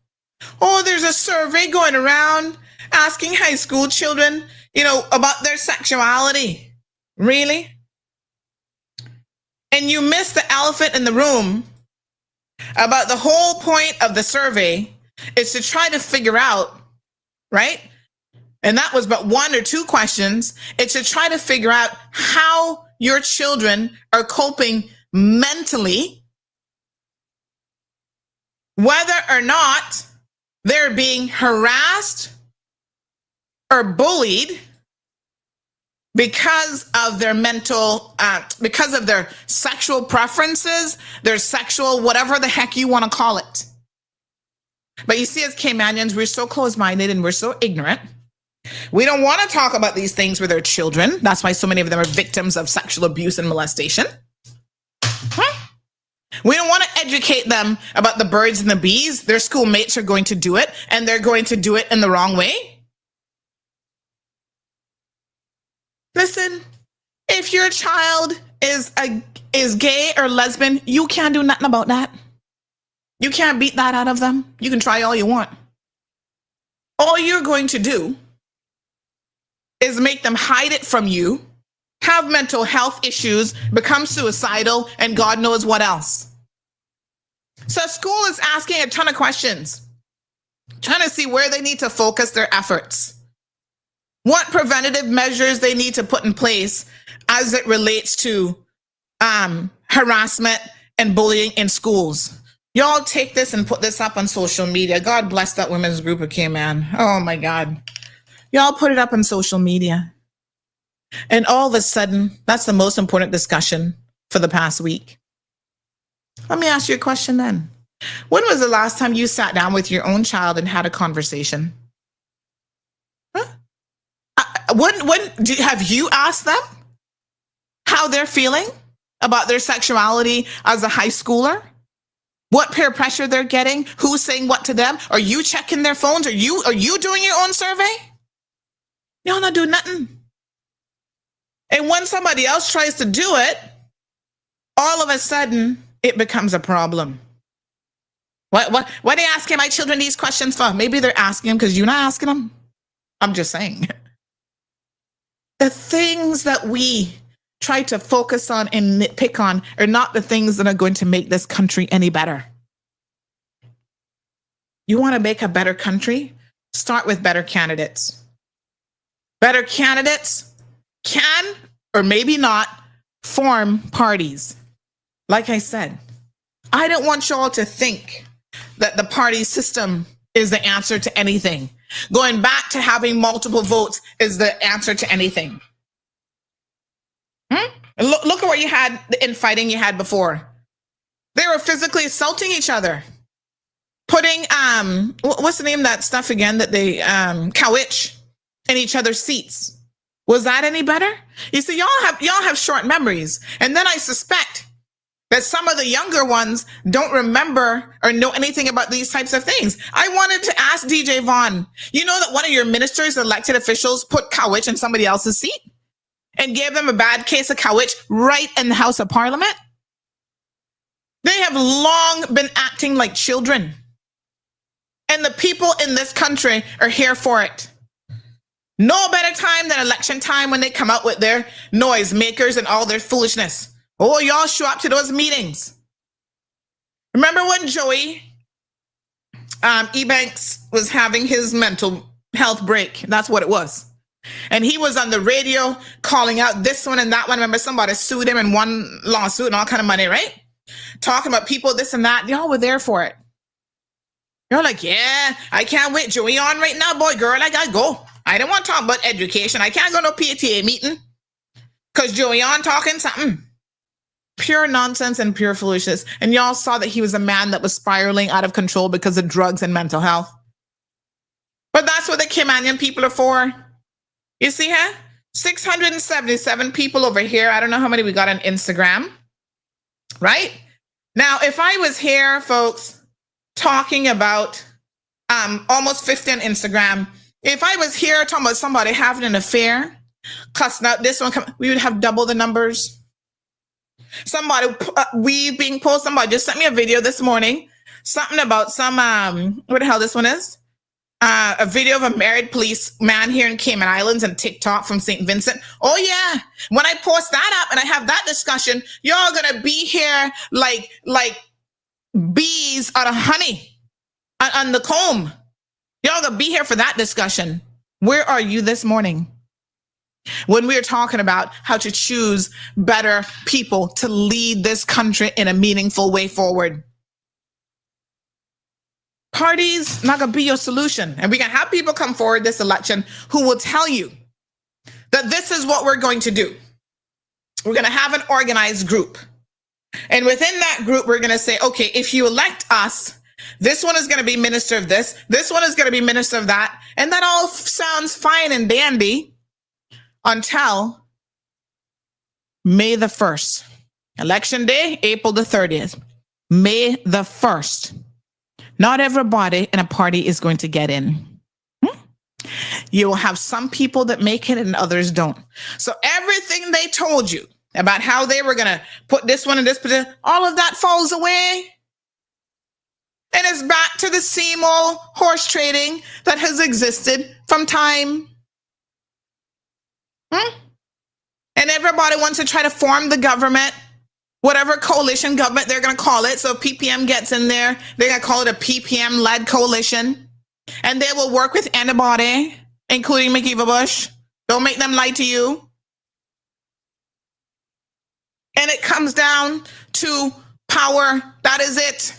Oh, there's a survey going around asking high school children, about their sexuality. Really? And you miss the elephant in the room about the whole point of the survey is to try to figure out, right? And that was but one or two questions. It's to try to figure out how your children are coping mentally, whether or not they're being harassed or bullied because of their because of their sexual preferences, their sexual, whatever the heck you want to call it. But you see, as Caymanians, we're so close-minded and we're so ignorant. We don't want to talk about these things with our children. That's why so many of them are victims of sexual abuse and molestation. We don't want to educate them about the birds and the bees. Their schoolmates are going to do it, and they're going to do it in the wrong way. Listen, if your child is gay or lesbian, you can't do nothing about that. You can't beat that out of them. You can try all you want. All you're going to do is make them hide it from you, have mental health issues, become suicidal, and God knows what else. So school is asking a ton of questions, trying to see where they need to focus their efforts, what preventative measures they need to put in place as it relates to harassment and bullying in schools. Y'all take this and put this up on social media. God bless that women's group of Cayman. Oh my God. Y'all put it up on social media. And all of a sudden, that's the most important discussion for the past week. Let me ask you a question then. When was the last time you sat down with your own child and had a conversation? Have you asked them how they're feeling about their sexuality as a high schooler? What peer pressure they're getting? Who's saying what to them? Are you checking their phones? Are you doing your own survey? Y'all not doing nothing. And when somebody else tries to do it, all of a sudden it becomes a problem. What are they asking my children these questions for? Maybe they're asking them because you're not asking them. I'm just saying. The things that we try to focus on and nitpick on are not the things that are going to make this country any better. You want to make a better country? Start with better candidates. Better candidates can, or maybe not, form parties. Like I said, I don't want y'all to think that the party system is the answer to anything. going back to having multiple votes is the answer to anything. Look at what you had, the infighting you had before. They were physically assaulting each other. Putting, what's the name of that stuff again that they, couch in each other's seats. Was that any better? You see, y'all have short memories. And then I suspect that some of the younger ones don't remember or know anything about these types of things. I wanted to ask DJ Vaughn, you know that one of your ministers, elected officials, put couch in somebody else's seat and gave them a bad case of couch right in the House of Parliament? They have long been acting like children. And the people in this country are here for it. No better time than election time when they come out with their noise makers and all their foolishness. Oh, y'all show up to those meetings. Remember when Joey Ebanks was having his mental health break? That's what it was. And he was on the radio calling out this one and that one. Remember, somebody sued him in one lawsuit and all kind of money, right? Talking about people, this and that. Y'all were there for it. You're like, yeah, I can't wait. Joey on right now, boy, girl, I gotta go. I don't want to talk about education. I can't go to a PTA meeting because Joey on talking something. Pure nonsense and pure foolishness. And y'all saw that he was a man that was spiraling out of control because of drugs and mental health. But that's what the Kimanian people are for. You see here? 677 people over here. I don't know how many we got on Instagram. Right? Now, if I was here, folks, talking about almost 50 on Instagram, if I was here talking about somebody having an affair, cussing out this one, we would have double the numbers. Somebody, we being posted, somebody just sent me a video this morning, something about some, what the hell this one is? A video of a married policeman here in Cayman Islands and TikTok from St. Vincent. Oh yeah, when I post that up and I have that discussion, y'all gonna be here like bees out of honey on the comb. Y'all gonna be here for that discussion. Where are you this morning? When we're talking about how to choose better people to lead this country in a meaningful way forward. Parties not gonna be your solution. And we can have people come forward this election who will tell you that this is what we're going to do. We're gonna have an organized group. And within that group, we're gonna say, okay, if you elect us, this one is gonna be minister of this one is gonna be minister of that. And that all sounds fine and dandy until May the 1st. Election day, April the 30th. May the 1st. Not everybody in a party is going to get in. You will have some people that make it and others don't. So everything they told you about how they were going to put this one in this position, all of that falls away. And it's back to the same old horse trading that has existed from time. And everybody wants to try to form the government, whatever coalition government they're going to call it. So if PPM gets in there, they're going to call it a PPM-led coalition. And they will work with anybody, including McKeever Bush. Don't make them lie to you. And it comes down to power. That is it.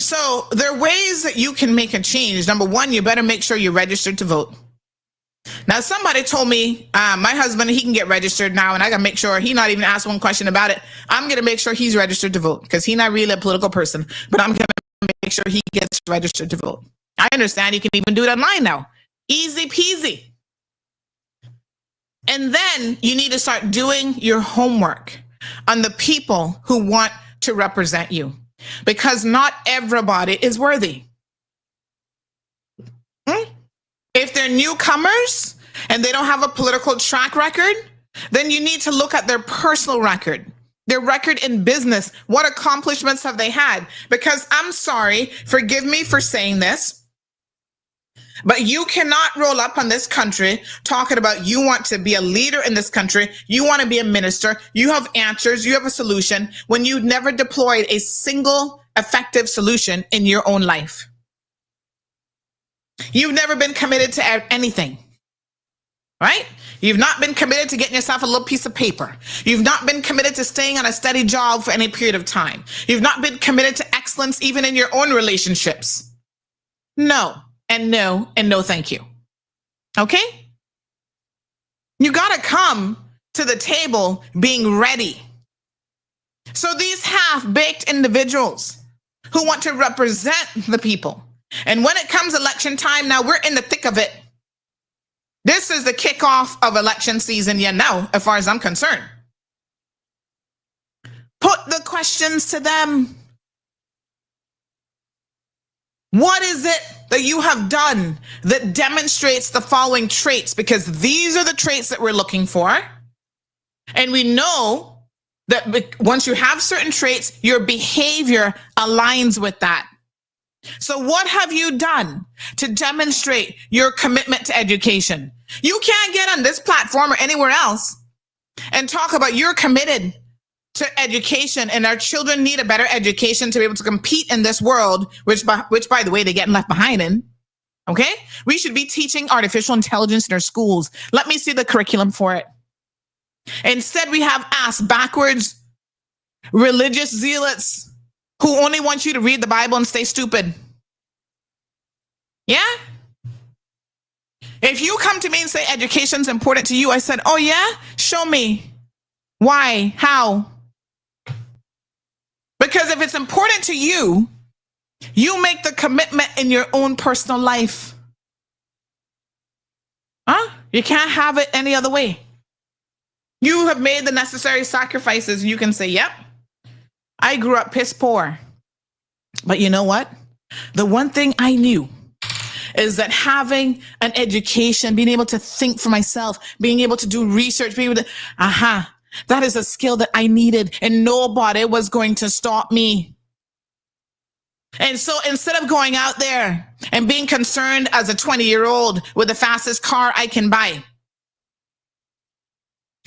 So there are ways that you can make a change. Number one, you better make sure you're registered to vote. Now, somebody told me, my husband, he can get registered now, and I got to make sure he not even asked one question about it. I'm going to make sure he's registered to vote because he's not really a political person, but I'm going to make sure he gets registered to vote. I understand you can even do it online now. Easy peasy. And then you need to start doing your homework on the people who want to represent you because not everybody is worthy. If they're newcomers and they don't have a political track record, then you need to look at their personal record, their record in business. What accomplishments have they had? Because I'm sorry, forgive me for saying this, but you cannot roll up on this country talking about you want to be a leader in this country, you want to be a minister, you have answers, you have a solution, when you never deployed a single effective solution in your own life. You've never been committed to anything, right? You've not been committed to getting yourself a little piece of paper. You've not been committed to staying on a steady job for any period of time. You've not been committed to excellence even in your own relationships. No, and no, and no thank you. Okay? You got to come to the table being ready. So these half-baked individuals who want to represent the people, and when it comes election time, now we're in the thick of it. This is the kickoff of election season, now, as far as I'm concerned. Put the questions to them. What is it that you have done that demonstrates the following traits? Because these are the traits that we're looking for. And we know that once you have certain traits, your behavior aligns with that. So what have you done to demonstrate your commitment to education? You can't get on this platform or anywhere else and talk about you're committed to education and our children need a better education to be able to compete in this world, which by the way, they're getting left behind in. Okay? We should be teaching artificial intelligence in our schools. Let me see the curriculum for it. Instead, we have ass backwards religious zealots who only want you to read the Bible and stay stupid. Yeah? If you come to me and say education's important to you, I said, oh yeah? Show me. Why? How? Because if it's important to you, you make the commitment in your own personal life. Huh? You can't have it any other way. You have made the necessary sacrifices. You can say, yep, I grew up piss poor. But you know what? The one thing I knew is that having an education, being able to think for myself, being able to do research, being able to, that is a skill that I needed and nobody was going to stop me. And so instead of going out there and being concerned as a 20-year-old with the fastest car I can buy,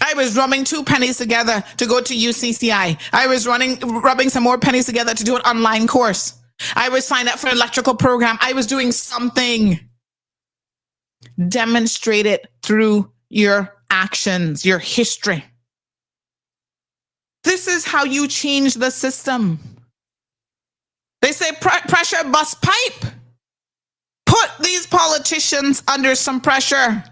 I was rubbing 2 pennies together to go to UCCI. I was rubbing some more pennies together to do an online course. I was signed up for an electrical program. I was doing something. Demonstrate it through your actions, your history. This is how you change the system. They say pressure bust pipe. Put these politicians under some pressure.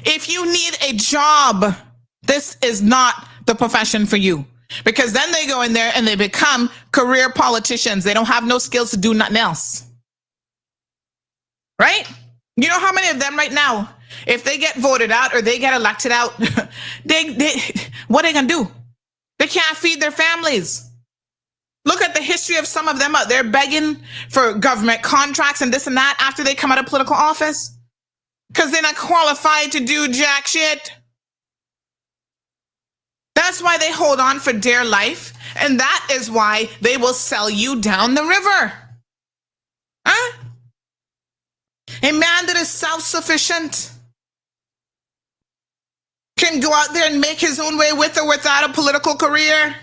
If you need a job, this is not the profession for you. Because then they go in there and they become career politicians. They don't have no skills to do nothing else. Right? You know how many of them right now, if they get voted out or they get elected out, what are they going to do? They can't feed their families. Look at the history of some of them out there begging for government contracts and this and that after they come out of political office. Because they're not qualified to do jack shit. That's why they hold on for dear life. And that is why they will sell you down the river. Huh? A man that is self-sufficient can go out there and make his own way with or without a political career.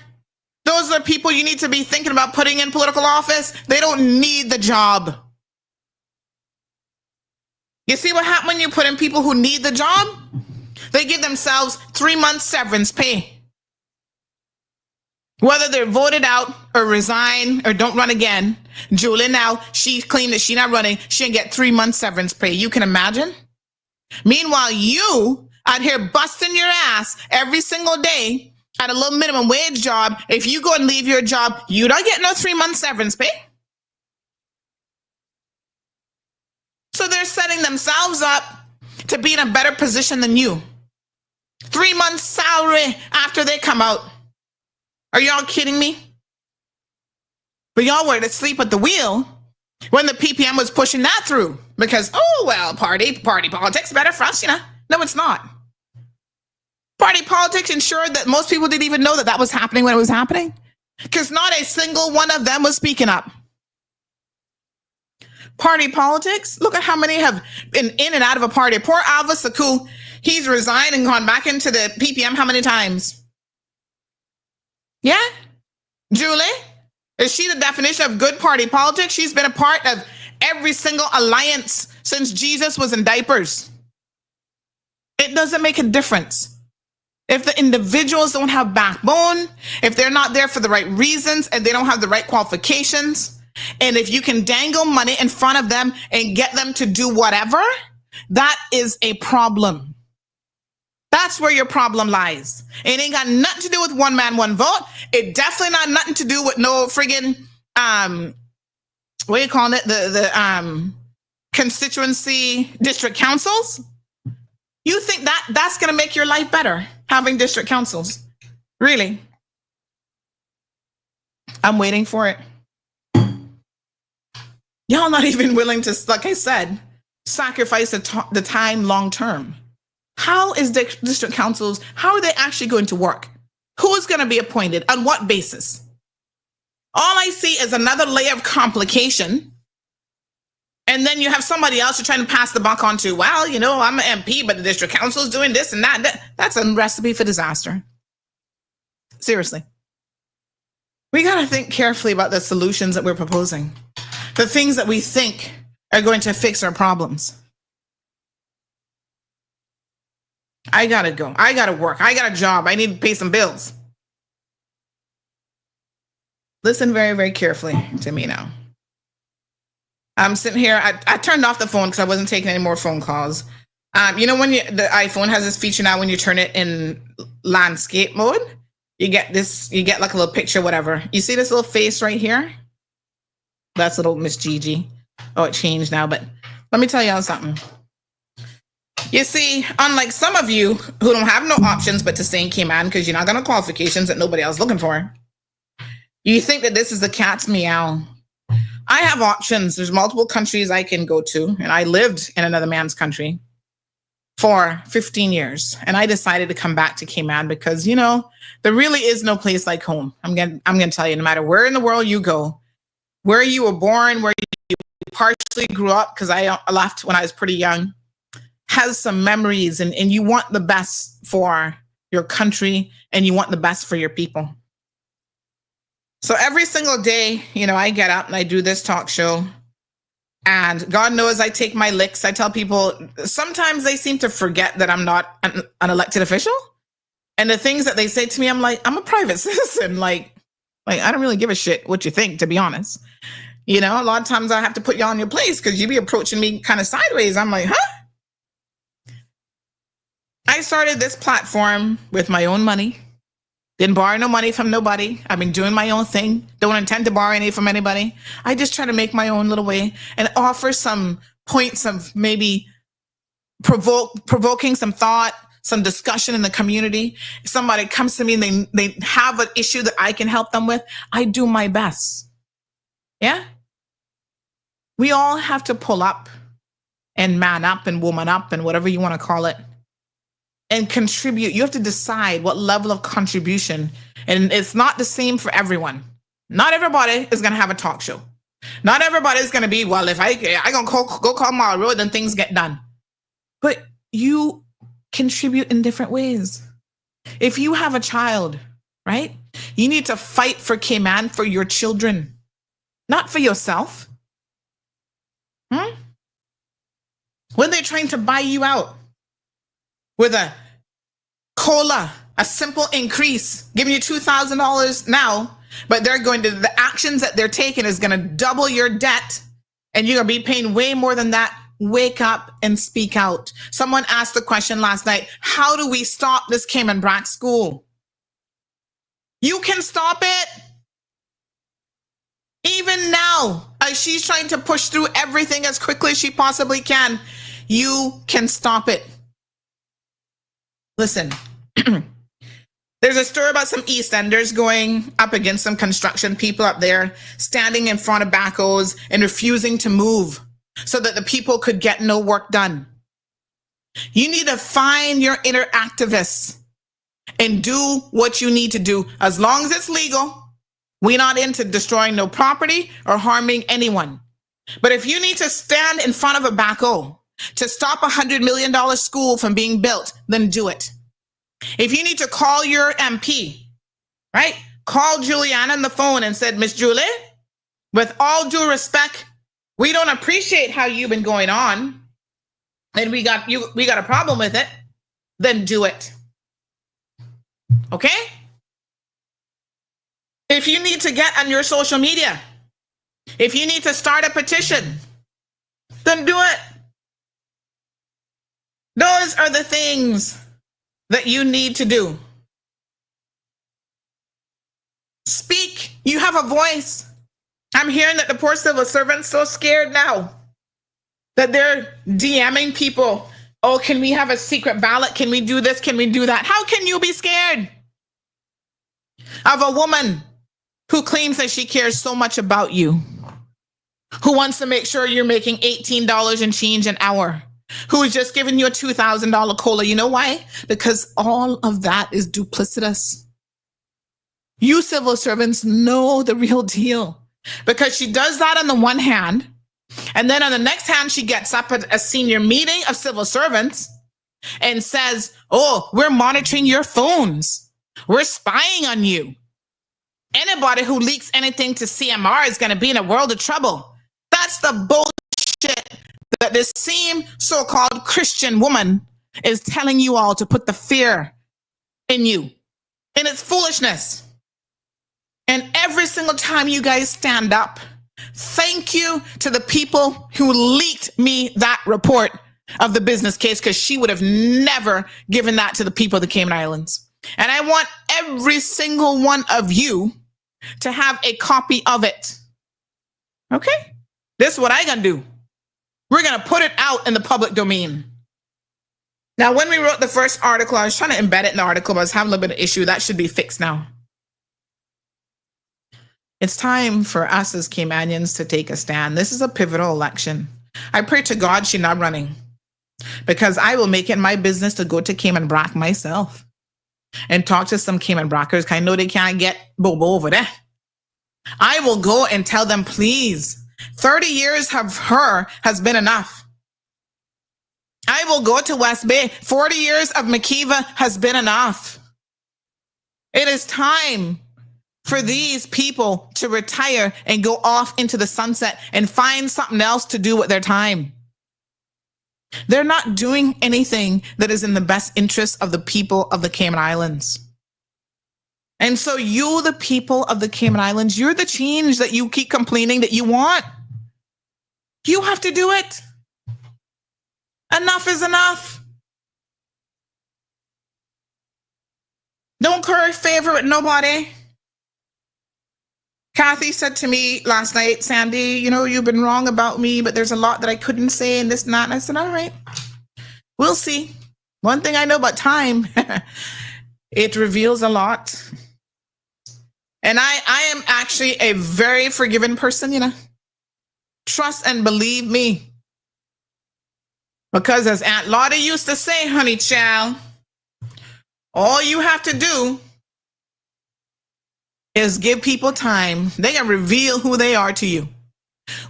Those are people you need to be thinking about putting in political office. They don't need the job. You see what happens when you put in people who need the job? They give themselves 3 months severance pay. Whether they're voted out or resign or don't run again, Julie now, she claimed that she's not running. She'll get 3 months severance pay. You can imagine? Meanwhile, you out here busting your ass every single day at a low minimum wage job. If you go and leave your job, you don't get no 3 months severance pay. So they're setting themselves up to be in a better position than you. 3 months salary after they come out. Are y'all kidding me? But y'all were asleep at the wheel when the PPM was pushing that through. Because, oh, well, party politics, better for us, you know. No, it's not. Party politics ensured that most people didn't even know that was happening when it was happening. Because not a single one of them was speaking up. Party politics, look at how many have been in and out of a party. Poor Alva Saku, he's resigned and gone back into the PPM how many times? Yeah? Julie, is she the definition of good party politics? She's been a part of every single alliance since Jesus was in diapers. It doesn't make a difference. If the individuals don't have backbone, if they're not there for the right reasons, and they don't have the right qualifications, and if you can dangle money in front of them and get them to do whatever, that is a problem. That's where your problem lies. It ain't got nothing to do with one man, one vote. It definitely not nothing to do with no friggin' what are you calling it? The constituency district councils. You think that's gonna make your life better, having district councils? Really? I'm waiting for it. Y'all not even willing to, like I said, sacrifice the time long term. How is district councils, how are they actually going to work? Who is going to be appointed? On what basis? All I see is another layer of complication. And then you have somebody else you're trying to pass the buck on to. Well, you know, I'm an MP, but the district council is doing this and that. That's a recipe for disaster. Seriously. We got to think carefully about the solutions that we're proposing. The things that we think are going to fix our problems. I got to go. I got to work. I got a job. I need to pay some bills. Listen very, very carefully to me now. I'm sitting here. I turned off the phone because I wasn't taking any more phone calls. You know, when the iPhone has this feature now, when you turn it in landscape mode, you get like a little picture, whatever. You see this little face right here? That's little Miss Gigi. Oh, it changed now, but let me tell y'all something. You see, unlike some of you who don't have no options but to stay in Cayman because you're not going to qualifications that nobody else is looking for, you think that this is the cat's meow. I have options. There's multiple countries I can go to, and I lived in another man's country for 15 years, and I decided to come back to Cayman because, you know, there really is no place like home. I'm gonna tell you, no matter where in the world you go, where you were born, where you partially grew up, because I left when I was pretty young, has some memories, and you want the best for your country, and you want the best for your people. So every single day, you know, I get up and I do this talk show, and God knows I take my licks. I tell people, sometimes they seem to forget that I'm not an elected official. And the things that they say to me, I'm like, I'm a private citizen. Like I don't really give a shit what you think, to be honest. You know, a lot of times I have to put you on your place because you be approaching me kind of sideways. I'm like, huh? I started this platform with my own money. Didn't borrow no money from nobody. I've been doing my own thing. Don't intend to borrow any from anybody. I just try to make my own little way and offer some points of maybe provoking some thought, some discussion in the community. If somebody comes to me and they have an issue that I can help them with, I do my best. Yeah? We all have to pull up and man up and woman up and whatever you want to call it, and contribute. You have to decide what level of contribution. And it's not the same for everyone. Not everybody is going to have a talk show. Not everybody is going to be, well, if I going to go call my road, then things get done. But you contribute in different ways. If you have a child, right? You need to fight for Cayman, for your children, not for yourself. When they're trying to buy you out with a COLA, a simple increase, giving you $2,000 now, but the actions that they're taking is going to double your debt, and you're going to be paying way more than that. Wake up and speak out. Someone asked the question last night, how do we stop this Cayman Brack school? You can stop it. Even now, as she's trying to push through everything as quickly as she possibly can, you can stop it. Listen, there's a story about some East Enders going up against some construction people up there, standing in front of backhoes and refusing to move so that the people could get no work done. You need to find your inner activists and do what you need to do. As long as it's legal, we're not into destroying no property or harming anyone. But if you need to stand in front of a backhoe to stop $100 million school from being built, then do it. If you need to call your MP, right? Call Juliana on the phone and said, Miss Julie, with all due respect, we don't appreciate how you've been going on, and we got a problem with it. then do it. Okay? If you need to get on your social media, if you need to start a petition, then do it. Those are the things that you need to do. Speak. You have a voice. I'm hearing that the poor civil servants so scared now that they're DMing people. Oh, can we have a secret ballot? Can we do this? Can we do that? How can you be scared of a woman who claims that she cares so much about you, who wants to make sure you're making $18 and change an hour, who is just giving you a $2,000 COLA? You know why? Because all of that is duplicitous. You civil servants know the real deal, because she does that on the one hand, and then on the next hand, she gets up at a senior meeting of civil servants and says, oh, we're monitoring your phones. We're spying on you. Anybody who leaks anything to CMR is going to be in a world of trouble. That's the bullshit that this same so-called Christian woman is telling you all to put the fear in you. And it's foolishness. And every single time you guys stand up, thank you to the people who leaked me that report of the business case, because she would have never given that to the people of the Cayman Islands. And I want every single one of you to have a copy of it. Okay? This is what I'm going to do. We're going to put it out in the public domain. Now, when we wrote the first article, I was trying to embed it in the article, but I was having a little bit of issue. That should be fixed now. It's time for us as Caymanians to take a stand. This is a pivotal election. I pray to God she's not running, because I will make it my business to go to Cayman Brac myself and talk to some Cayman Brackers. I know they can't get Bobo over there. I will go and tell them, please, 30 years of her has been enough. I will go to West Bay. 40 years of McKeeva has been enough. It is time for these people to retire and go off into the sunset and find something else to do with their time. They're not doing anything that is in the best interest of the people of the Cayman Islands. And so you, the people of the Cayman Islands, you're the change that you keep complaining that you want. You have to do it. Enough is enough. Don't curry favor with nobody. Kathy said to me last night, Sandy, you know, you've been wrong about me, but there's a lot that I couldn't say and this and that. And I said, all right, we'll see. One thing I know about time, it reveals a lot. And I am actually a very forgiving person, you know. Trust and believe me. Because as Aunt Lottie used to say, honey child, all you have to do is give people time. They can reveal who they are to you.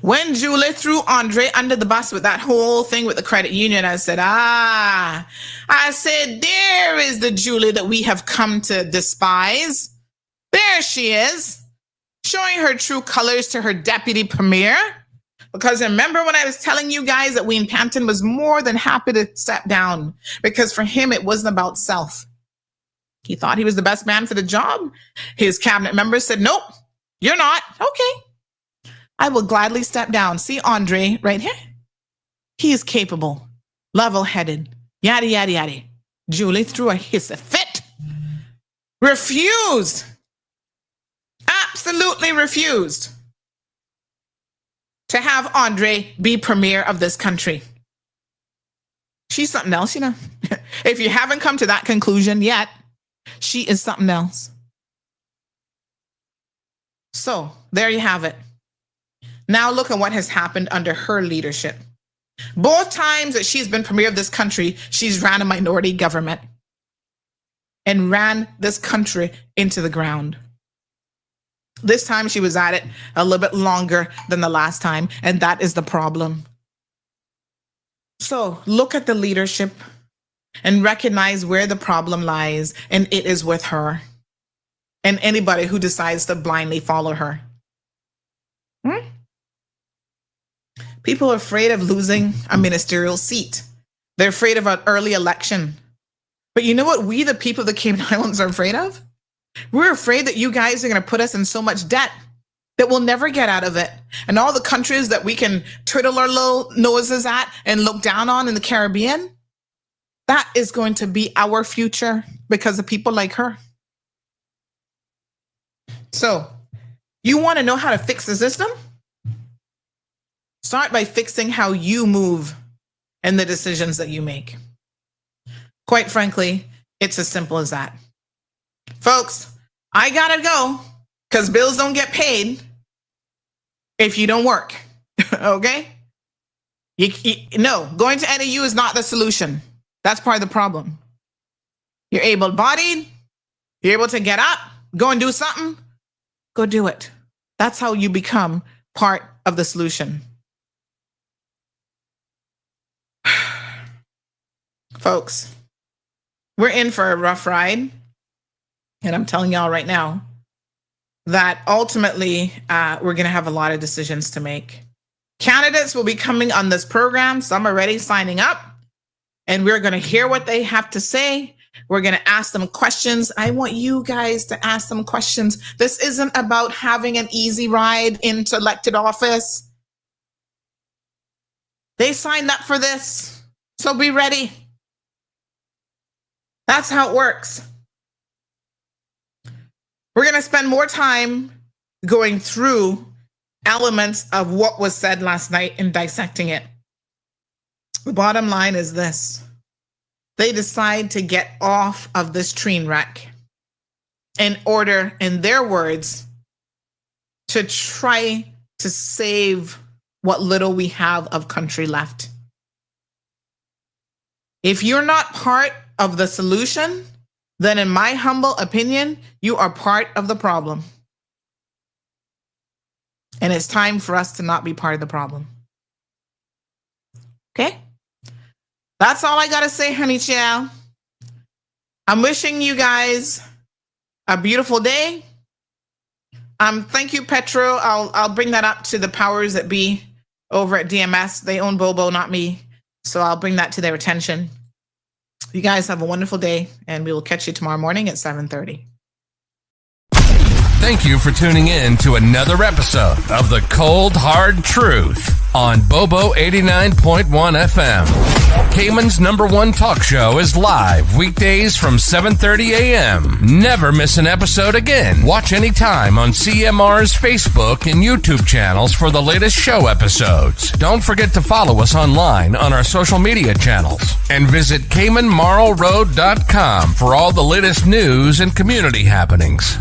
When Julie threw Andre under the bus with that whole thing with the credit union, I said, I said, there is the Julie that we have come to despise. There she is, showing her true colors to her deputy premier. Because remember when I was telling you guys that Wayne Pampton was more than happy to step down, because for him, it wasn't about self. He thought he was the best man for the job. His cabinet members said, nope, you're not. Okay, I will gladly step down. See Andre right here? He is capable, level-headed, yada, yada, yada. Julie threw a hissy fit. Refused. Absolutely refused to have Andre be premier of this country. She's something else, you know. If you haven't come to that conclusion yet, she is something else. So there you have it. Now look at what has happened under her leadership. Both times that she's been premier of this country, she's ran a minority government and ran this country into the ground. This time she was at it a little bit longer than the last time, and that is the problem. So look at the leadership and recognize where the problem lies, and it is with her and anybody who decides to blindly follow her. People are afraid of losing a ministerial seat. They're afraid of an early election. But you know what we, the people of the Cayman Islands, are afraid of? We're afraid that you guys are going to put us in so much debt that we'll never get out of it. And all the countries that we can twiddle our little noses at and look down on in the Caribbean, that is going to be our future because of people like her. So, you want to know how to fix the system? Start by fixing how you move and the decisions that you make. Quite frankly, it's as simple as that. Folks, I gotta go because bills don't get paid if you don't work, okay? No, going to NAU is not the solution. That's part of the problem. You're able-bodied, you're able to get up, go and do something, go do it. That's how you become part of the solution. Folks, we're in for a rough ride. And I'm telling y'all right now that ultimately we're going to have a lot of decisions to make. Candidates will be coming on this program. Some are already signing up. And we're going to hear what they have to say. We're going to ask them questions. I want you guys to ask them questions. This isn't about having an easy ride into elected office. They signed up for this. So be ready. That's how it works. We're going to spend more time going through elements of what was said last night and dissecting it. The bottom line is this. They decide to get off of this train wreck in order, in their words, to try to save what little we have of country left. If you're not part of the solution, then in my humble opinion, you are part of the problem. And it's time for us to not be part of the problem. Okay? That's all I got to say, honey child. I'm wishing you guys a beautiful day. Thank you, Petro. I'll bring that up to the powers that be over at DMS. They own Bobo, not me. So I'll bring that to their attention. You guys have a wonderful day, and we will catch you tomorrow morning at 7:30. Thank you for tuning in to another episode of The Cold Hard Truth on Bobo 89.1 FM. Cayman's #1 talk show is live weekdays from 7:30 a.m. Never miss an episode again. Watch anytime on CMR's Facebook and YouTube channels for the latest show episodes. Don't forget to follow us online on our social media channels and visit CaymanMarlRoad.com for all the latest news and community happenings.